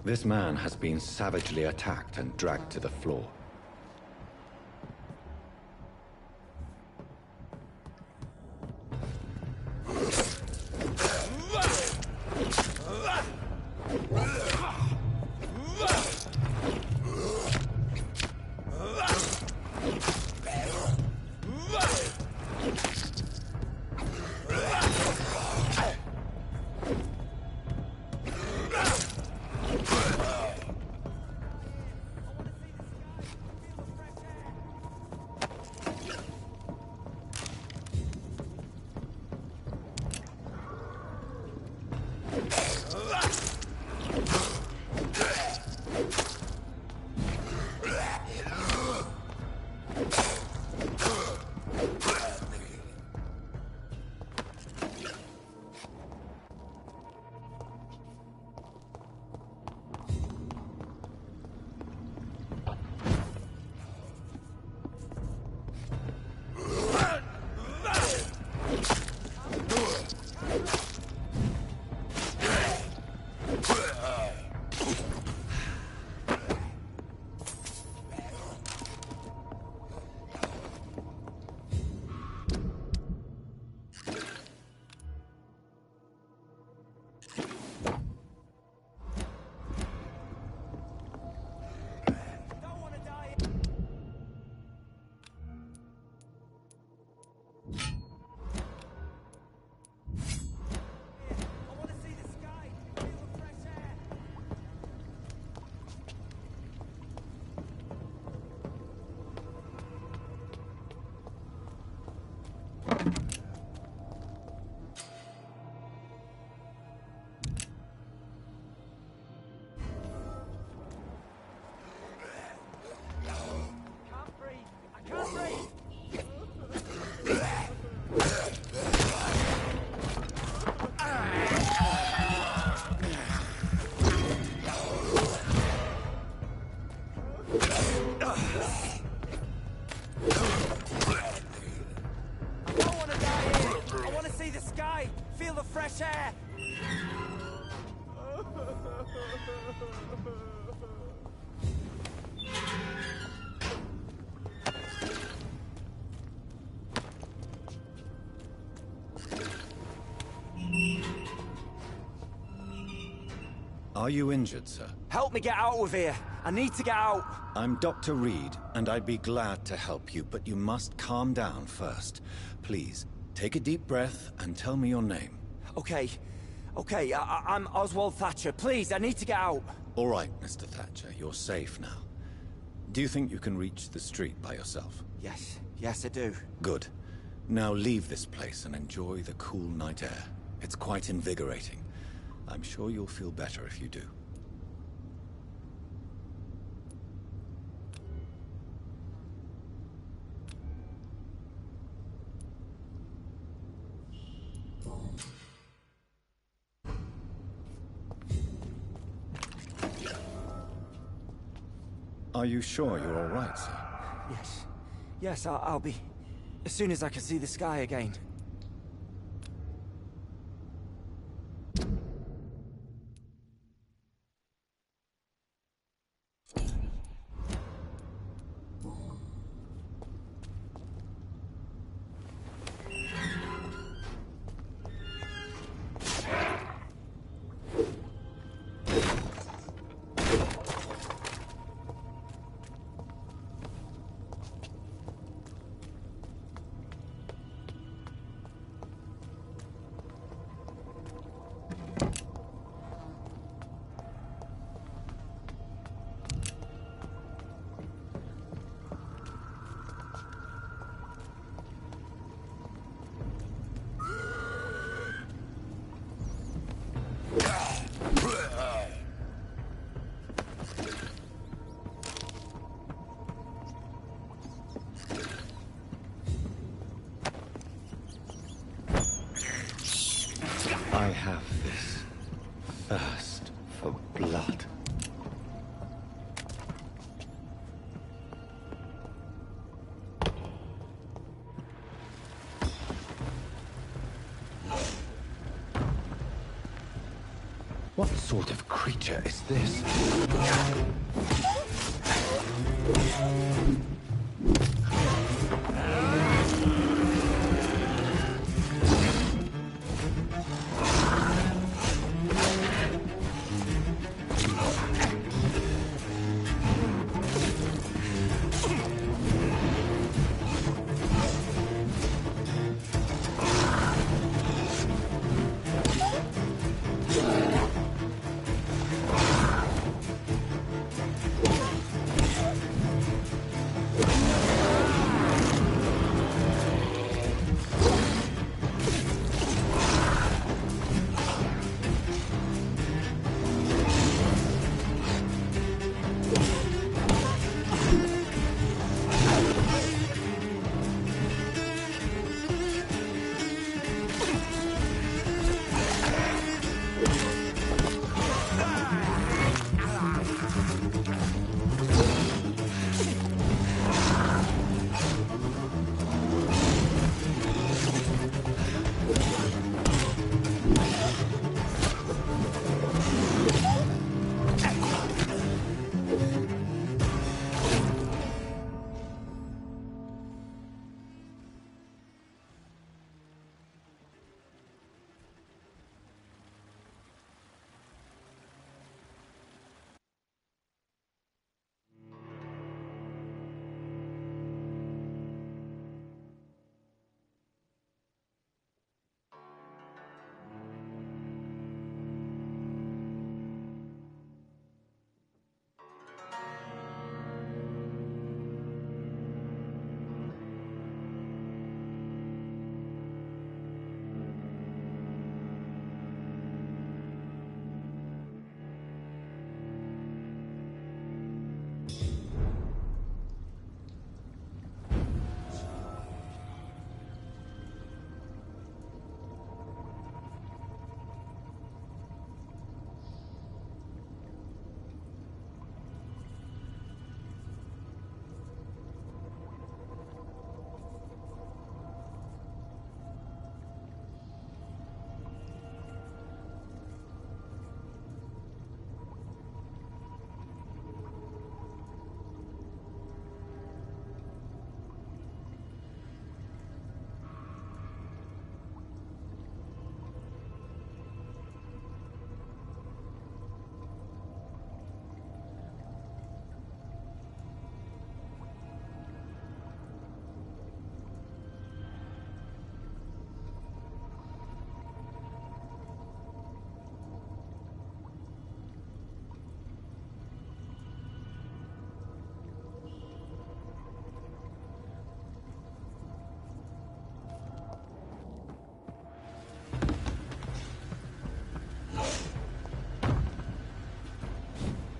This man has been savagely attacked and dragged to the floor. Are you injured, sir? Help me get out of here. I need to get out. I'm Dr. Reed, and I'd be glad to help you, but you must calm down first. Please, take a deep breath and tell me your name. Okay. I'm Oswald Thatcher. Please, I need to get out. All right, Mr. Thatcher, you're safe now. Do you think you can reach the street by yourself? Yes, I do. Good. Now leave this place and enjoy the cool night air. It's quite invigorating. I'm sure you'll feel better if you do. Are you sure you're all right, sir? Yes, I'll be... as soon as I can see the sky again. I have this thirst for blood. What sort of creature is this?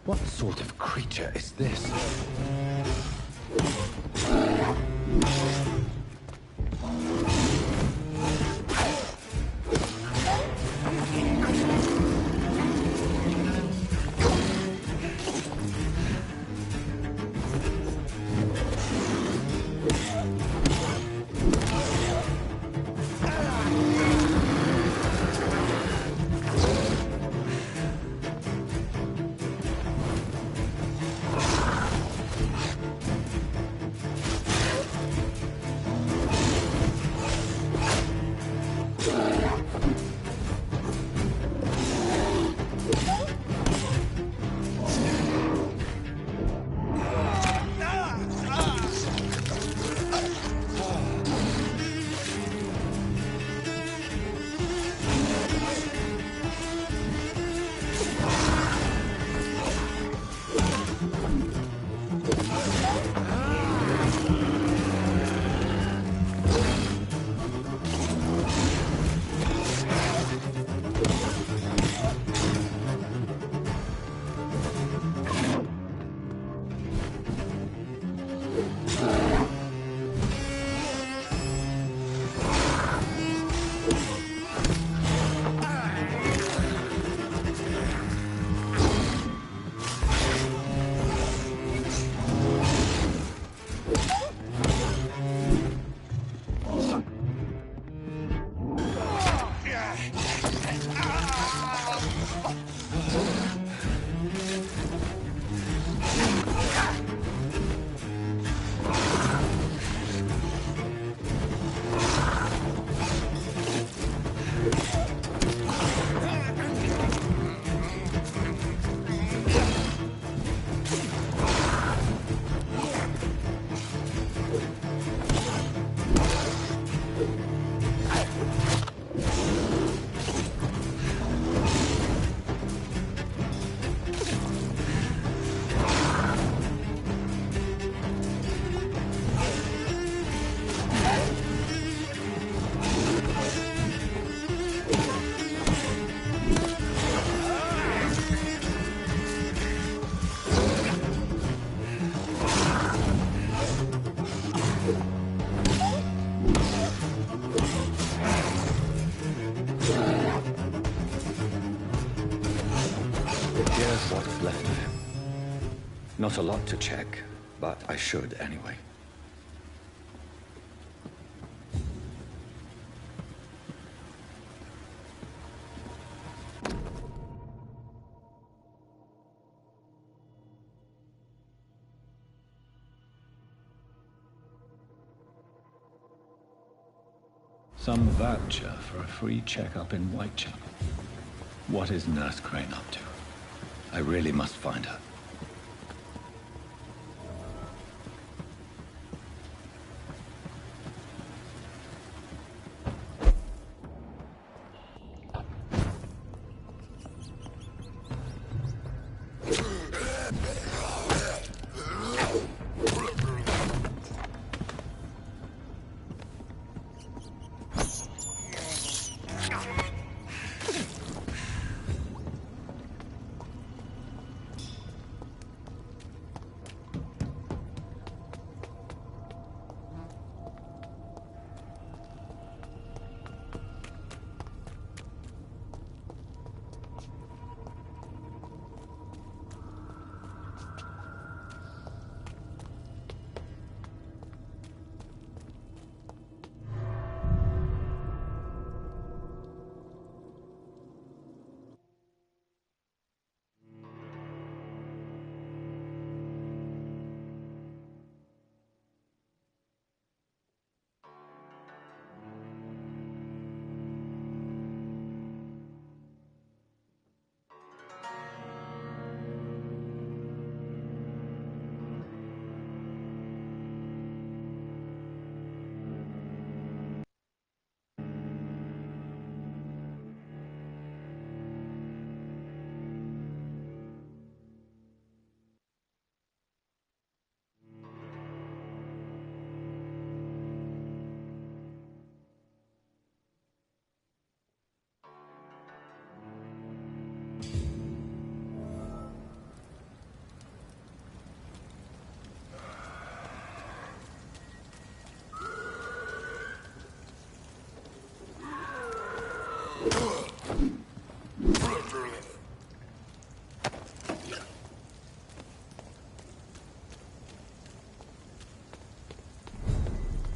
What sort of creature is this? There's what's left of him. Not a lot to check, but I should anyway. Some voucher for a free checkup in Whitechapel. What is Nurse Crane up to? I really must find her.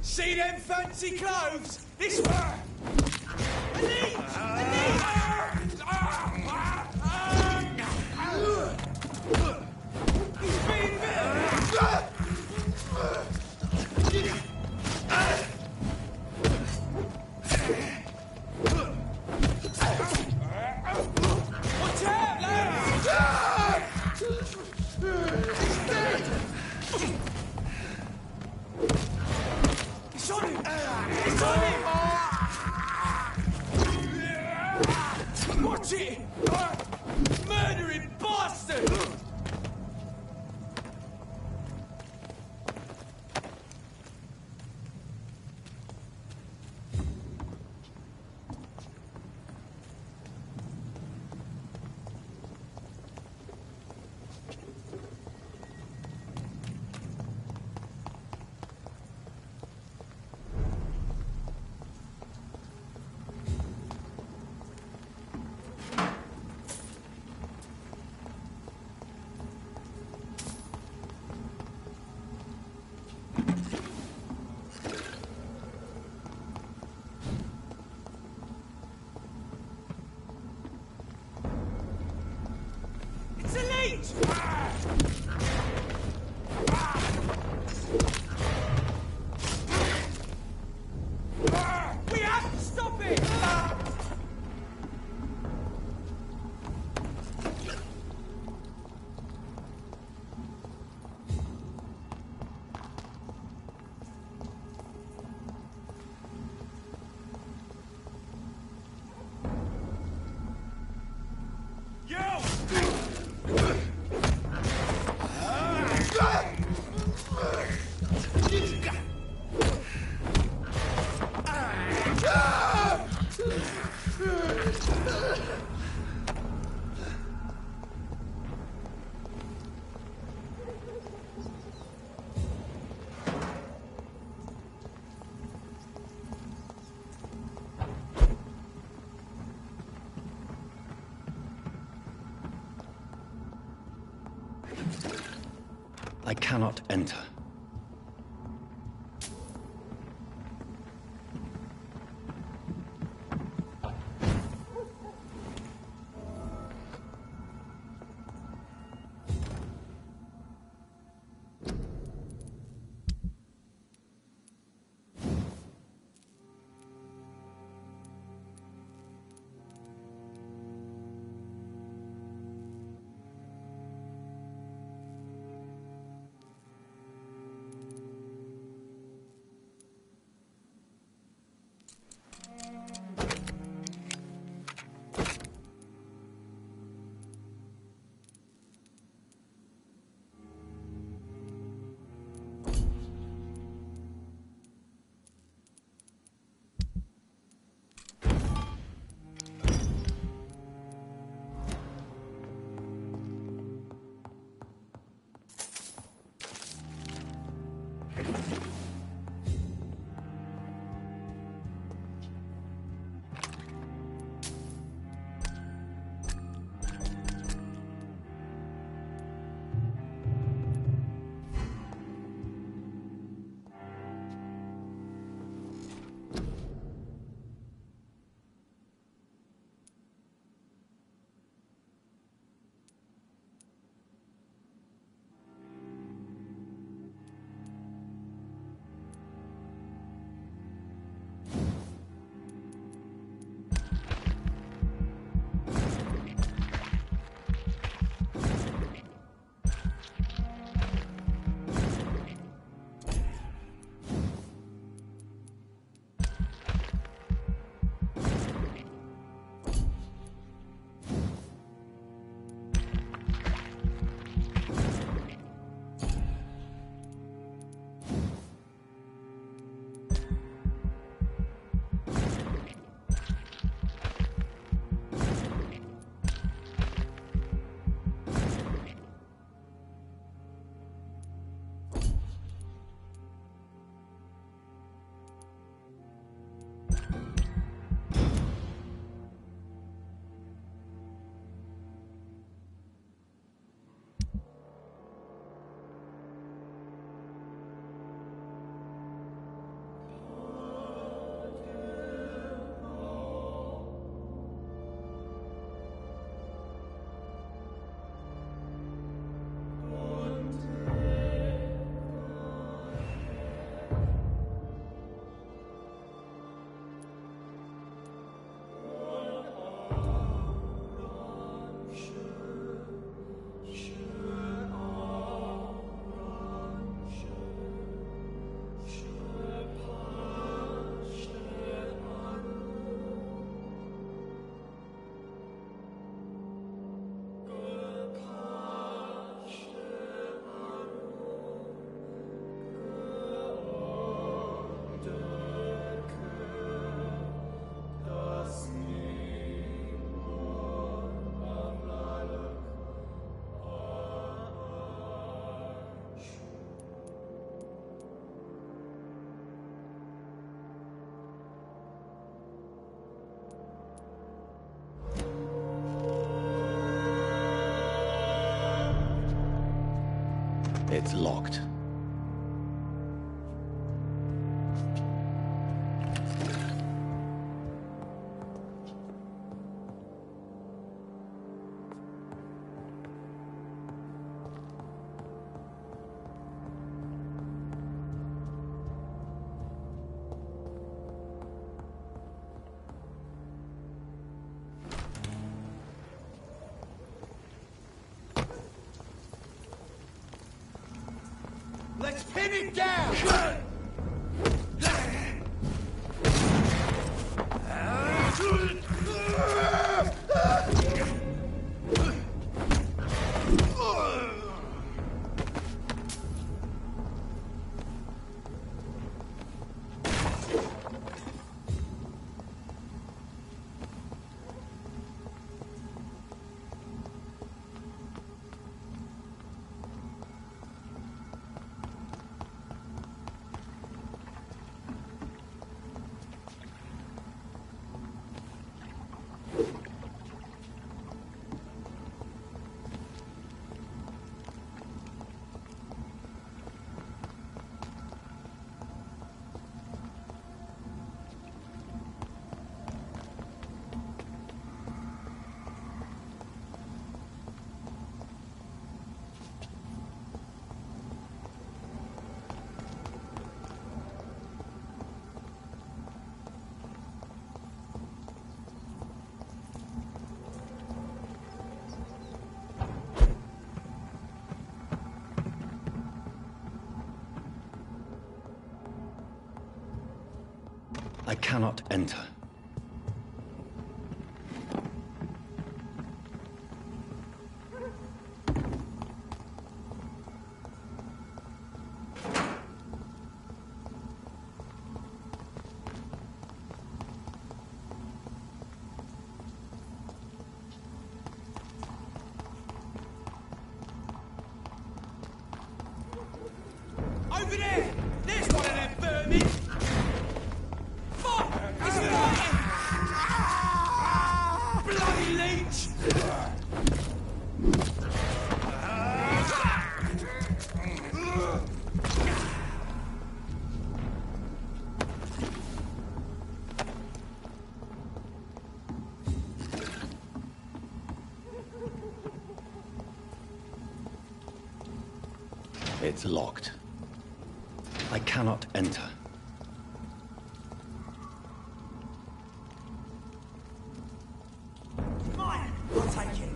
See them fancy clothes? This way! Watch it! Murdering bastard! It's a leech! We have to stop it! I cannot enter. It's locked. Let's pin it down! I cannot enter. Over there! There's one of them vermin! Fuck! It's fighting! Bloody leech! It's locked. I cannot enter. Mine! I'll take it!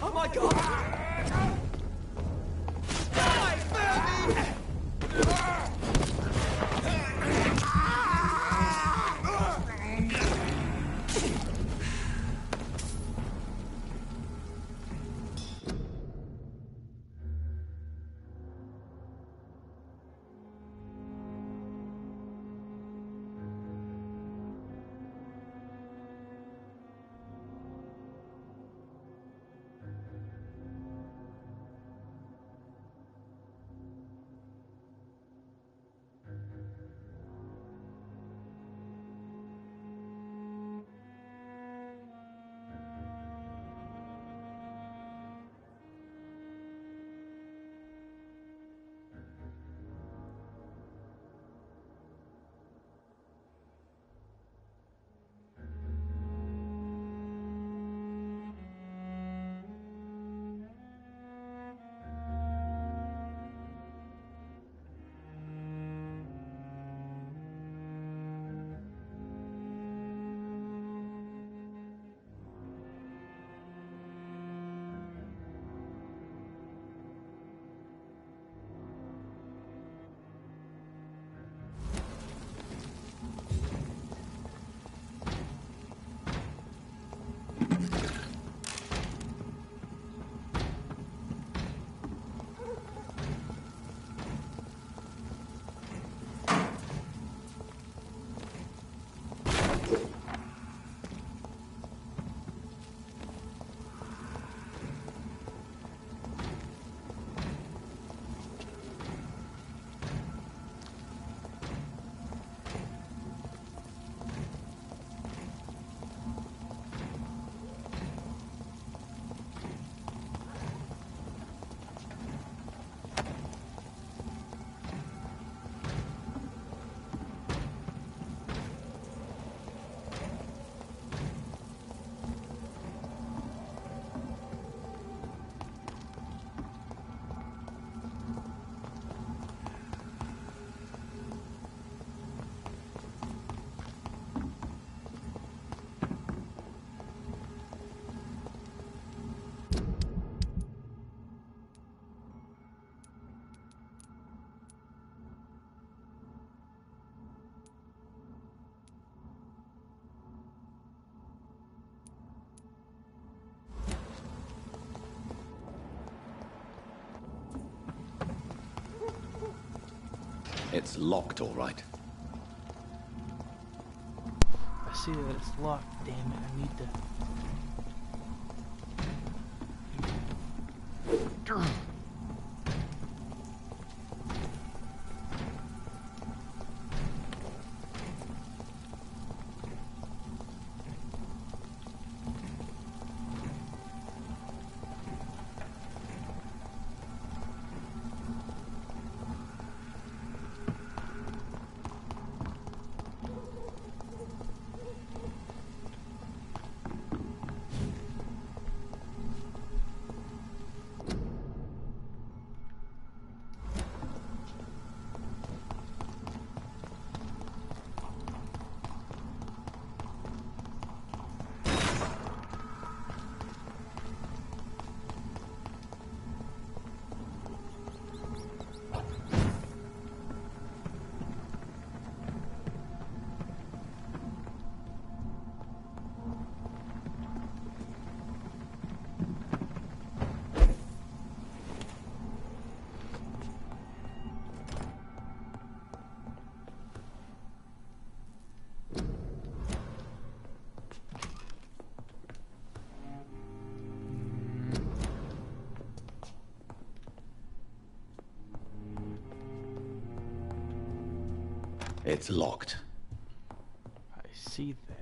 Oh my god! Die, vermin! It's locked, all right. I see that it's locked, damn it, I need to... It's locked. I see that.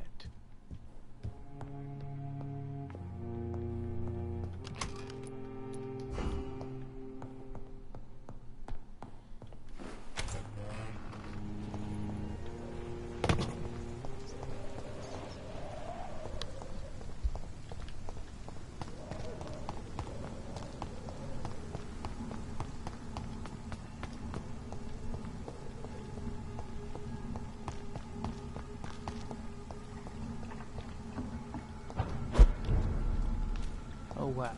Oh wow.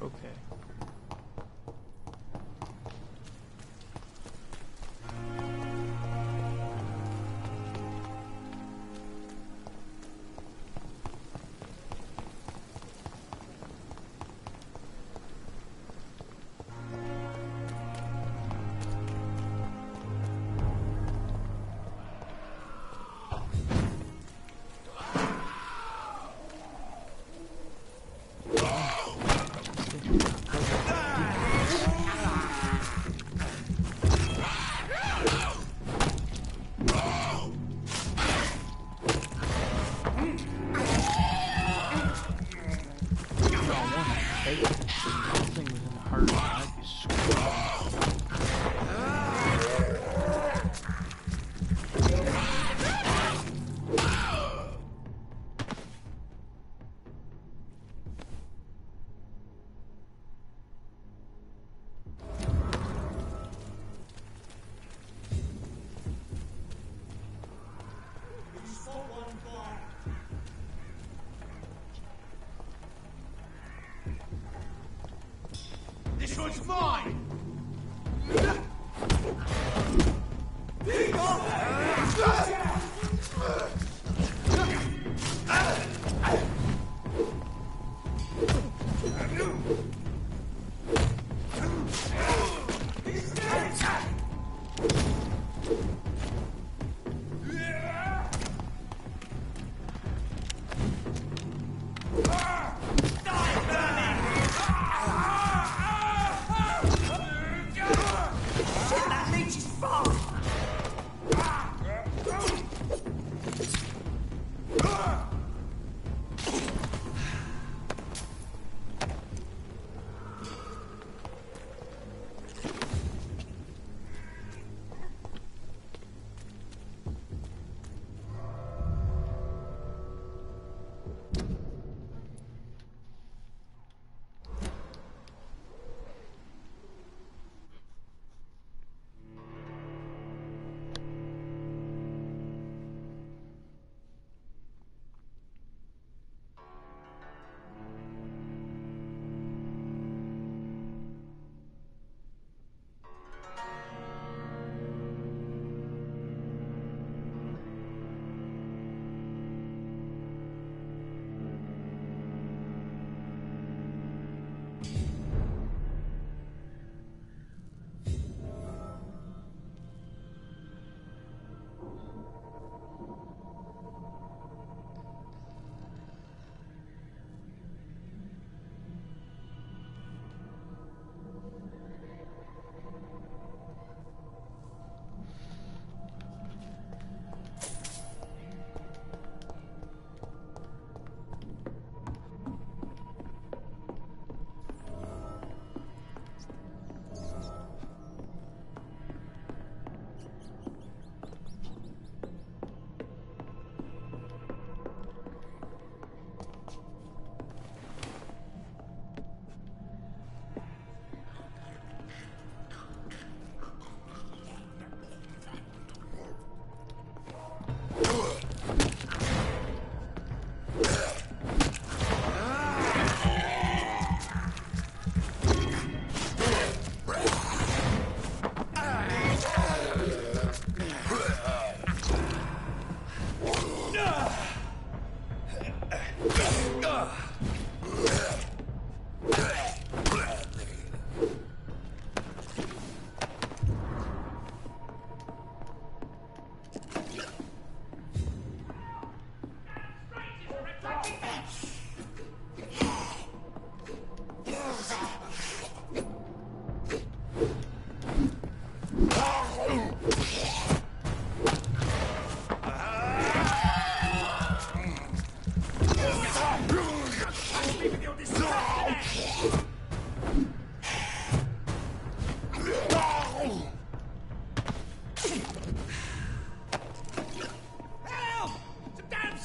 Okay. This one's mine!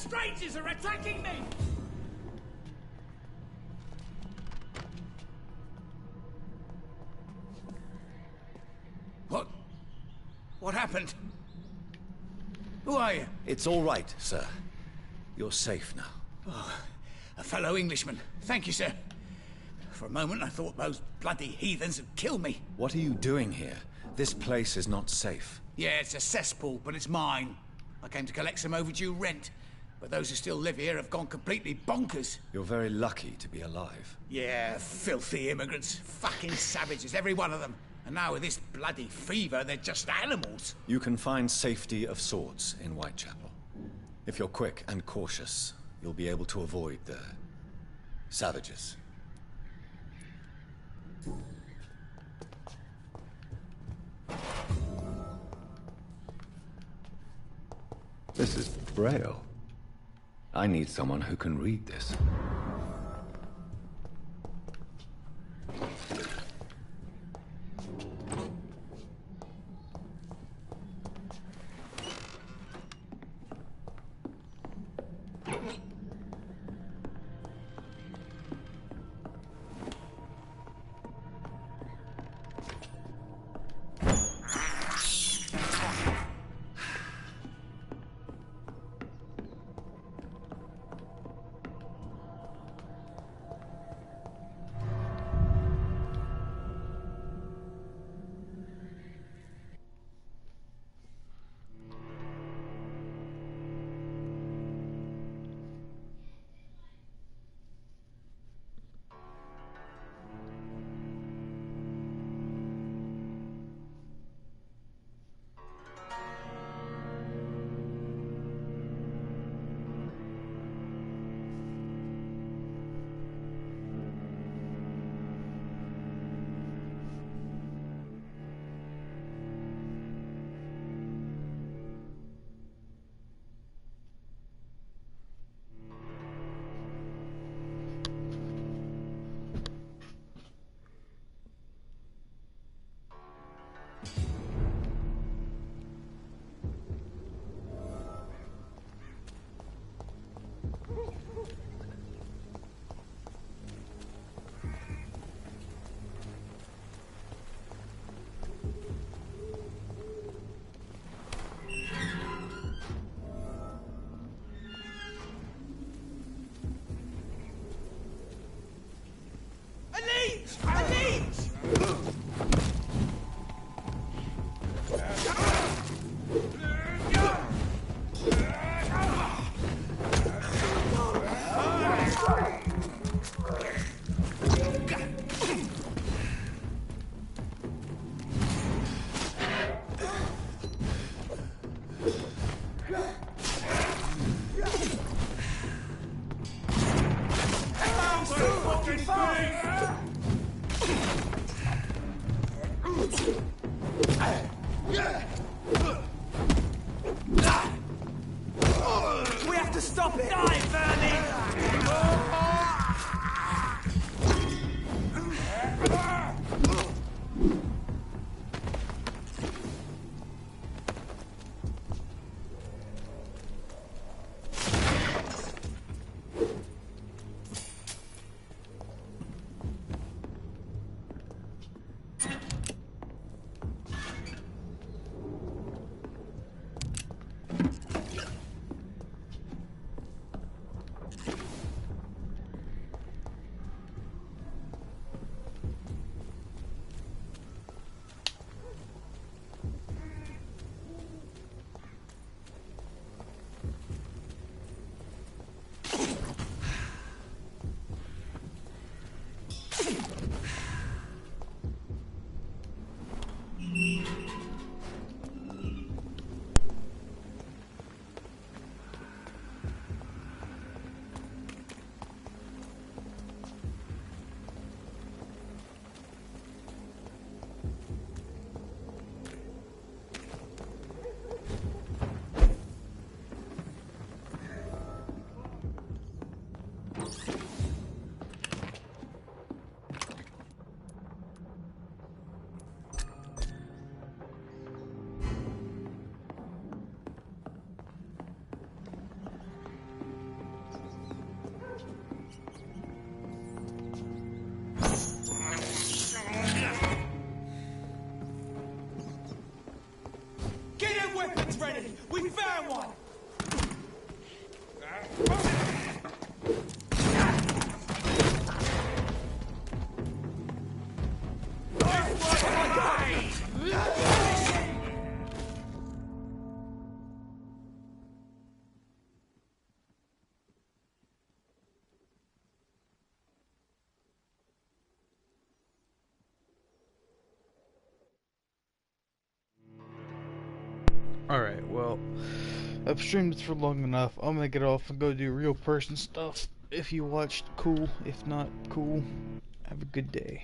strangers are attacking me! What happened? Who are you? It's all right, sir. You're safe now. Oh, a fellow Englishman. Thank you, sir. For a moment, I thought those bloody heathens had killed me. What are you doing here? This place is not safe. Yeah, it's a cesspool, but it's mine. I came to collect some overdue rent, but those who still live here have gone completely bonkers. You're very lucky to be alive. Yeah, filthy immigrants. Fucking savages, every one of them. And now with this bloody fever, they're just animals. You can find safety of sorts in Whitechapel. If you're quick and cautious, you'll be able to avoid the savages. This is Braille. I need someone who can read this. We have to stop it! Die, Vernie! Alright, well, I've streamed this for long enough. I'm gonna get off and go do real person stuff. If you watched, cool. If not, cool. Have a good day.